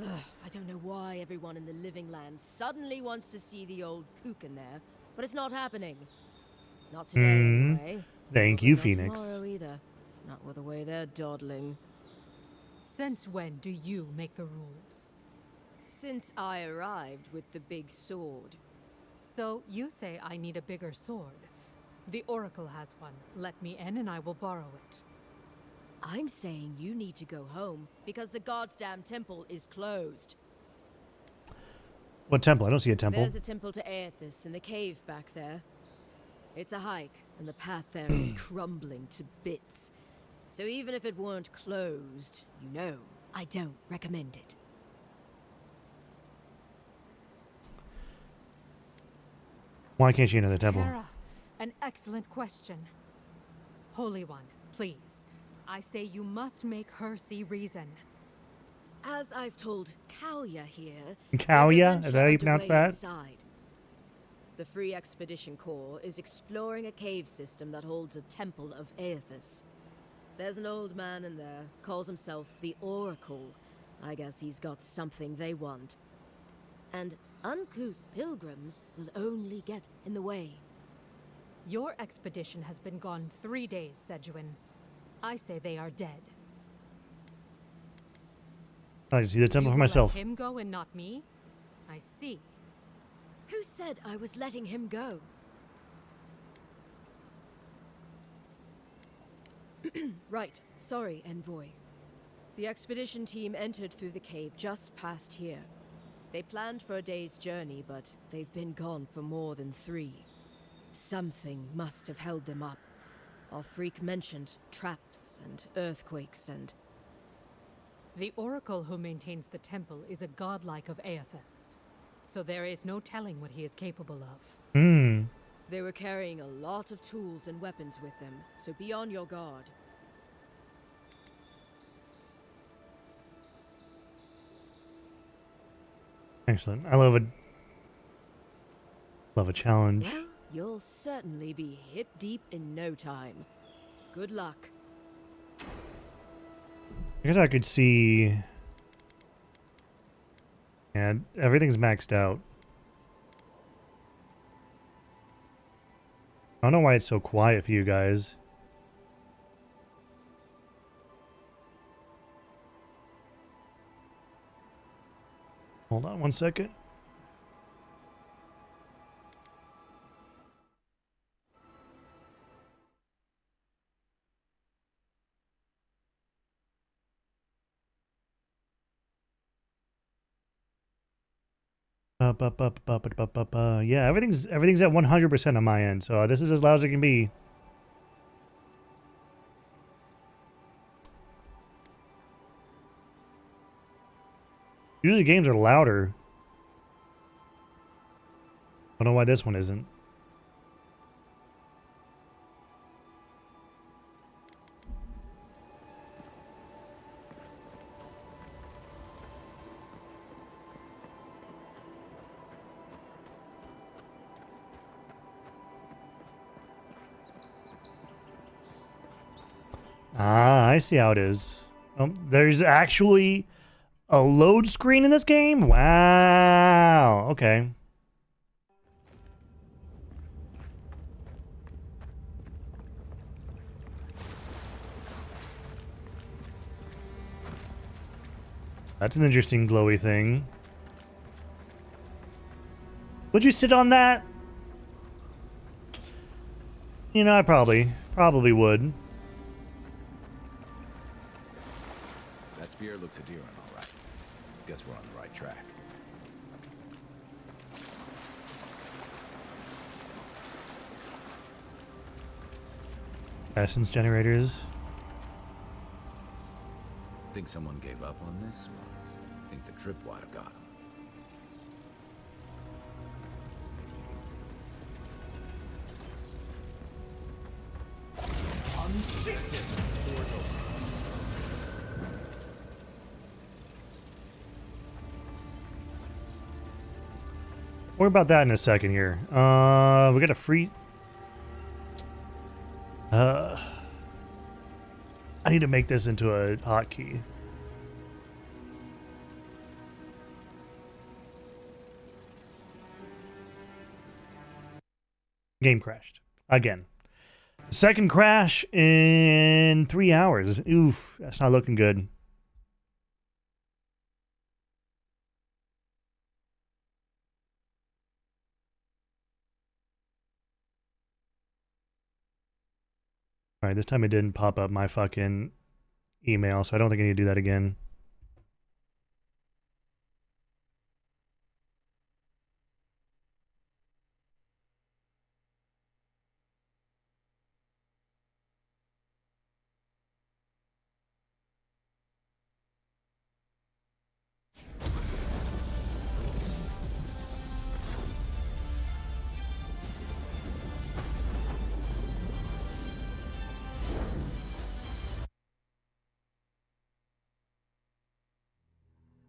Ugh, I don't know why everyone in the Living Lands suddenly wants to see the old kook in there, but it's not happening. Not today, anyway. Thank you, Not Phoenix. tomorrow either. Not with the way they're dawdling. Since when do you make the rules? Since I arrived with the big sword. So you say I need a bigger sword. The Oracle has one. Let me in and I will borrow it. I'm saying you need to go home because the goddamn temple is closed. What temple? I don't see a temple. There's a temple to Aethys in the cave back there. It's a hike, and the path there is crumbling to bits. So even if it weren't closed, you know, I don't recommend it. Why can't she enter the temple? Hera, an excellent question. Holy One, please. I say you must make her see reason. As I've told Kalya here... Kalya? Is that how you pronounce that? Inside. The Free Expedition Corps is exploring a cave system that holds a temple of Aethys. There's an old man in there, calls himself the Oracle. I guess he's got something they want. And uncouth pilgrims will only get in the way. Your expedition has been gone 3 days, Sejuan. I say they are dead. I can see the temple You for will myself. let him go and not me? I see. Who said I was letting him go? Right. Sorry, Envoy. The expedition team entered through the cave just past here. They planned for a day's journey, but they've been gone for more than 3. Something must have held them up. Our freak mentioned traps and earthquakes and... The Oracle who maintains the temple is a godlike of Aethys. So there is no telling what he is capable of. They were carrying a lot of tools and weapons with them, so be on your guard. Excellent. I love a challenge. Well, you'll certainly be hip deep in no time. Good luck. I guess I could see. Yeah, everything's maxed out. I don't know why it's so quiet for you guys. Hold on one second. Yeah, everything's at 100% on my end, so this is as loud as it can be. Usually games are louder. I don't know why this one isn't. Ah, I see how it is. There's actually a load screen in this game? Wow. Okay. That's an interesting glowy thing. Would you sit on that? You know, I probably would. That spear looks adherent, all right. Guess we're on the right track. Essence generators. Think someone gave up on this? Think the tripwire got him. Worry about that in a second here. We got a free. I need to make this into a hotkey. Game crashed again. Second crash in 3 hours. Oof, that's not looking good. All right, this time it didn't pop up my fucking email, so I don't think I need to do that again.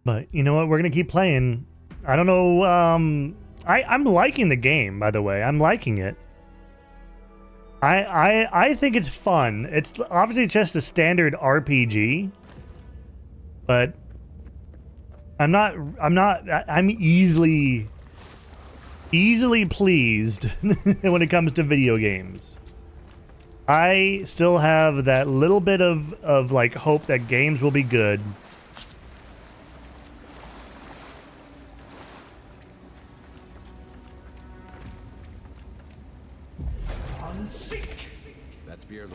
But you know what? We're gonna keep playing. I don't know. I'm liking the game, by the way. I'm liking it. I think it's fun. It's obviously just a standard RPG, but I'm easily pleased when it comes to video games. I still have that little bit of like hope that games will be good. That's beer.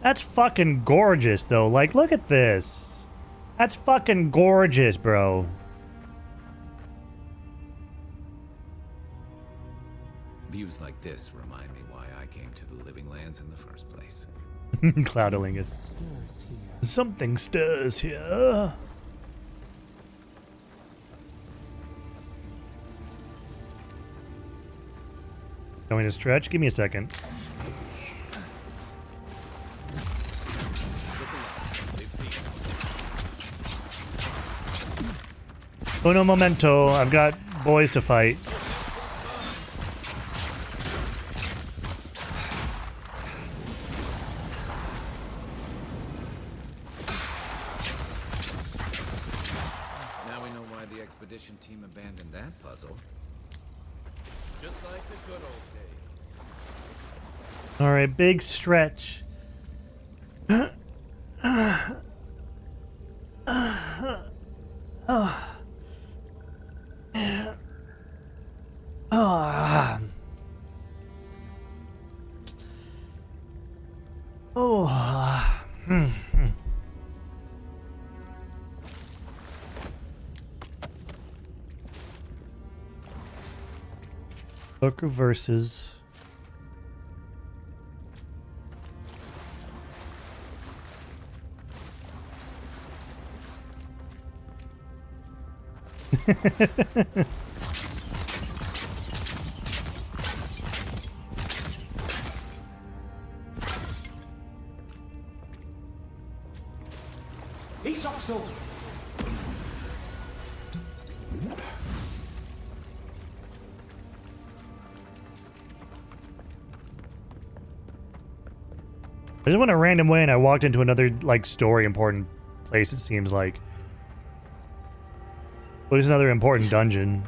That's fucking gorgeous, though. Like, look at this. That's fucking gorgeous, bro. Views like this remind me why I came to the Living Lands in the first place. Cloudlingus. Something stirs here. Going to stretch? Give me a second. Uno momento. I've got boys to fight. Now we know why the expedition team abandoned that puzzle. Just like the good old days. All right, big stretch. Book of Verses. He's also. I just went a random way and I walked into another, like, story important place, it seems like. Well, there's another important dungeon.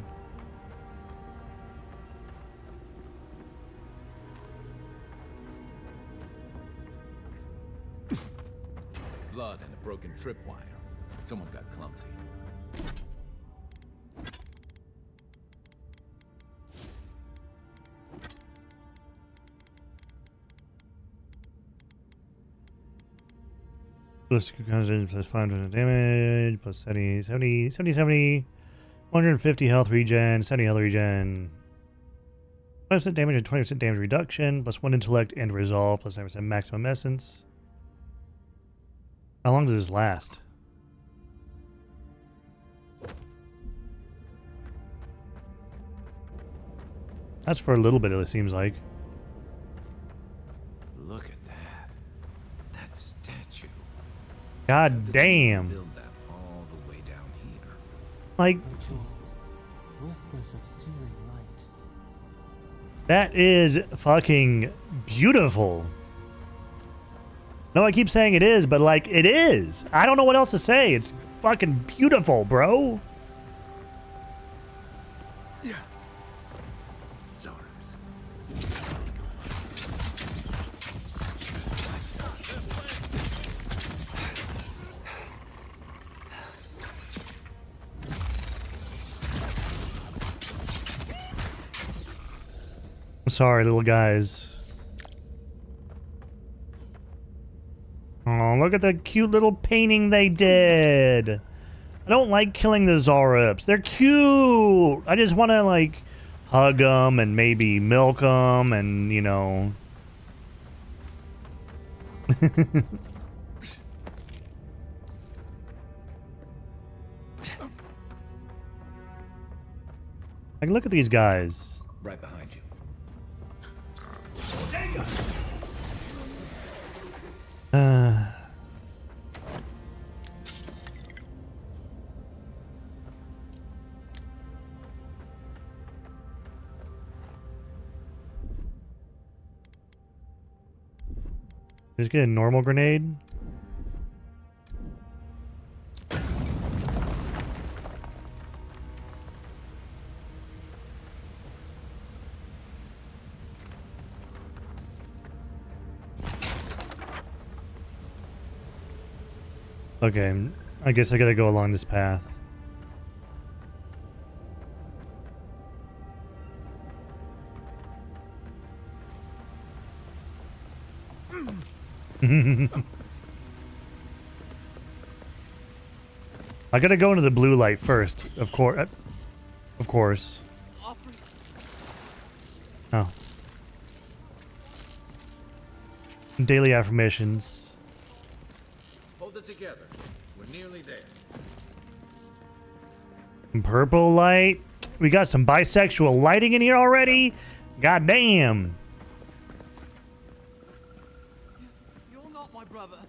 Blood and a broken tripwire. Someone got clumsy. Ballistic concentration plus 500 damage, plus 70, 150 health regen, 70 health regen. 5% damage and 20% damage reduction, plus 1 intellect and resolve, plus 9% maximum essence. How long does this last? That's for a little bit, it seems like. Look at that. That statue. God damn. Build that all the way down here. Like, Whispers of searing light. that is fucking beautiful. No, I keep saying it is, but like, it is. I don't know what else to say. It's fucking beautiful, bro. Yeah. I'm sorry, little guys. Oh, look at the cute little painting they did. I don't like killing the Zarups. They're cute. I just want to, like, hug them and maybe milk them and, you know. Like, look at these guys. Right behind you. Just get a normal grenade. Okay, I guess I gotta go along this path. I gotta go into the blue light first, of course. Of course. Oh. Daily affirmations. Hold it together. We're nearly there. Purple light. We got some bisexual lighting in here already. God damn. You're not my brother.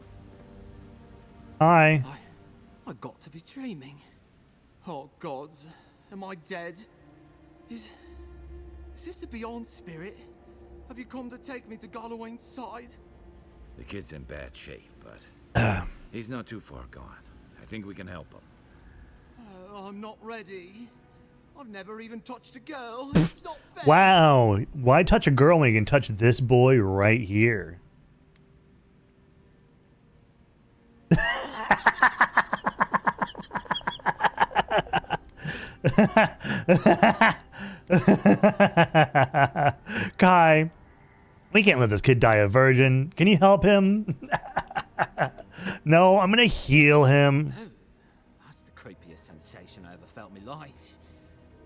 Hi. I got to be dreaming. Oh gods, am I dead? Is this the Beyond Spirit? Have you come to take me to Galloway's side? The kid's in bad shape, but he's not too far gone. I think we can help him. I'm not ready. I've never even touched a girl. It's not fair. Wow. Why touch a girl when you can touch this boy right here? Kai, we can't let this kid die a virgin. Can you help him? No, I'm gonna heal him. Oh, that's the creepiest sensation I ever felt in my life.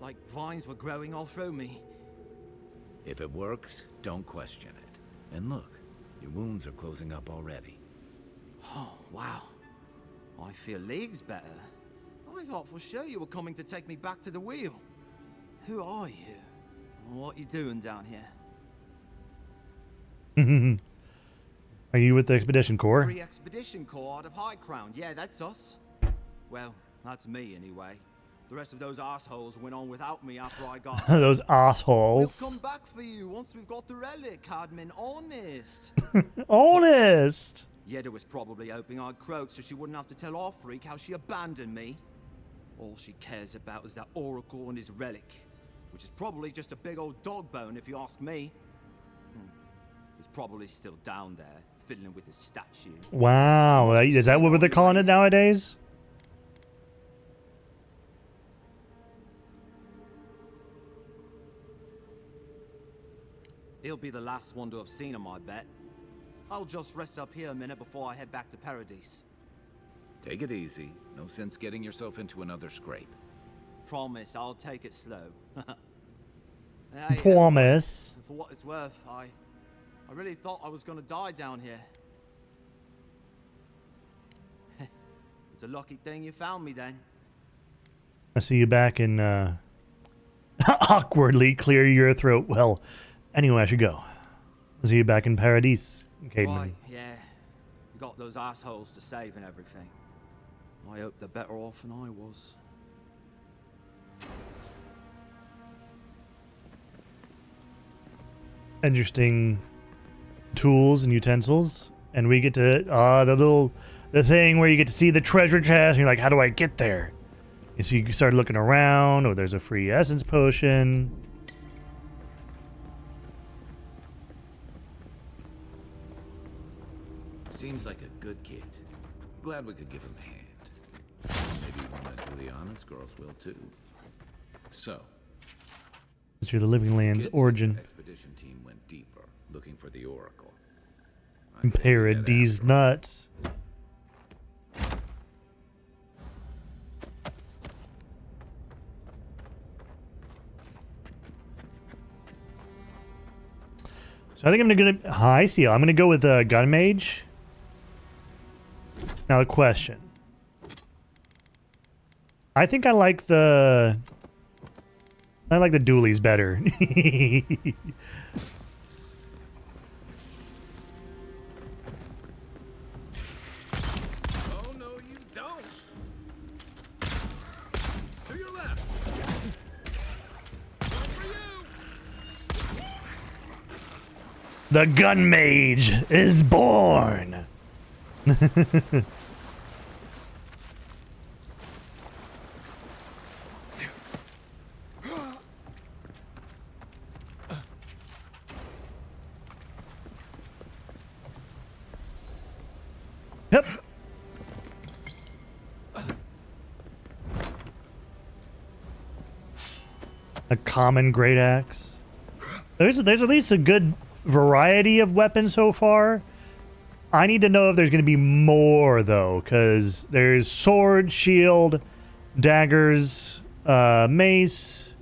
Like vines were growing all through me. If it works, don't question it. And look, your wounds are closing up already. Oh, wow. I feel leagues better. I thought for sure you were coming to take me back to the wheel. Who are you? What are you doing down here? Are you with the Expedition Corps? Free Expedition Corps out of High Crown. Yeah, that's us. Well, that's me anyway. The rest of those assholes went on without me after I got Those assholes. We'll come back for you once we've got the relic, Cadman. Honest. Honest. Yeda was probably hoping I'd croak so she wouldn't have to tell our freak how she abandoned me. All she cares about is that Oracle and his relic, which is probably just a big old dog bone if you ask me. It's probably still down there, fiddling with his statue. Wow. Is that what they're calling it nowadays? He'll be the last one to have seen him, I bet. I'll just rest up here a minute before I head back to Paradise. Take it easy. No sense getting yourself into another scrape. Promise, I'll take it slow. Promise. For what it's worth, I really thought I was gonna die down here. It's a lucky thing you found me then. I see you back in, awkwardly clear your throat. Well, anyway, I should go. I'll see you back in Paradise, Cademan. Right, yeah. You got those assholes to save and everything. I hope they're better off than I was. Interesting tools and utensils. And we get to, the thing where you get to see the treasure chest, and you're like, how do I get there? And so you start looking around, or there's a free essence potion. Seems like a good kid. Glad we could give him a hand. Maybe one of Juliana's girls will too. So, Through the Living Land's origin. expedition team went deeper, looking for the Oracle. Paradise nuts. So I think I'm gonna hi Seal. I'm gonna go with Gun Mage. Now the question. I think I like the I like the dualies better. Oh, no, you don't. To your left. One for you. The gun mage is born. Yep. A common great axe. There's at least a good variety of weapons so far. I need to know if there's going to be more though, because there's sword, shield, daggers, mace,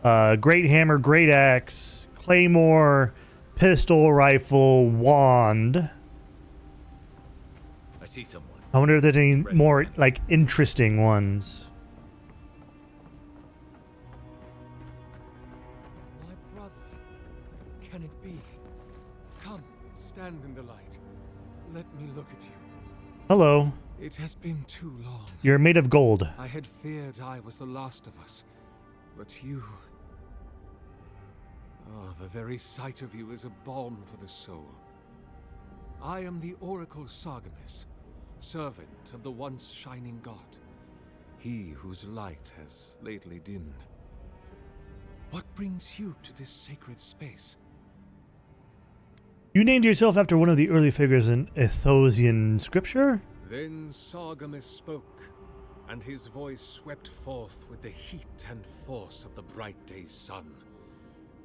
great hammer, great axe, claymore, pistol, rifle, wand. I see someone. I wonder if there's any more like interesting ones. My brother, can it be? Come, stand in the light. Let me look at you. Hello. It has been too long. You're made of gold. I had feared I was the last of us, but you... Oh, the very sight of you is a balm for the soul. I am the Oracle Sargemus, servant of the once shining god, he whose light has lately dimmed. What brings you to this sacred space? You named yourself after one of the early figures in Ethosian scripture? Then Sargemus spoke, and his voice swept forth with the heat and force of the bright day's sun.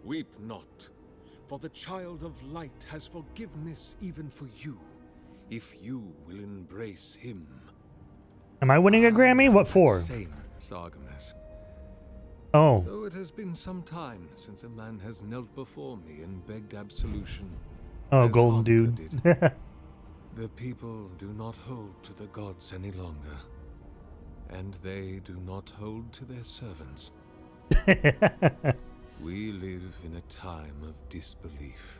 Weep not, for the child of light has forgiveness even for you, if you will embrace him. Am I winning a Grammy? What for? Same, Sargemus. Oh. Though it has been some time since a man has knelt before me and begged absolution. Oh, as golden Honka dude. did. The people do not hold to the gods any longer, and they do not hold to their servants. We live in a time of disbelief.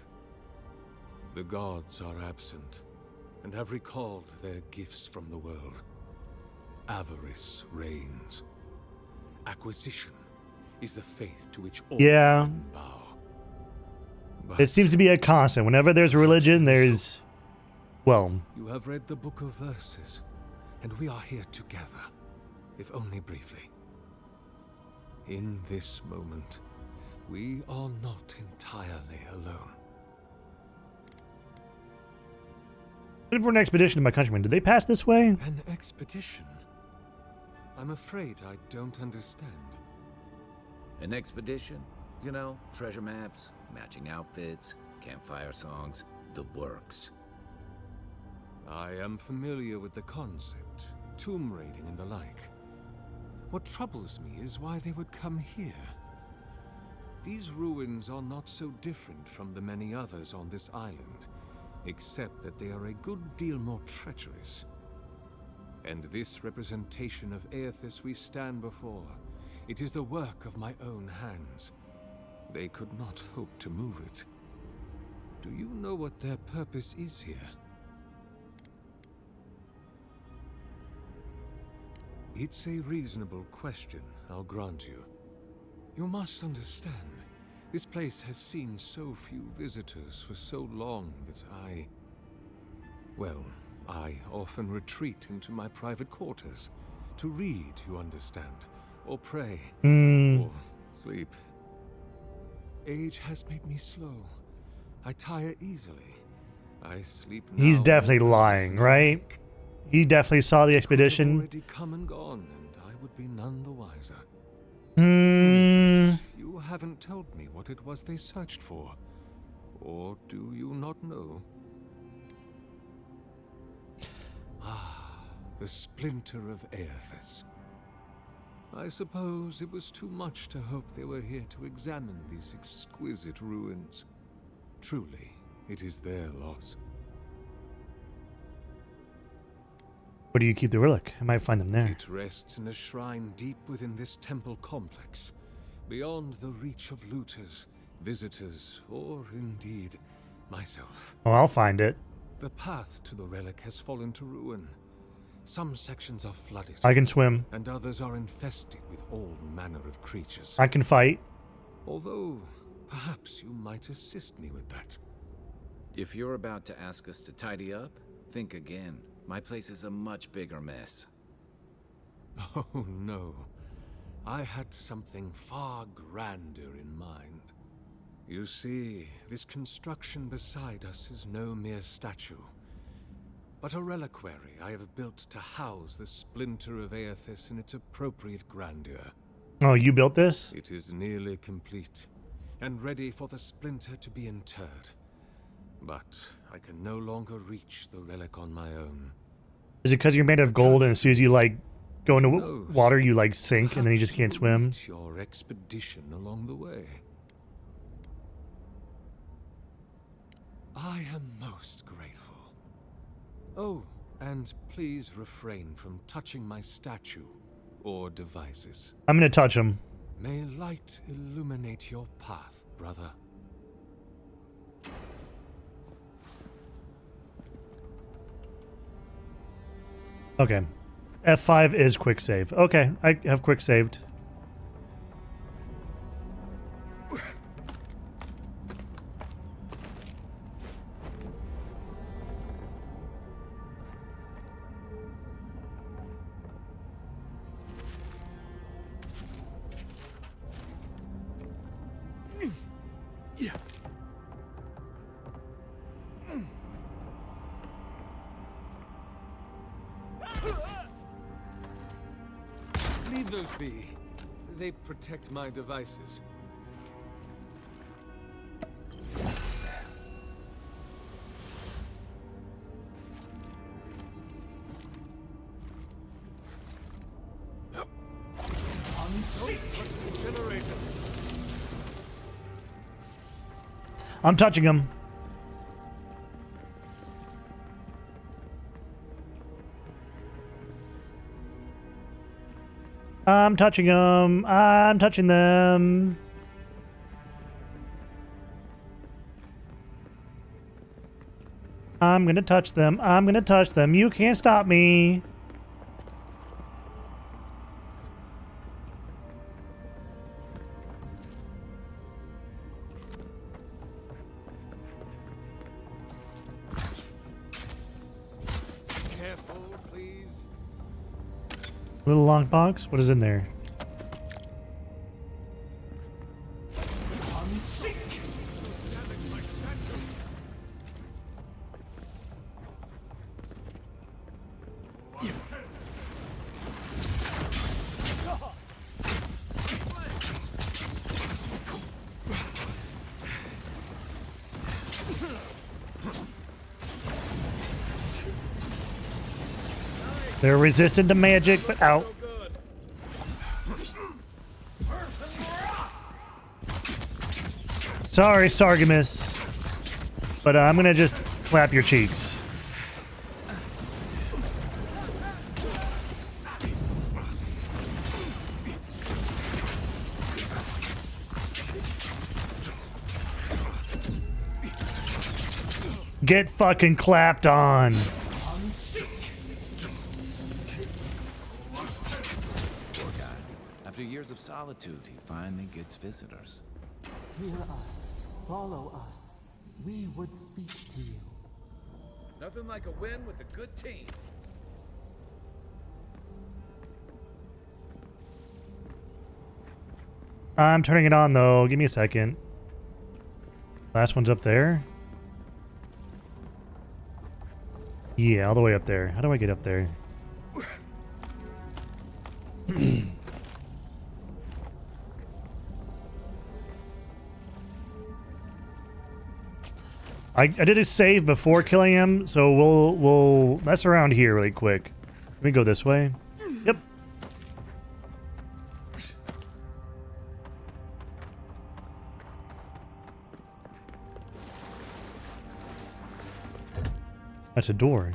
The gods are absent, and have recalled their gifts from the world. Avarice reigns. Acquisition is the faith to which all men bow. But it seems to be a constant. Whenever there's religion, there's... Well... You have read the Book of Verses, and we are here together, if only briefly. In this moment, we are not entirely alone. Looking for an expedition to my countrymen. Did they pass this way? An expedition? I'm afraid I don't understand. An expedition? You know, treasure maps, matching outfits, campfire songs, the works. I am familiar with the concept, tomb raiding and the like. What troubles me is why they would come here. These ruins are not so different from the many others on this island, except that they are a good deal more treacherous. And this representation of Aethys we stand before, it is the work of my own hands. They could not hope to move it. Do you know what their purpose is here? It's a reasonable question, I'll grant you. You must understand, this place has seen so few visitors for so long that I often retreat into my private quarters to read, you understand, or pray, or sleep. Age has made me slow. I tire easily. I sleep now. He's definitely lying, right? He definitely saw the expedition. Already come and gone, and I would be none the wiser. You haven't told me what it was they searched for. Or do you not know? Ah, the splinter of Aethys. I suppose it was too much to hope they were here to examine these exquisite ruins. Truly, it is their loss. Where do you keep the relic? I might find them there. It rests in a shrine deep within this temple complex, beyond the reach of looters, visitors, or indeed myself. Oh, I'll find it. The path to the relic has fallen to ruin. Some sections are flooded. I can swim. And others are infested with all manner of creatures. I can fight. Although, perhaps you might assist me with that. If you're about to ask us to tidy up, think again. My place is a much bigger mess. Oh no. I had something far grander in mind. You see, this construction beside us is no mere statue, but a reliquary I have built to house the splinter of Aethys in its appropriate grandeur. Oh, you built this? It is nearly complete, and ready for the splinter to be interred. But I can no longer reach the relic on my own. Is it because you're made of gold and as soon as you, like, go into water, you, like, sink and then you just can't swim? Your expedition along the way. I am most grateful. Oh, and please refrain from touching my statue or devices. I'm gonna touch him. May light illuminate your path, brother. Okay. F5 is quick save. Okay, I have quick saved. Leave those be. They protect my devices. I'm touching him. I'm touching them. I'm touching them. I'm gonna touch them. I'm gonna touch them. You can't stop me. Careful, please. Little long box. What is in there? They're resistant to magic, but out. Sorry, Sargamus. But I'm gonna just clap your cheeks. Get fucking clapped on. Poor guy. After years of solitude, he finally gets visitors. Hear us. Follow us. We would speak to you. Nothing like a win with a good team. I'm turning it on though. Give me a second. Last one's up there. Yeah, all the way up there. How do I get up there? I did a save before killing him, so we'll mess around here really quick. Let me go this way. Yep. That's a door.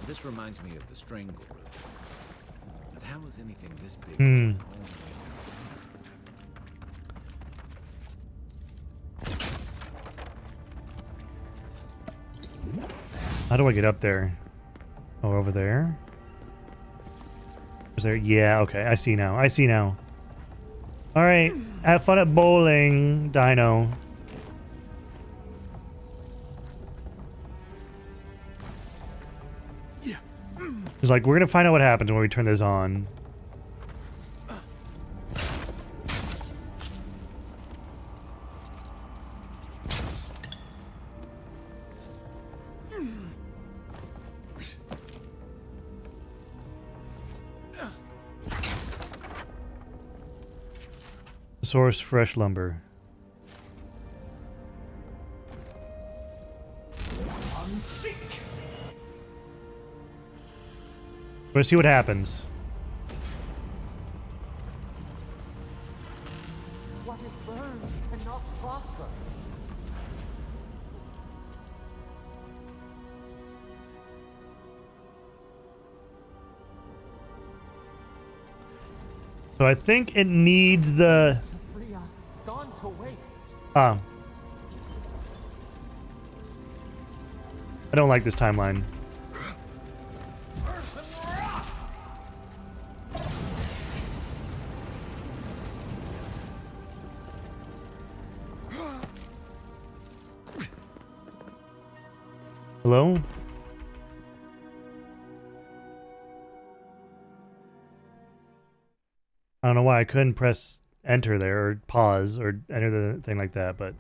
This reminds me of the Strangle Room. But how How is anything this big? Hmm. How do I get up there? Oh, over there? Is there? Yeah, okay. I see now. I see now. Alright. Have fun at bowling, Dino. It's like, we're gonna find out what happens when we turn this on. Source fresh lumber. Let's see what happens. What is burned cannot prosper. So I think it needs the... To free us, gone to waste. I don't like this timeline. Hello? I don't know why I couldn't press enter there or pause or enter the thing like that, but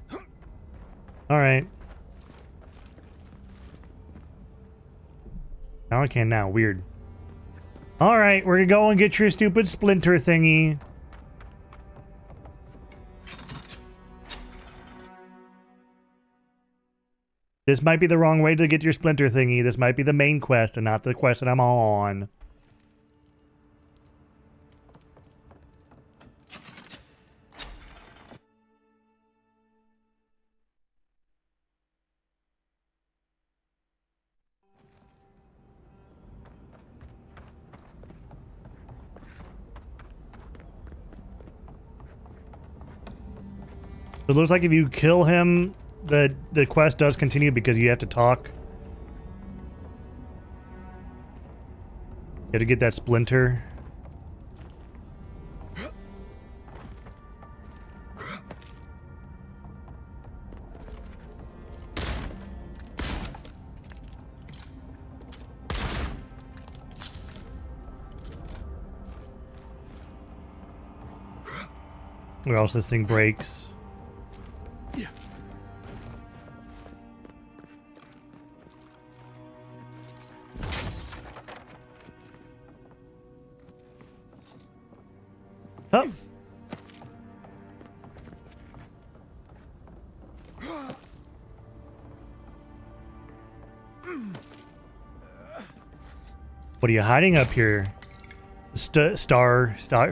alright. Now I can now. Weird. Alright, we're gonna go and get your stupid splinter thingy. This might be the wrong way to get your splinter thingy. This might be the main quest and not the quest that I'm on. It looks like if you kill him, the quest does continue because you have to talk. You have to get that splinter. Or else this thing breaks. Oh. What are you hiding up here? Stargarsis,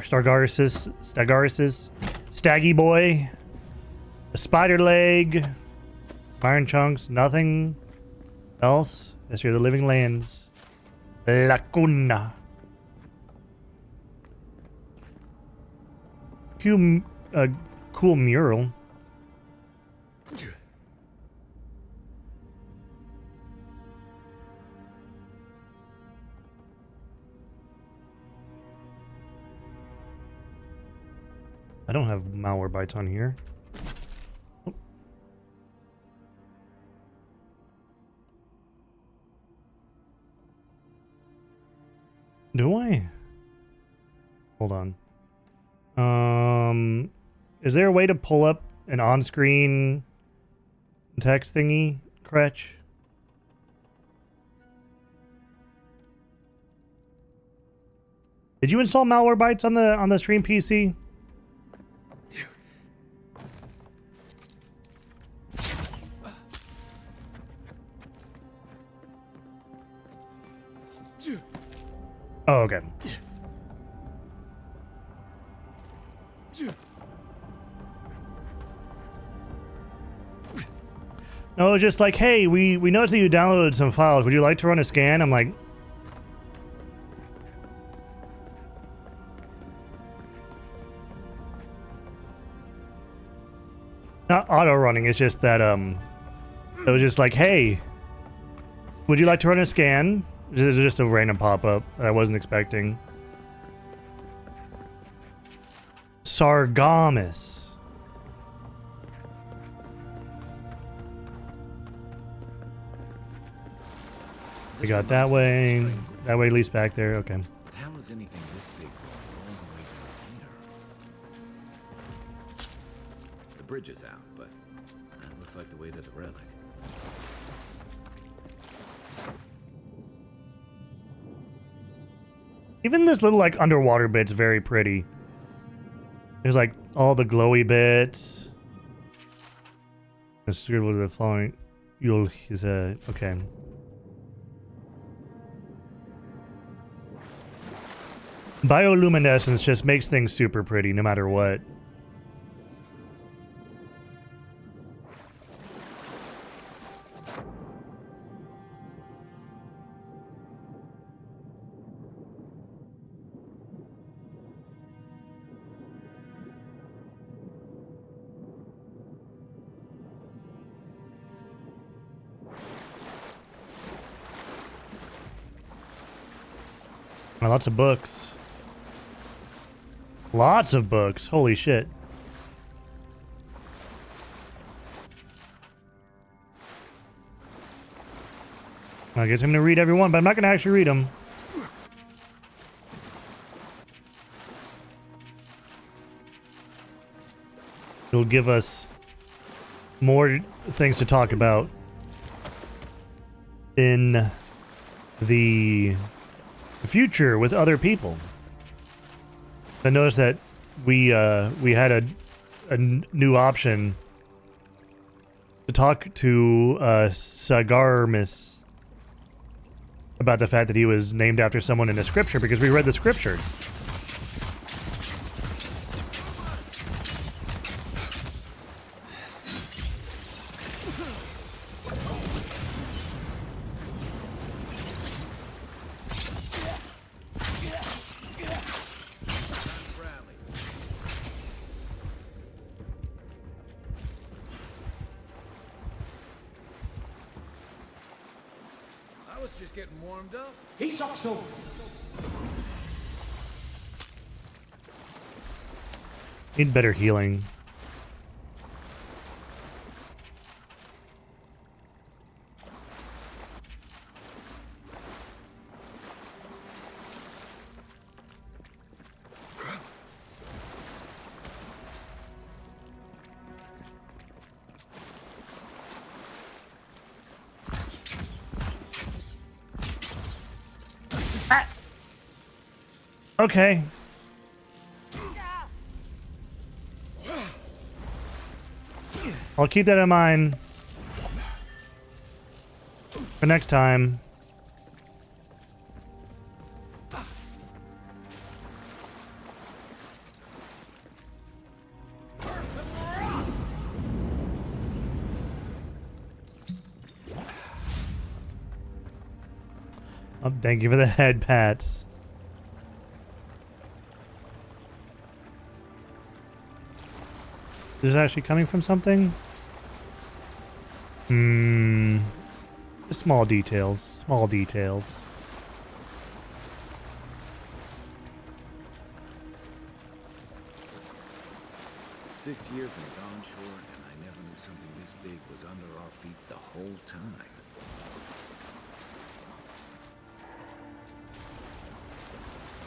Staggy boy, a spider leg, iron chunks, nothing else. Yes, you're the living lands. Lacuna. Cool mural. I don't have malware bytes on here. Oh. Do I? Hold on. Is there a way to pull up an on-screen text thingy, Cretch? Did you install malware bytes on the stream PC? Oh, okay. No, it was just like, hey, we noticed that you downloaded some files. Would you like to run a scan? I'm like... not auto running. It's just that it was just like, hey, would you like to run a scan? It was just a random pop-up that I wasn't expecting. Sargamus. We got that way. That way leads back there. Okay. How is anything this big going all the way down here? The bridge is out, but that looks like the way to the relic. Even this little like underwater bit's very pretty. There's like all the glowy bits. Let's scribble to the following. You'll okay. Bioluminescence just makes things super pretty no matter what. Lots of books. Lots of books. Holy shit. I guess I'm going to read every one, but I'm not going to actually read them. It'll give us more things to talk about in the future with other people. I noticed that we had a new option to talk to Sagarmis about the fact that he was named after someone in the scripture because we read the scripture. Need better healing. Okay. I'll keep that in mind for next time. Oh, thank you for the head pats. Is this actually coming from something? Small details. Small details. "6 years in Dawn Shore, and I never knew something this big was under our feet the whole time."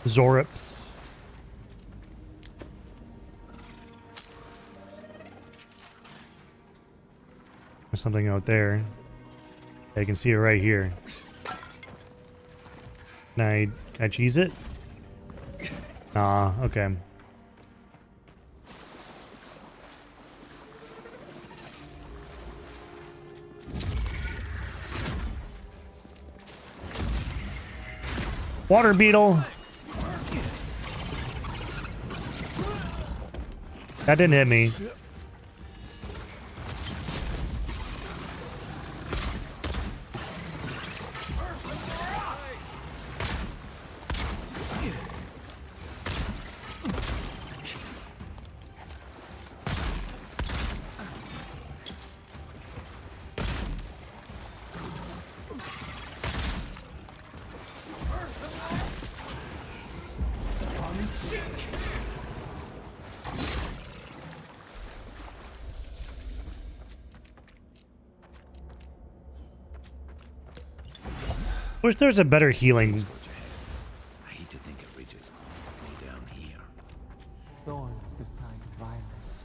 Zorips. There's something out there. I can see it right here. Can I cheese it? Nah, okay. Water beetle. That didn't hit me. Wish there's a better healing. I hate to think it reaches all the way down here. Thorns beside violets,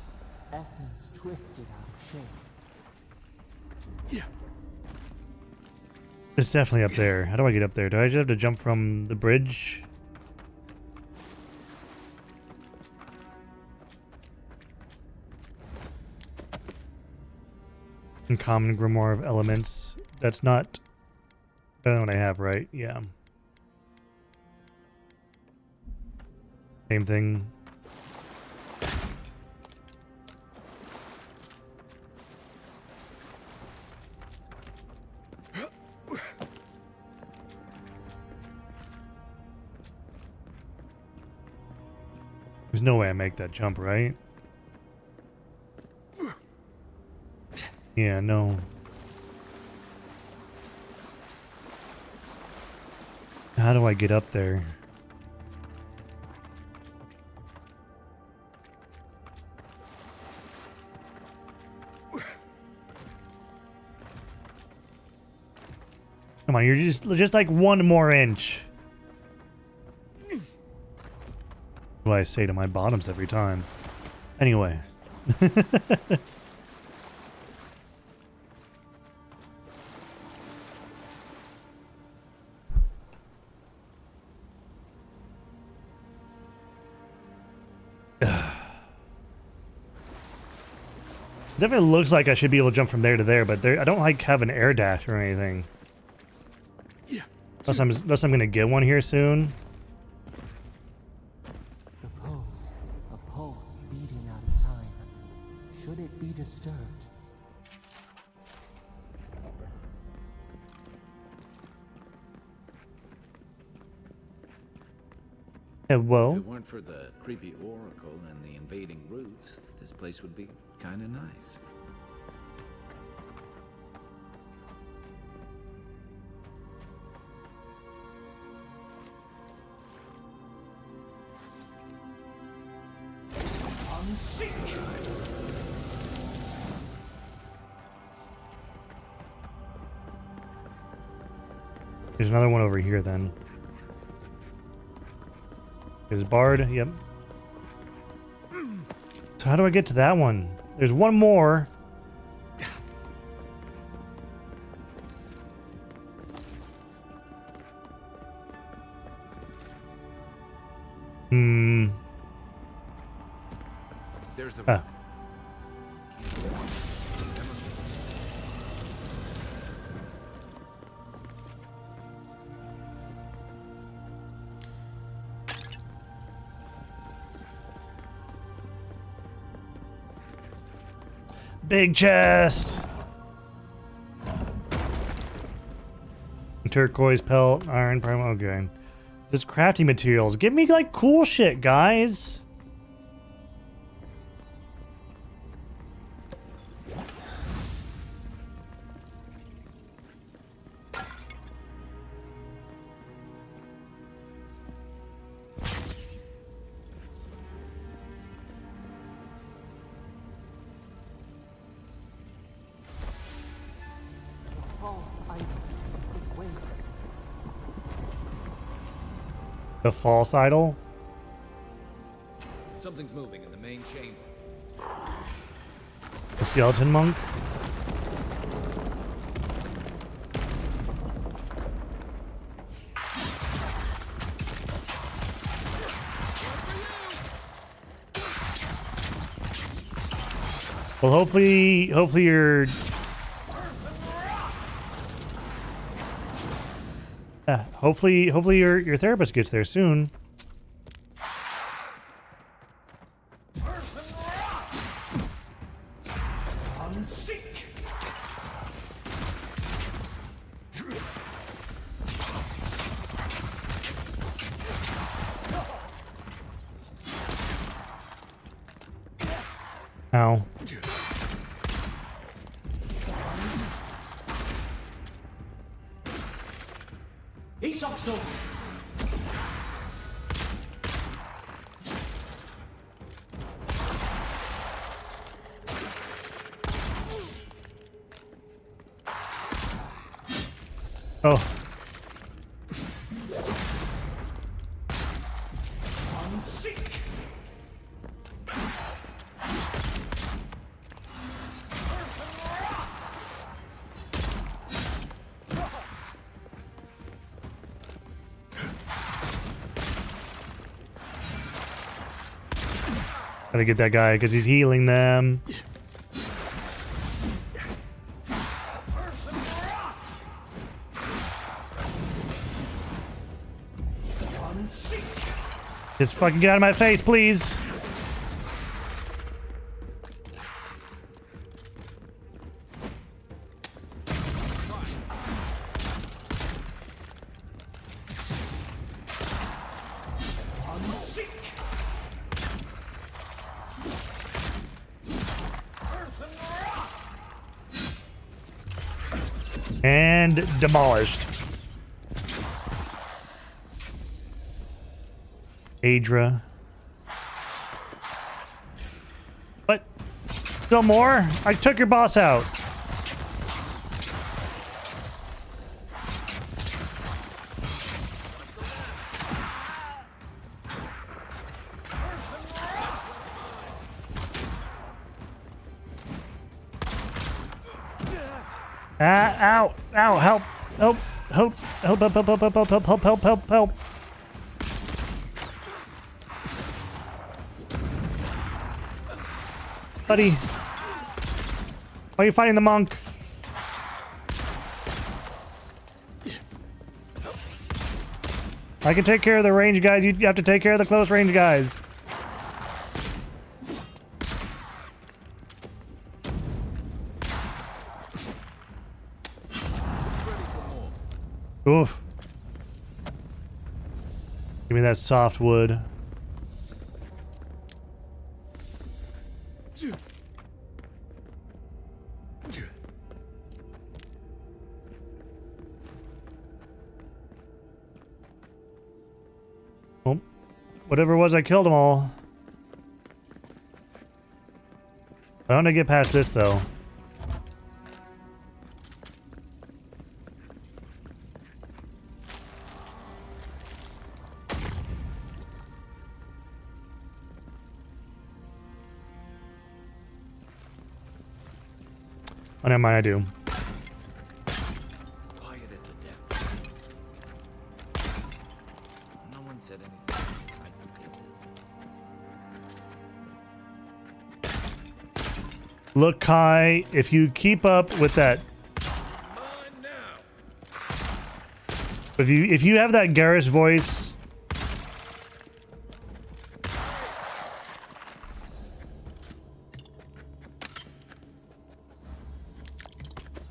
essence twisted out of shape. Yeah. It's definitely up there. How do I get up there? Do I just have to jump from the bridge? Uncommon Grimoire of Elements. That's not what I have, right? Yeah. Same thing. There's no way I make that jump, right? Yeah, no. How do I get up there? Come on, you're just like one more inch. What do I say to my bottoms every time? Anyway. Definitely looks like I should be able to jump from there to there, but I don't like have an air dash or anything. Yeah. Unless I'm gonna get one here soon. The pulse, a pulse beating out of time. Should it be disturbed? Whoa. If it weren't for the creepy oracle and the invading roots, this place would be kind of nice. There's another one over here then. There's Bard, yep. So how do I get to that one? There's one more. There's the Big chest. Turquoise pelt, iron primal. Okay. Just crafting materials. Give me like cool shit, guys. The false idol? Something's moving in the main chamber. The skeleton monk? Well, hopefully you're... hopefully your therapist gets there soon. Ow. Oh. Gotta get that guy because he's healing them. Just fucking get out of my face, please. And demolished. Adra. What? Still more? I took your boss out. Ow, ow, help, help, help, help, help, help, help, help, help, help, help, help, help. Buddy, why are you fighting the monk? I can take care of the range guys, you have to take care of the close range guys. Oof. Give me that soft wood. Oh, whatever it was, I killed them all. I want to get past this though. Oh, never mind, I do. Quiet as the devil. No one said anything. Look, Kai, if you keep up with that, if you have that Garrus voice,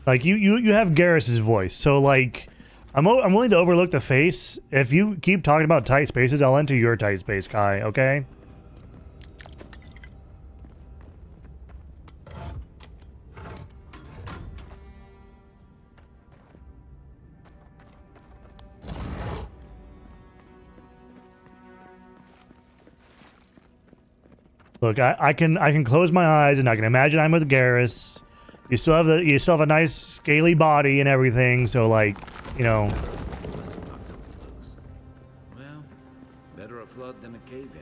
like you have Garrus's voice, so like I'm willing to overlook the face. If you keep talking about tight spaces, I'll enter your tight space, Kai. Okay. Look, I can close my eyes and I can imagine I'm with Garrus. You still have a nice scaly body and everything, so like, you know. Well, better a flood than a cave-in.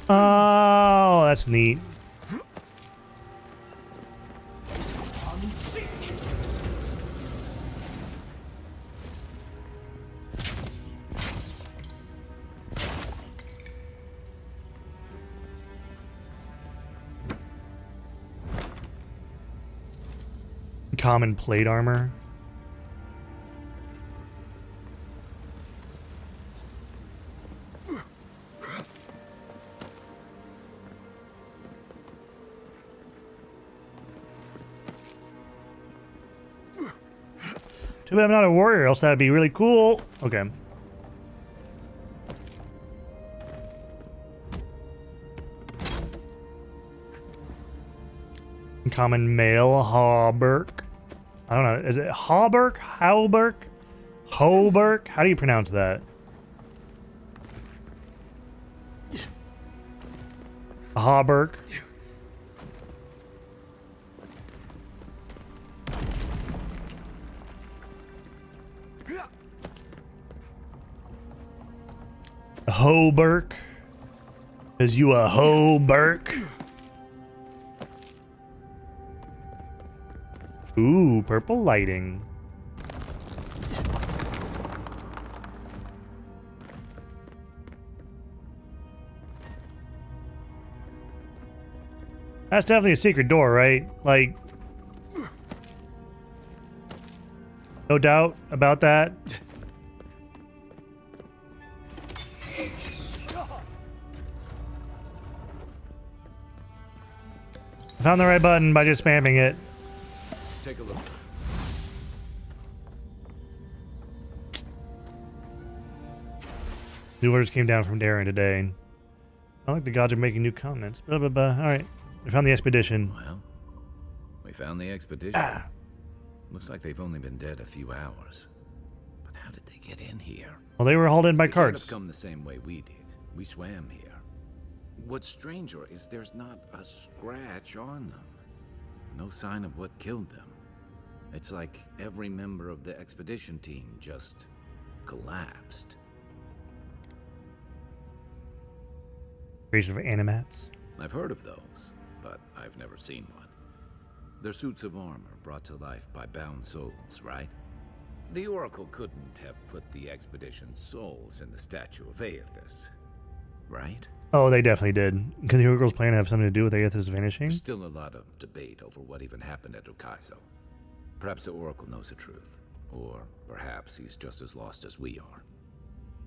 Oh, that's neat. Common plate armor. Too bad I'm not a warrior, else that'd be really cool. Okay. Common male hauberk. I don't know. Is it hauberk? Hauberk? Hoberk? How do you pronounce that? A hauberk. hoe Burke? Is you a hoe Burke? Ooh, purple lighting. That's definitely a secret door, right? Like, no doubt about that. Found the right button by just spamming it. Take a look. New orders came down from Darren today. I like the gods are making new comments. Blah, blah, blah. All right. We found the expedition. Well, we found the expedition. Looks like they've only been dead a few hours. But how did they get in here? Well, they were hauled in by They can't carts. have come the same way we did. We swam here. What's stranger is there's not a scratch on them. No sign of what killed them. It's like every member of the expedition team just collapsed. Creation of animats. I've heard of those, but I've never seen one. They're suits of armor brought to life by bound souls, right? The Oracle couldn't have put the expedition's souls in the statue of Aethys, right? Oh, they definitely did. Because the Oracle's plan have something to do with Aethys vanishing? There's still a lot of debate over what even happened at Ukaizo. Perhaps the Oracle knows the truth, or perhaps he's just as lost as we are.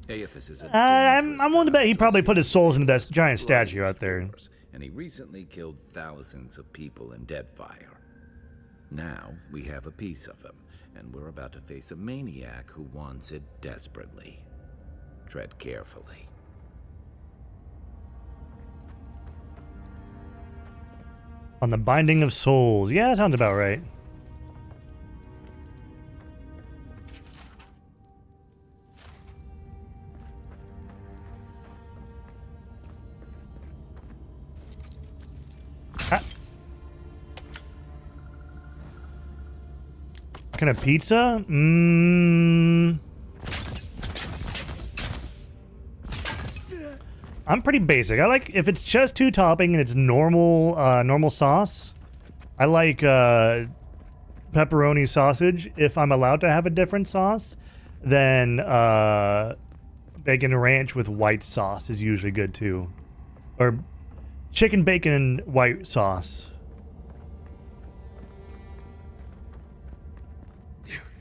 Aethys is a I'm willing to bet he probably put his souls into that giant statue out there. And he recently killed thousands of people in Deadfire. Now we have a piece of him, and we're about to face a maniac who wants it desperately. Tread carefully. On the Binding of Souls. Yeah, that sounds about right. Kind of pizza? I'm pretty basic. I like if it's just two topping and it's normal normal sauce. I like pepperoni sausage. If I'm allowed to have a different sauce, then bacon ranch with white sauce is usually good too. Or chicken bacon and white sauce.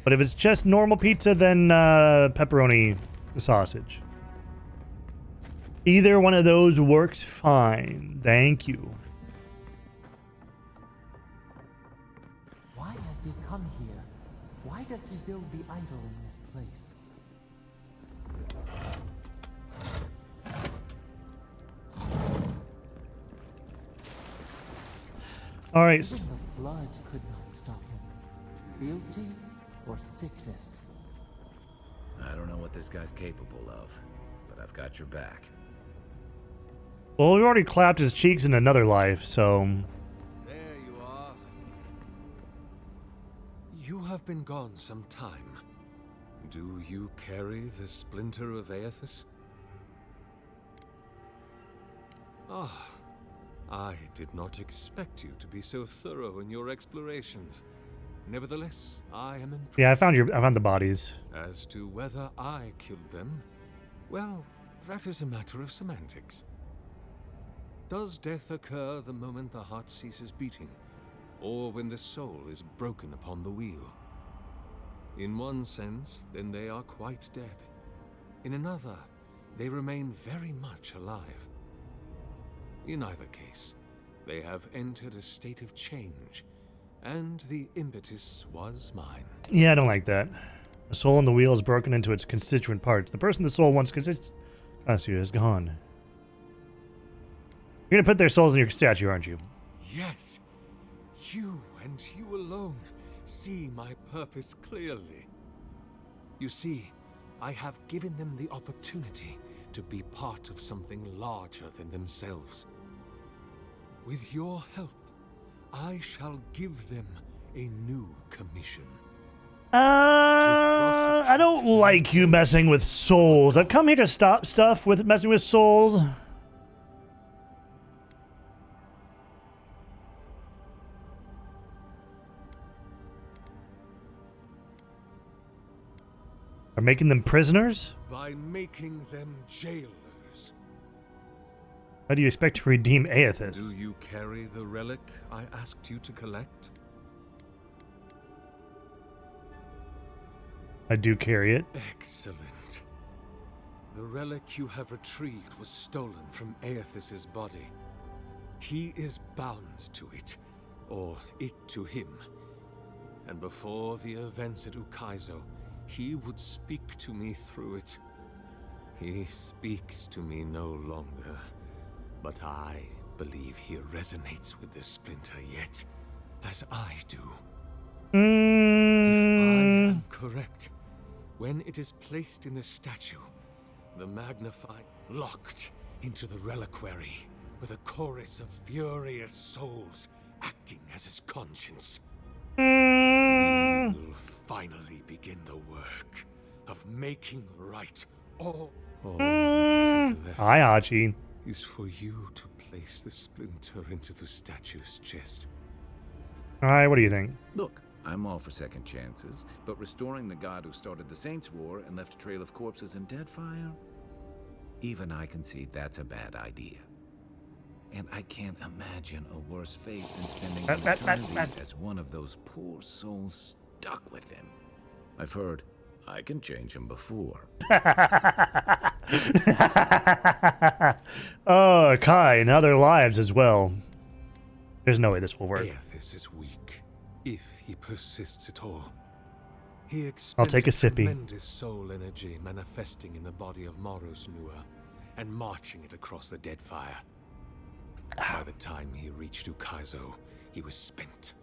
But if it's just normal pizza, then pepperoni sausage. Either one of those works fine. Thank you. Why has he come here? Why does he build the idol in this place? All right. Even the flood could not stop him. Fealty or sickness? I don't know what this guy's capable of, but I've got your back. Well, we already clapped his cheeks in another life, so... There you are. You have been gone some time. Do you carry the splinter of Aethys? Ah, I did not expect you to be so thorough in your explorations. Nevertheless, I am impressed. Yeah, I found the bodies. As to whether I killed them, well, that is a matter of semantics. Does death occur the moment the heart ceases beating, or when the soul is broken upon the wheel? In one sense, then they are quite dead. In another, they remain very much alive. In either case, they have entered a state of change, and the impetus was mine. Yeah, I don't like that. The soul in the wheel is broken into its constituent parts. The person the soul once constituted is gone. You're gonna put their souls in your statue, aren't you? Yes, you and you alone see my purpose clearly. You see, I have given them the opportunity to be part of something larger than themselves. With your help, I shall give them a new commission. I don't like you messing with souls. I've come here to stop stuff with messing with souls. Are making them prisoners? By making them jailers. How do you expect to redeem Aethys? Do you carry the relic I asked you to collect? I do carry it. Excellent. The relic you have retrieved was stolen from Aethys' body. He is bound to it, or it to him. And before the events at Ukaizo, he would speak to me through it. He speaks to me no longer, but I believe he resonates with the splinter yet, as I do. If I am correct, when it is placed in the statue, the magnified locked into the reliquary with a chorus of furious souls acting as his conscience. We will finally begin the work of making right all that is left. Hi, Archie. Is for you to place the splinter into the statue's chest. Hi, what do you think? Look, I'm all for second chances, but restoring the god who started the Saints' War and left a trail of corpses in Deadfire? Even I can see that's a bad idea. And I can't imagine a worse fate than spending eternity as one of those poor souls stuck with him. I've heard I can change him before. Oh, Kai, and other lives as well. There's no way this will work. Aethys is weak, if he persists at all. He I'll take a sippy. Tremendous soul energy manifesting in the body of Moros Nua and marching it across the Deadfire. By the time he reached Ukaizo, he was spent,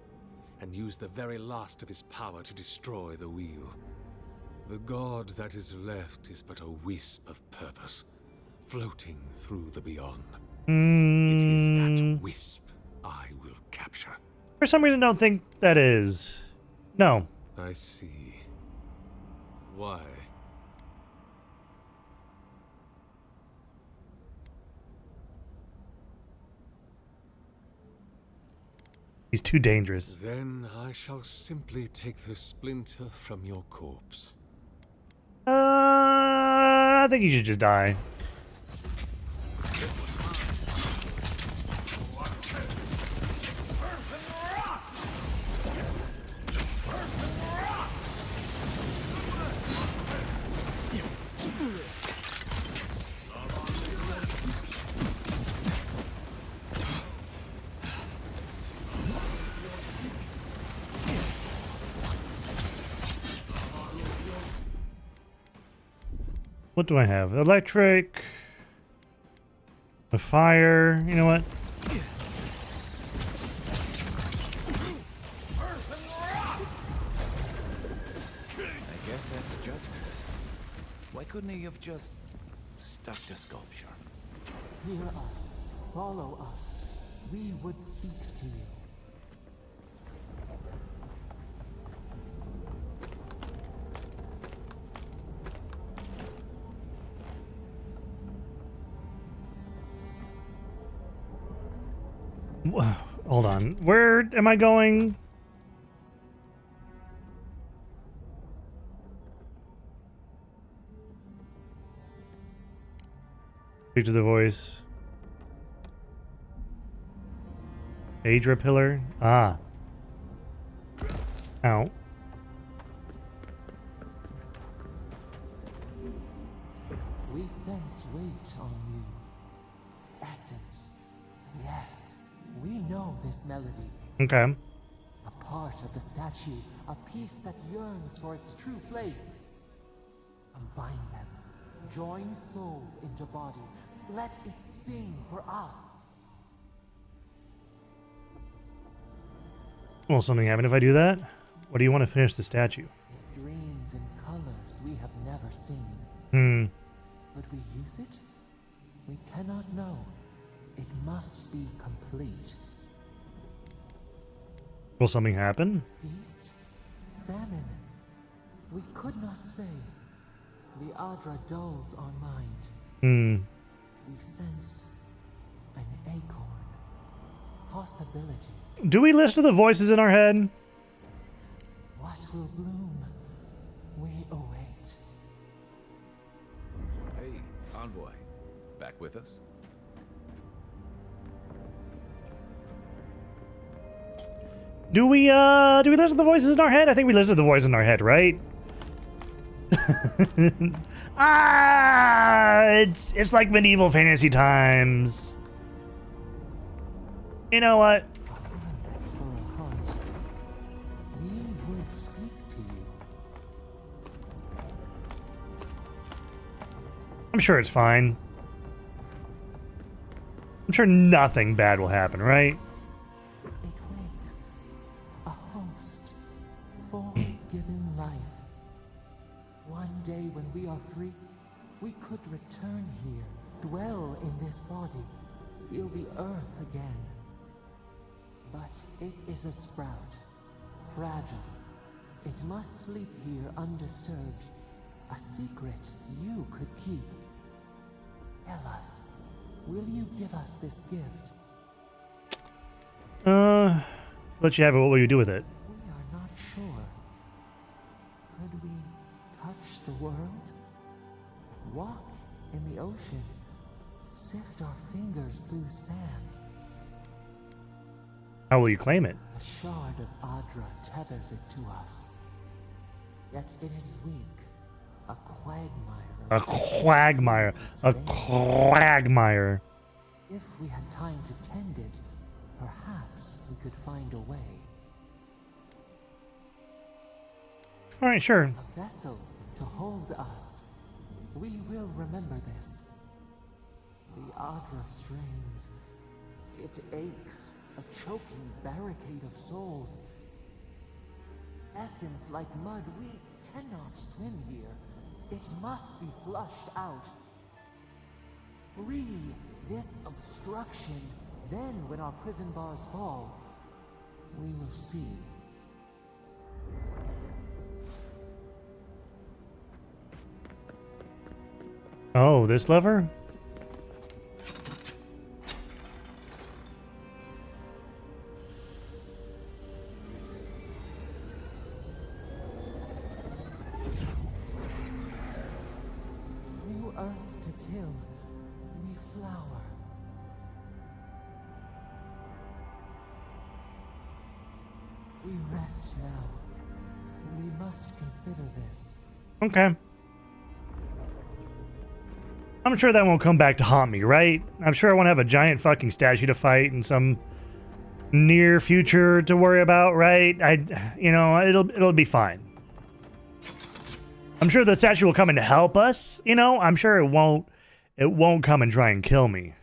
and used the very last of his power to destroy the wheel. The god that is left is but a wisp of purpose, floating through the beyond. It is that wisp I will capture. For some reason, I don't think that is. No. I see. Why? He's too dangerous. Then I shall simply take the splinter from your corpse. I think you should just die. What do I have? Electric. A fire. You know what? I guess that's justice. Why couldn't he have just stuck to sculpture? Hear us. Follow us. We would speak to you. Hold on. Where am I going? Speak to the voice. Adra pillar. Ah. Ow. We sense weight on you. Essence. Yes, we know this melody. Okay. A part of the statue, a piece that yearns for its true place. Combine them. Join soul into body. Let it sing for us. Will something happen if I do that? What do you want to finish the statue? It dreams in colors we have never seen. Would we use it? We cannot know. It must be complete. Will something happen? Feast, famine, We could not say. The Adra dulls our mind. We sense an acorn. Possibility. Do we listen to the voices in our head? What will bloom? We await. Hey, Envoy. Back with us? Do we listen to the voices in our head? I think we listen to the voice in our head, right? It's like medieval fantasy times. You know what? For a heart, we would speak to you. I'm sure it's fine. I'm sure nothing bad will happen, right? It wakes a host for given life. One day when we are free, we could return here, dwell in this body, feel the earth again. But it is a sprout, fragile. It must sleep here undisturbed. A secret you could keep. Tell us, will you give us this gift? Let you have it. What will you do with it? We are not sure. Could we touch the world? Walk in the ocean? Sift our fingers through sand? How will you claim it? A shard of Adra tethers it to us. Yet it is weak. A quagmire. A quagmire. A quagmire. If we had time to tend it, perhaps we could find a way. All right, sure. A vessel to hold us. We will remember this. The Adra strains. It aches. A choking barricade of souls. Essence like mud. We cannot swim here. It must be flushed out. Free this obstruction. Then, when our prison bars fall, we will see. Oh, this lever? New earth to till, new flower. We rest now. We must consider this. Okay. I'm sure that won't come back to haunt me, right? I'm sure I won't have a giant fucking statue to fight in some near future to worry about, right? It'll be fine. I'm sure the statue will come in to help us, I'm sure it won't come and try and kill me.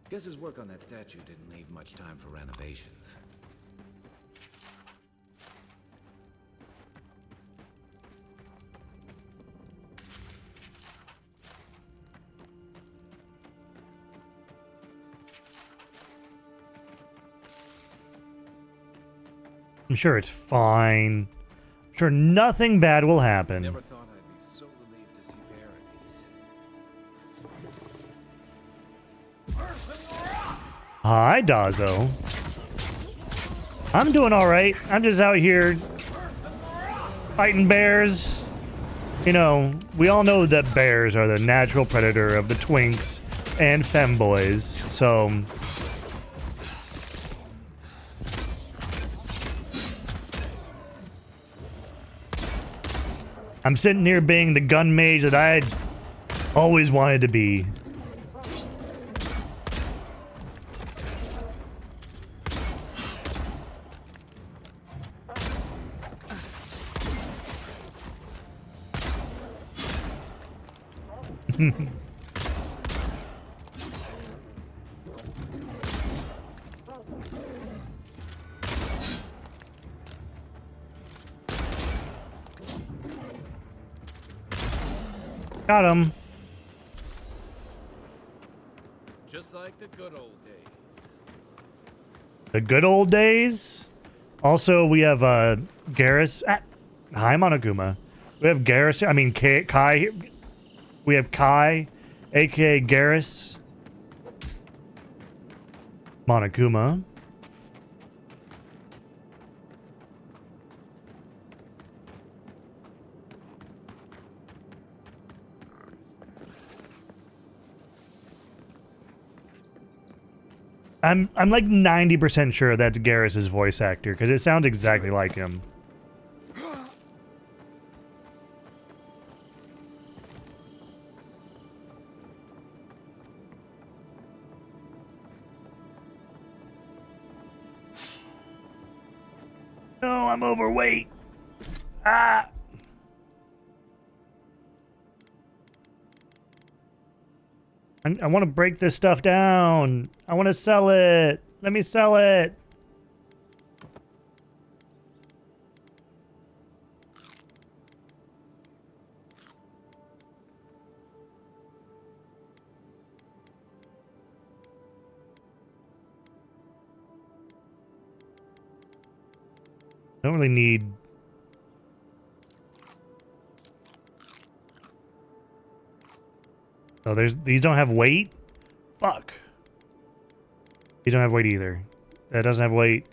Guess his work on that statue didn't leave much time for renovations. I'm sure it's fine. I'm sure nothing bad will happen. Never thought I'd be so relieved to see Paradise. Hi, Dazzo. I'm doing all right. I'm just out here fighting bears. We all know that bears are the natural predator of the twinks and femboys, so... I'm sitting here being the gun mage that I always wanted to be. Got him. Just like the good old days. The good old days. Also, we have Garrus. Hi, Monokuma. We have Garrus. I mean, Kai. We have Kai, aka Garrus. Monokuma. I'm like 90% sure that's Garrus's voice actor because it sounds exactly like him. No, I'm overweight. Ah. I want to break this stuff down. I want to sell it. Let me sell it. Don't really need... Oh, these don't have weight? Fuck. These don't have weight either. That doesn't have weight.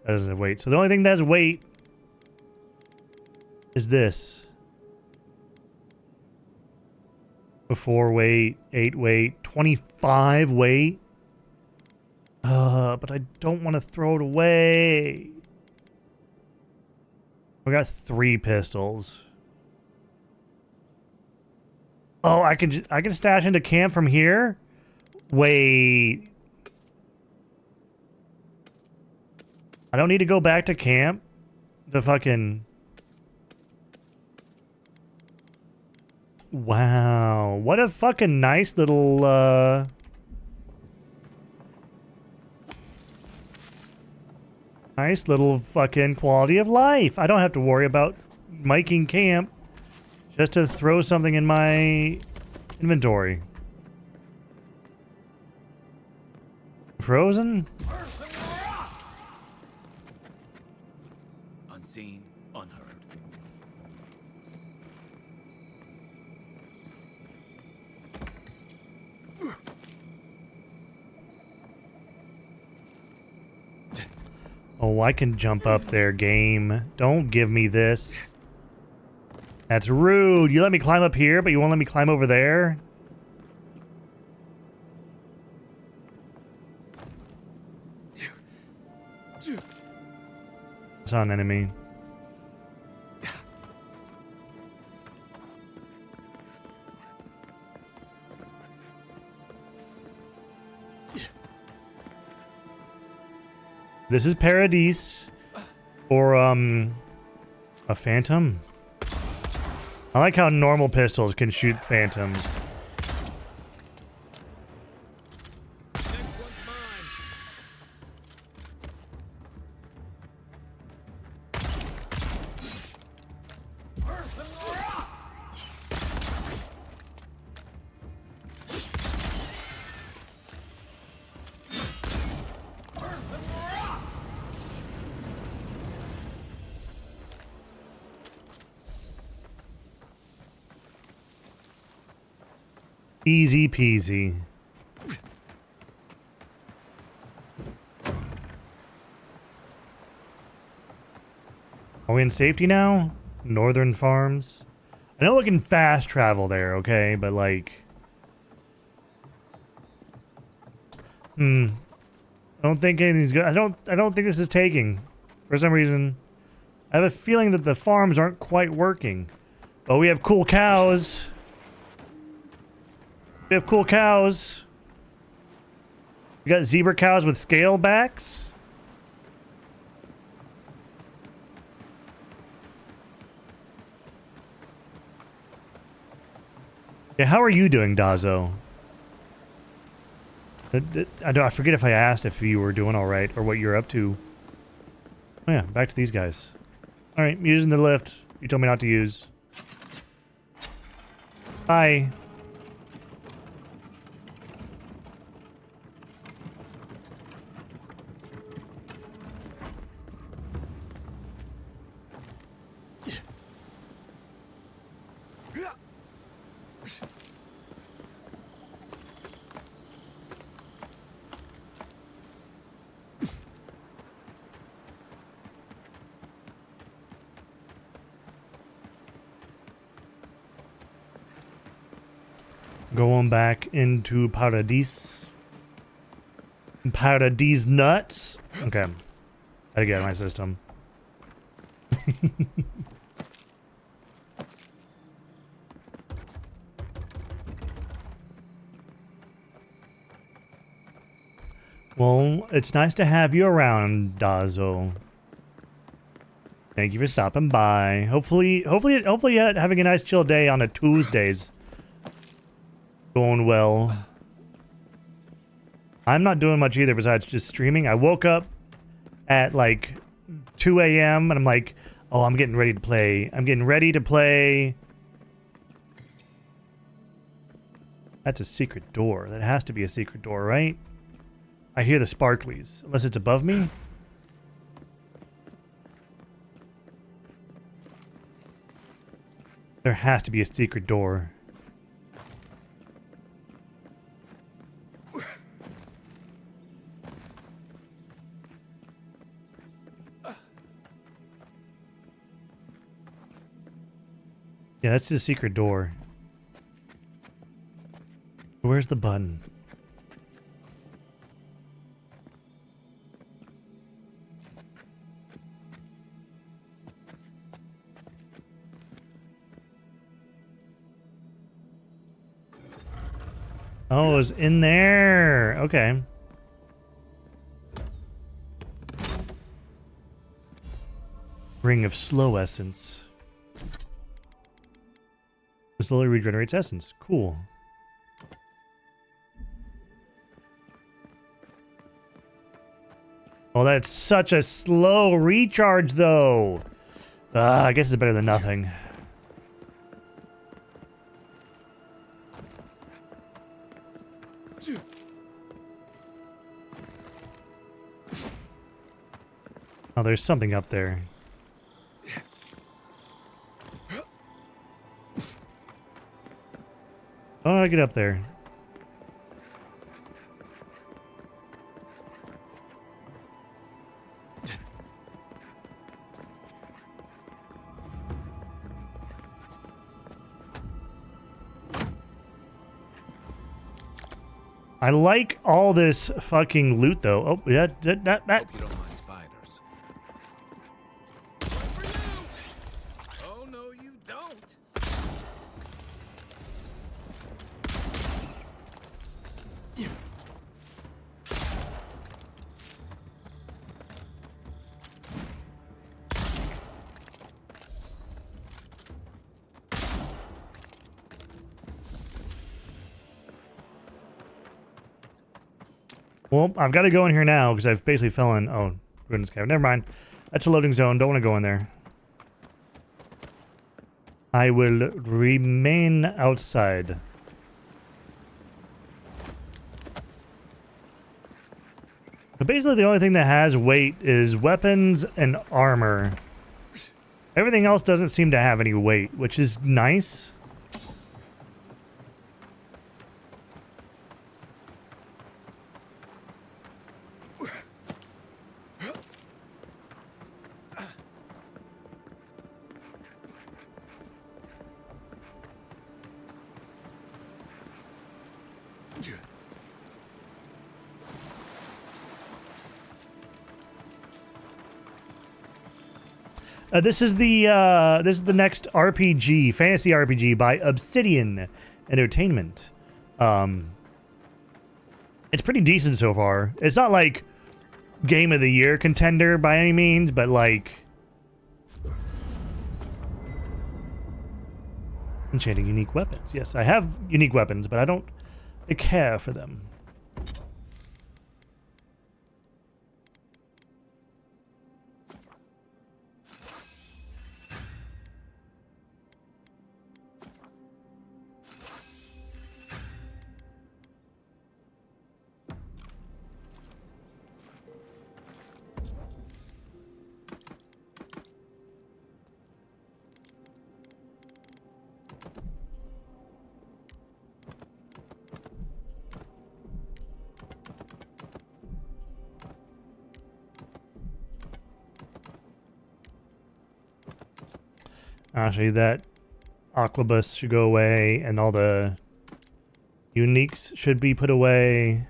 That doesn't have weight. So the only thing that has weight is this. 4 weight, 8 weight, 25 weight. But I don't want to throw it away. We got 3 pistols. Oh, I can stash into camp from here? Wait. I don't need to go back to camp to fucking... Wow. What a fucking nice little, nice little fucking quality of life. I don't have to worry about miking camp just to throw something in my inventory. Frozen? Unseen, unheard. Oh, I can jump up there, game. Don't give me this. That's rude. You let me climb up here, but you won't let me climb over there? I saw an enemy. This is Paradise. Or, a phantom? I like how normal pistols can shoot phantoms. Easy peasy. Are we in safety now? Northern Farms? I know we can fast travel there, okay, but like... I don't think anything's good. I don't think this is taking. For some reason. I have a feeling that the farms aren't quite working. But we have cool cows. We have cool cows. We got zebra cows with scale backs. Yeah, how are you doing, Dazo? I forget if I asked if you were doing all right or what you're up to. Oh yeah, back to these guys. All right, using the lift. You told me not to use. Bye. Going back into Paradis. Paradis nuts. Okay. Gotta get my system. Well, it's nice to have you around, Dazo. Thank you for stopping by. Hopefully having a nice chill day on a Tuesdays. Going well. I'm not doing much either besides just streaming. I woke up at like 2 a.m. and I'm like, oh, I'm getting ready to play. I'm getting ready to play. That's a secret door. That has to be a secret door, right? I hear the sparklies. Unless it's above me. There has to be a secret door. Yeah, that's the secret door. Where's the button? Oh, it was in there. Okay. Ring of slow essence. It slowly regenerates essence. Cool. Oh, that's such a slow recharge, though. I guess it's better than nothing. Oh, there's something up there. How do I get up there? I like all this fucking loot, though. Oh, yeah, that. Hope you don't mind spiders. Oh no, you don't. Well, I've got to go in here now because I've basically fell in. Oh, goodness, cave. Never mind. That's a loading zone. Don't want to go in there. I will remain outside. But basically, the only thing that has weight is weapons and armor. Everything else doesn't seem to have any weight, which is nice. This is the next RPG, fantasy RPG by Obsidian Entertainment. It's pretty decent so far. It's not like Game of the Year contender by any means, but like enchanting unique weapons. Yes, I have unique weapons, but I don't care for them. Actually, that Aquabus should go away, and all the uniques should be put away.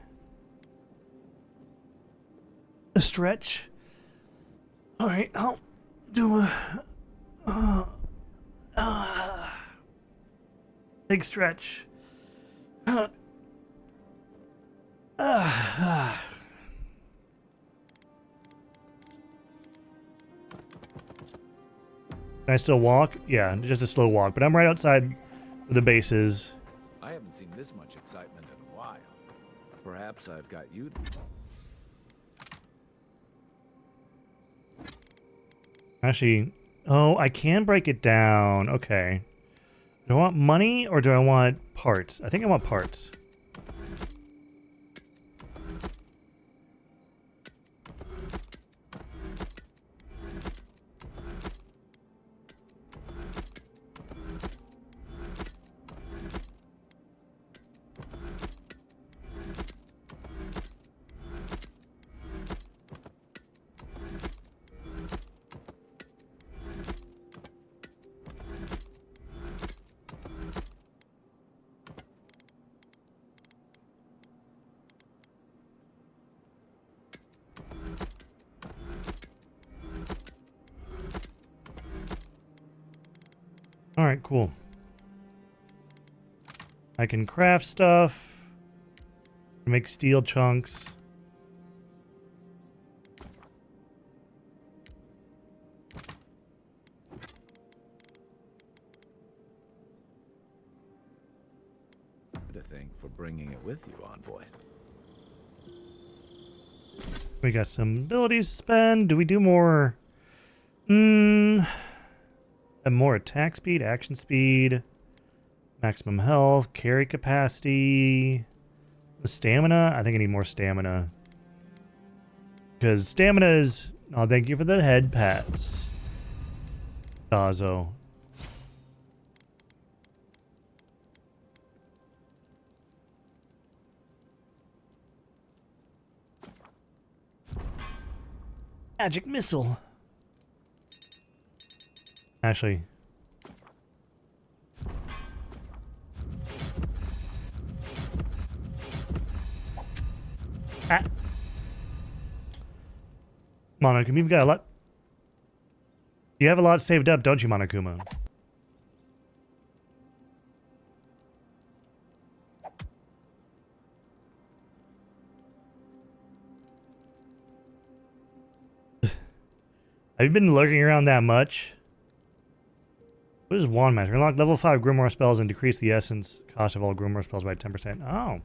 A stretch. All right, I'll do a big stretch. Can I still walk? Yeah, just a slow walk, but I'm right outside the bases. I haven't seen this much excitement in a while. Perhaps I've got you. Actually, oh, I can break it down. Okay. Do I want money or do I want parts? I think I want parts. Alright, cool. I can craft stuff. Make steel chunks. To thank for bringing it with you, Envoy. We got some abilities to spend. Do we do more? More attack speed, action speed, maximum health, carry capacity, the stamina. I think I need more stamina. Because stamina is... Oh, thank you for the head pats. Dazo. Magic missile. Actually. Ah. Monokuma, you've got a lot. You have a lot saved up, don't you, Monokuma? Have you been lurking around that much? What is Wand Master? Unlock level 5 Grimoire spells and decrease the essence cost of all Grimoire spells by 10%. Oh.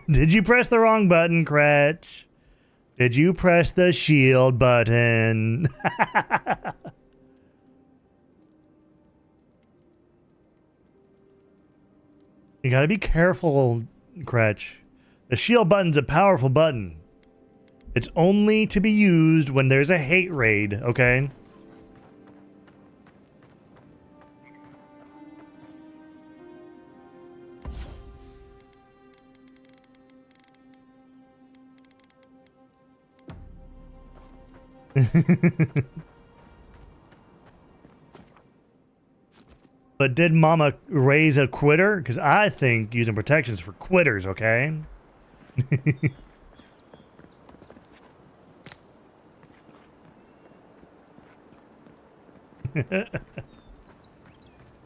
Did you press the wrong button, Cratch? Did you press the shield button? You gotta be careful, Cratch. The shield button's a powerful button. It's only to be used when there's a hate raid, okay? But did Mama raise a quitter? Because I think using protections for quitters, okay?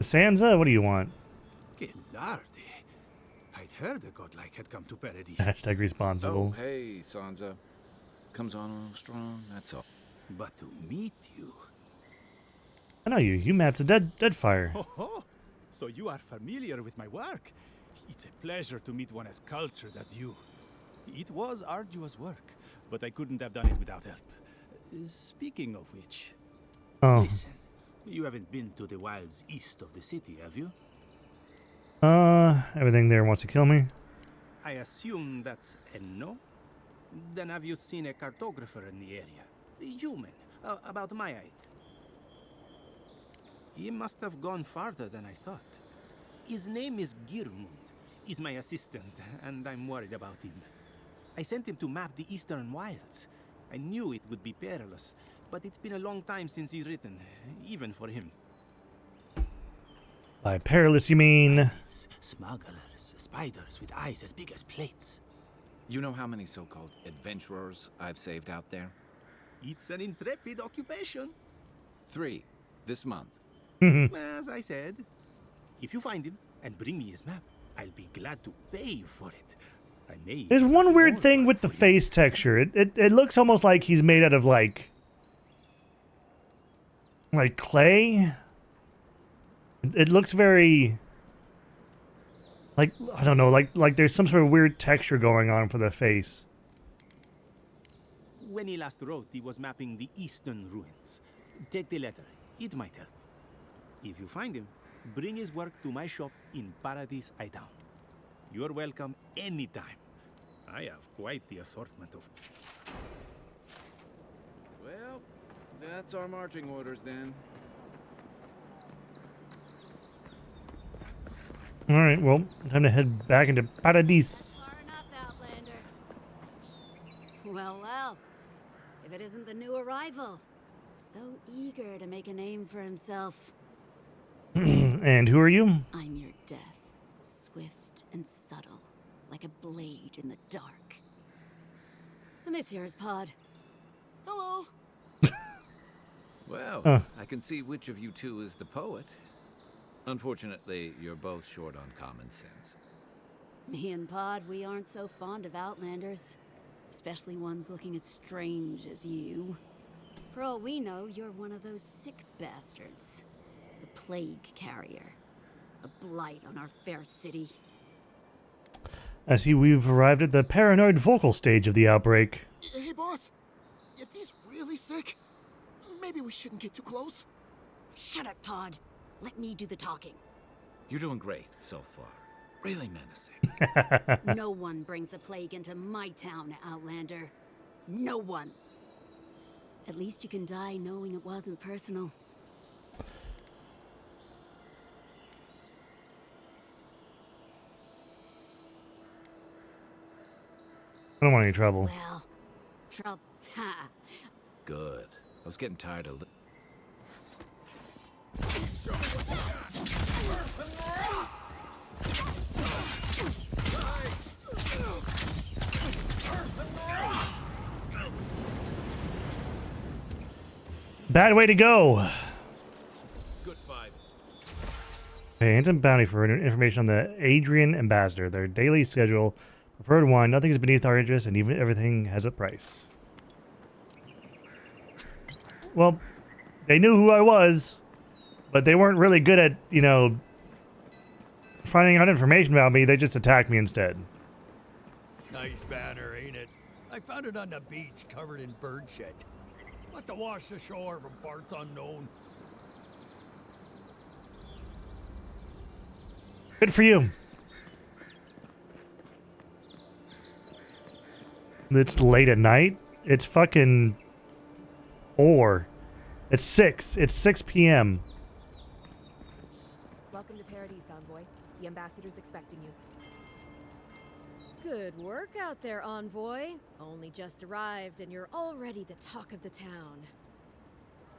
Sansa, what do you want? Gilardi. I'd heard a godlike had come to Paradise. Hashtag responsible. Oh, hey, Sansa. Comes on a little strong, that's all. But to meet you... I know you. You mapped a Deadfire. Oh, so you are familiar with my work. It's a pleasure to meet one as cultured as you. It was arduous work, but I couldn't have done it without help. Speaking of which... Oh. Listen, you haven't been to the wilds east of the city, have you? Everything there wants to kill me. I assume that's a no? Then have you seen a cartographer in the area? A human, about my height. He must have gone farther than I thought. His name is Girmund. He's my assistant, and I'm worried about him. I sent him to map the Eastern Wilds. I knew it would be perilous, but it's been a long time since he's written, even for him. By perilous, you mean? Bandits, smugglers, spiders with eyes as big as plates. You know how many so-called adventurers I've saved out there? It's an intrepid occupation. 3 this month. As I said, if you find him and bring me his map, I'll be glad to pay you for it. I may. There's one weird thing with the face texture. It looks almost like he's made out of like clay. It looks very like, I don't know, like there's some sort of weird texture going on for the face. When he last wrote, he was mapping the eastern ruins. Take the letter. It might help. If you find him, bring his work to my shop in Paradise Island. You're welcome anytime. I have quite the assortment of... Well, that's our marching orders then. All right, well, time to head back into Paradise. Far enough, Outlander. Well, well. If it isn't the new arrival. So eager to make a name for himself. And who are you? I'm your death. Swift and subtle. Like a blade in the dark. And this here is Pod. Hello. Well, I can see which of you two is the poet. Unfortunately, you're both short on common sense. Me and Pod, we aren't so fond of Outlanders. Especially ones looking as strange as you. For all we know, you're one of those sick bastards. A plague carrier. A blight on our fair city. I see we've arrived at the paranoid vocal stage of the outbreak. Hey, boss. If he's really sick, maybe we shouldn't get too close. Shut up, Pod. Let me do the talking. You're doing great so far. Really menacing. No one brings the plague into my town, Outlander. No one. At least you can die knowing it wasn't personal. I don't want any trouble. Well, trouble. Ha. Good. I was getting tired of... Bad way to go. Good fight. Okay, handsome bounty for information on the Adrian Ambassador, their daily schedule, preferred wine, nothing is beneath our interest, and even everything has a price. Well, they knew who I was, but they weren't really good at, you know, finding out information about me. They just attacked me instead. Nice banner, ain't it? I found it on the beach, covered in bird shit. Must have washed ashore from parts unknown. Good for you. It's late at night. It's fucking 4. It's 6. It's 6 p.m. Welcome to Paradise, Envoy. The ambassador's expecting you. Good work out there, Envoy. Only just arrived and you're already the talk of the town.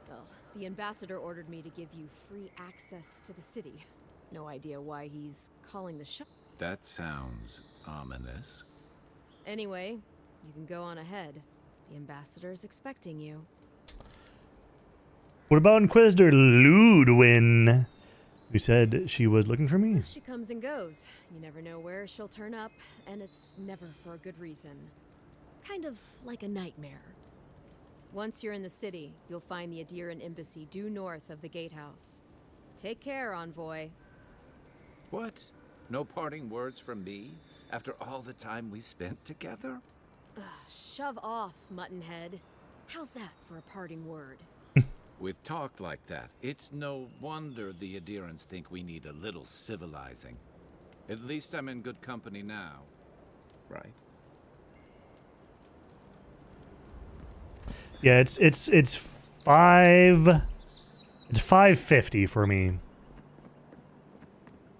Well, the ambassador ordered me to give you free access to the city. No idea why he's calling the shop. That sounds ominous. Anyway, you can go on ahead. The ambassador's expecting you. What about Inquisitor Ludwin? Who said she was looking for me? She comes and goes. You never know where she'll turn up, and it's never for a good reason. Kind of like a nightmare. Once you're in the city, you'll find the Adiran embassy due north of the gatehouse. Take care, Envoy. What? No parting words from me? After all the time we spent together? Ugh, shove off, Muttonhead. How's that for a parting word? With talk like that, it's no wonder the Adirans think we need a little civilizing. At least I'm in good company now, right? Yeah, it's 5 It's 550 for me.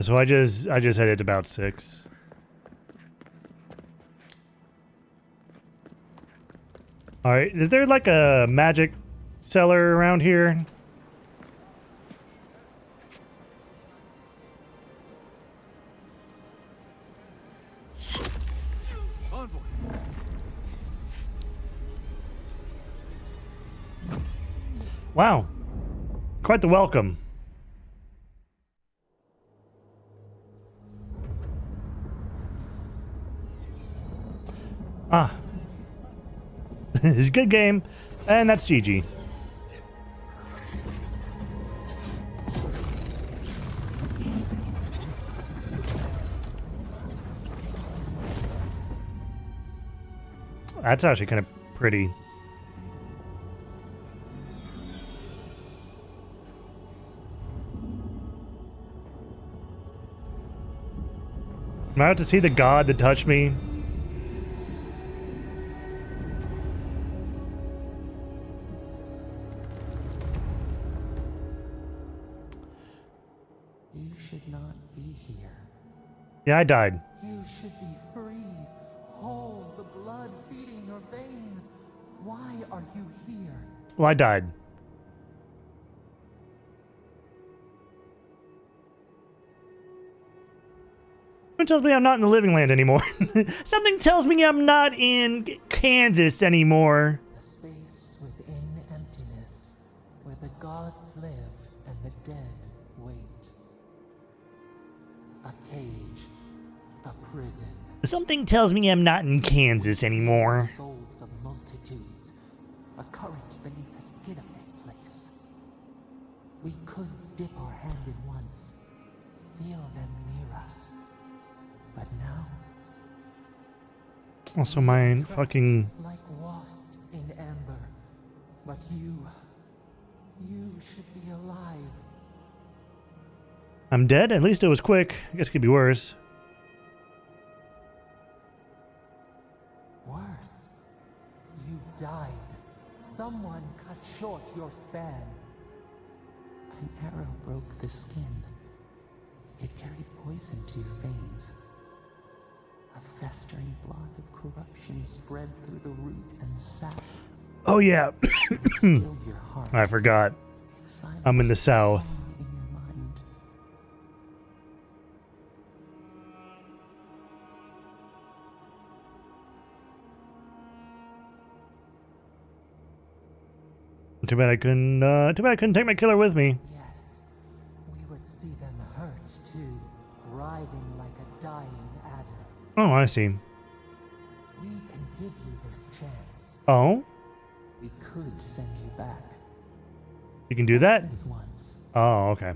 So I just said it's about 6. Alright, is there like a magic cellar around here? Envoy. Wow. Quite the welcome. Ah. It's a good game. And that's GG. That's actually kind of pretty. Am I about to see the god that touched me? You should not be here. Yeah, I died. You should be free, whole, the blood feeding your veins. Why are you here? Well, I died. Something tells me I'm not in the living land anymore. Something tells me I'm not in Kansas anymore. The space within emptiness, where the gods live and the dead wait. A cage, a prison. Something tells me I'm not in Kansas anymore. Souls of multitudes, a current beneath the skin of this place. We could dip our hand in once, feel them near us. But now, Also, my fucking. like wasps in amber. But you should be alive. I'm dead? At least it was quick. I guess it could be worse. Worse. You died. Someone cut short your span. An arrow broke the skin. It carried poison to your veins. A festering blot of corruption spread through the root and sap. Oh, yeah. Stilled your heart. I forgot. I'm in the south. In your mind. Too bad I couldn't take my killer with me. Yes, we would see them hurt too, writhing like a dying adder. Oh, I see. We can give you this chance. Oh? We could send you back. You can do that? This once. Oh, okay.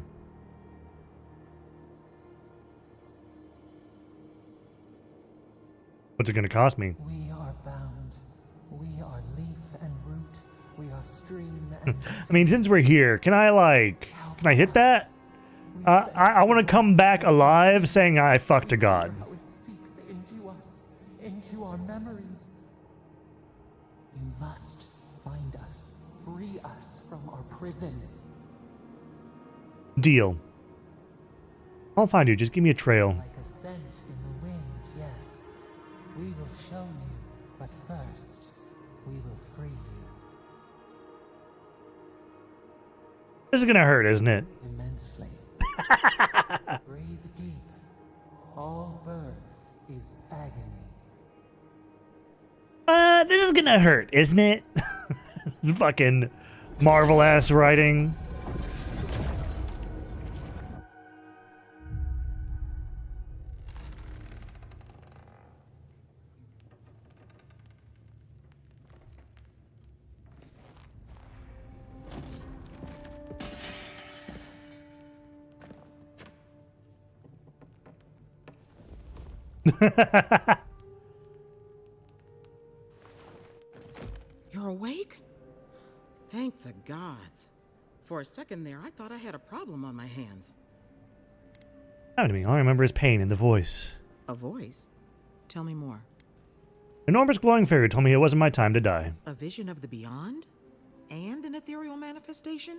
What's it gonna cost me? We are bound. We are leaf and root. We are stream and I mean, since we're here, can I hit that? I want to come back alive saying I fucked a god. how it seeps into us, into our memories. You must find us, free us from our prison. Deal. I'll find you. Just give me a trail. Like a scent in the wind, yes. We will show you, but first, we will free you. This is gonna hurt, isn't it? Immensely. Breathe deep. All birth is agony. This is gonna hurt, isn't it? Fucking Marvel-ass writing. You're awake? Thank the gods. For a second there, I thought I had a problem on my hands. Happened to me. All I remember is pain in the voice. A voice? Tell me more. Enormous glowing fairy told me it wasn't my time to die. A vision of the beyond? And an ethereal manifestation?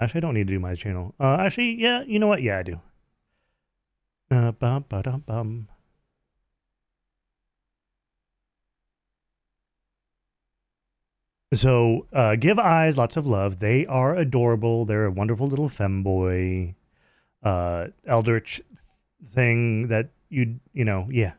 Actually, I don't need to do my channel. Actually, yeah, you know what? Yeah, I do. Bum, ba-dum, bum. So, give eyes lots of love. They are adorable. They're a wonderful little femboy, eldritch thing that you know, yeah.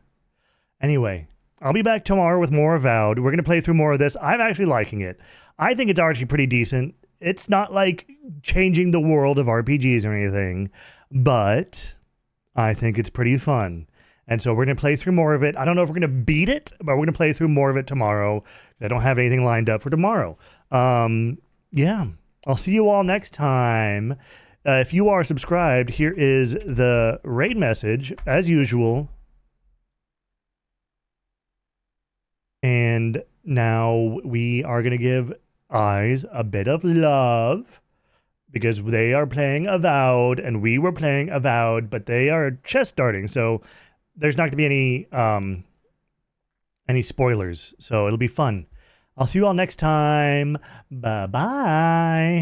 Anyway, I'll be back tomorrow with more Avowed. We're going to play through more of this. I'm actually liking it. I think it's actually pretty decent. It's not like changing the world of RPGs or anything, but I think it's pretty fun. And so we're going to play through more of it. I don't know if we're going to beat it, but we're going to play through more of it tomorrow. I don't have anything lined up for tomorrow. Yeah, I'll see you all next time. If you are subscribed, here is the raid message, as usual. And now we are going to give Eyes a bit of love because they are playing Avowed and we were playing Avowed, but they are just starting. So there's not going to be any spoilers. So it'll be fun. I'll see you all next time. Bye-bye.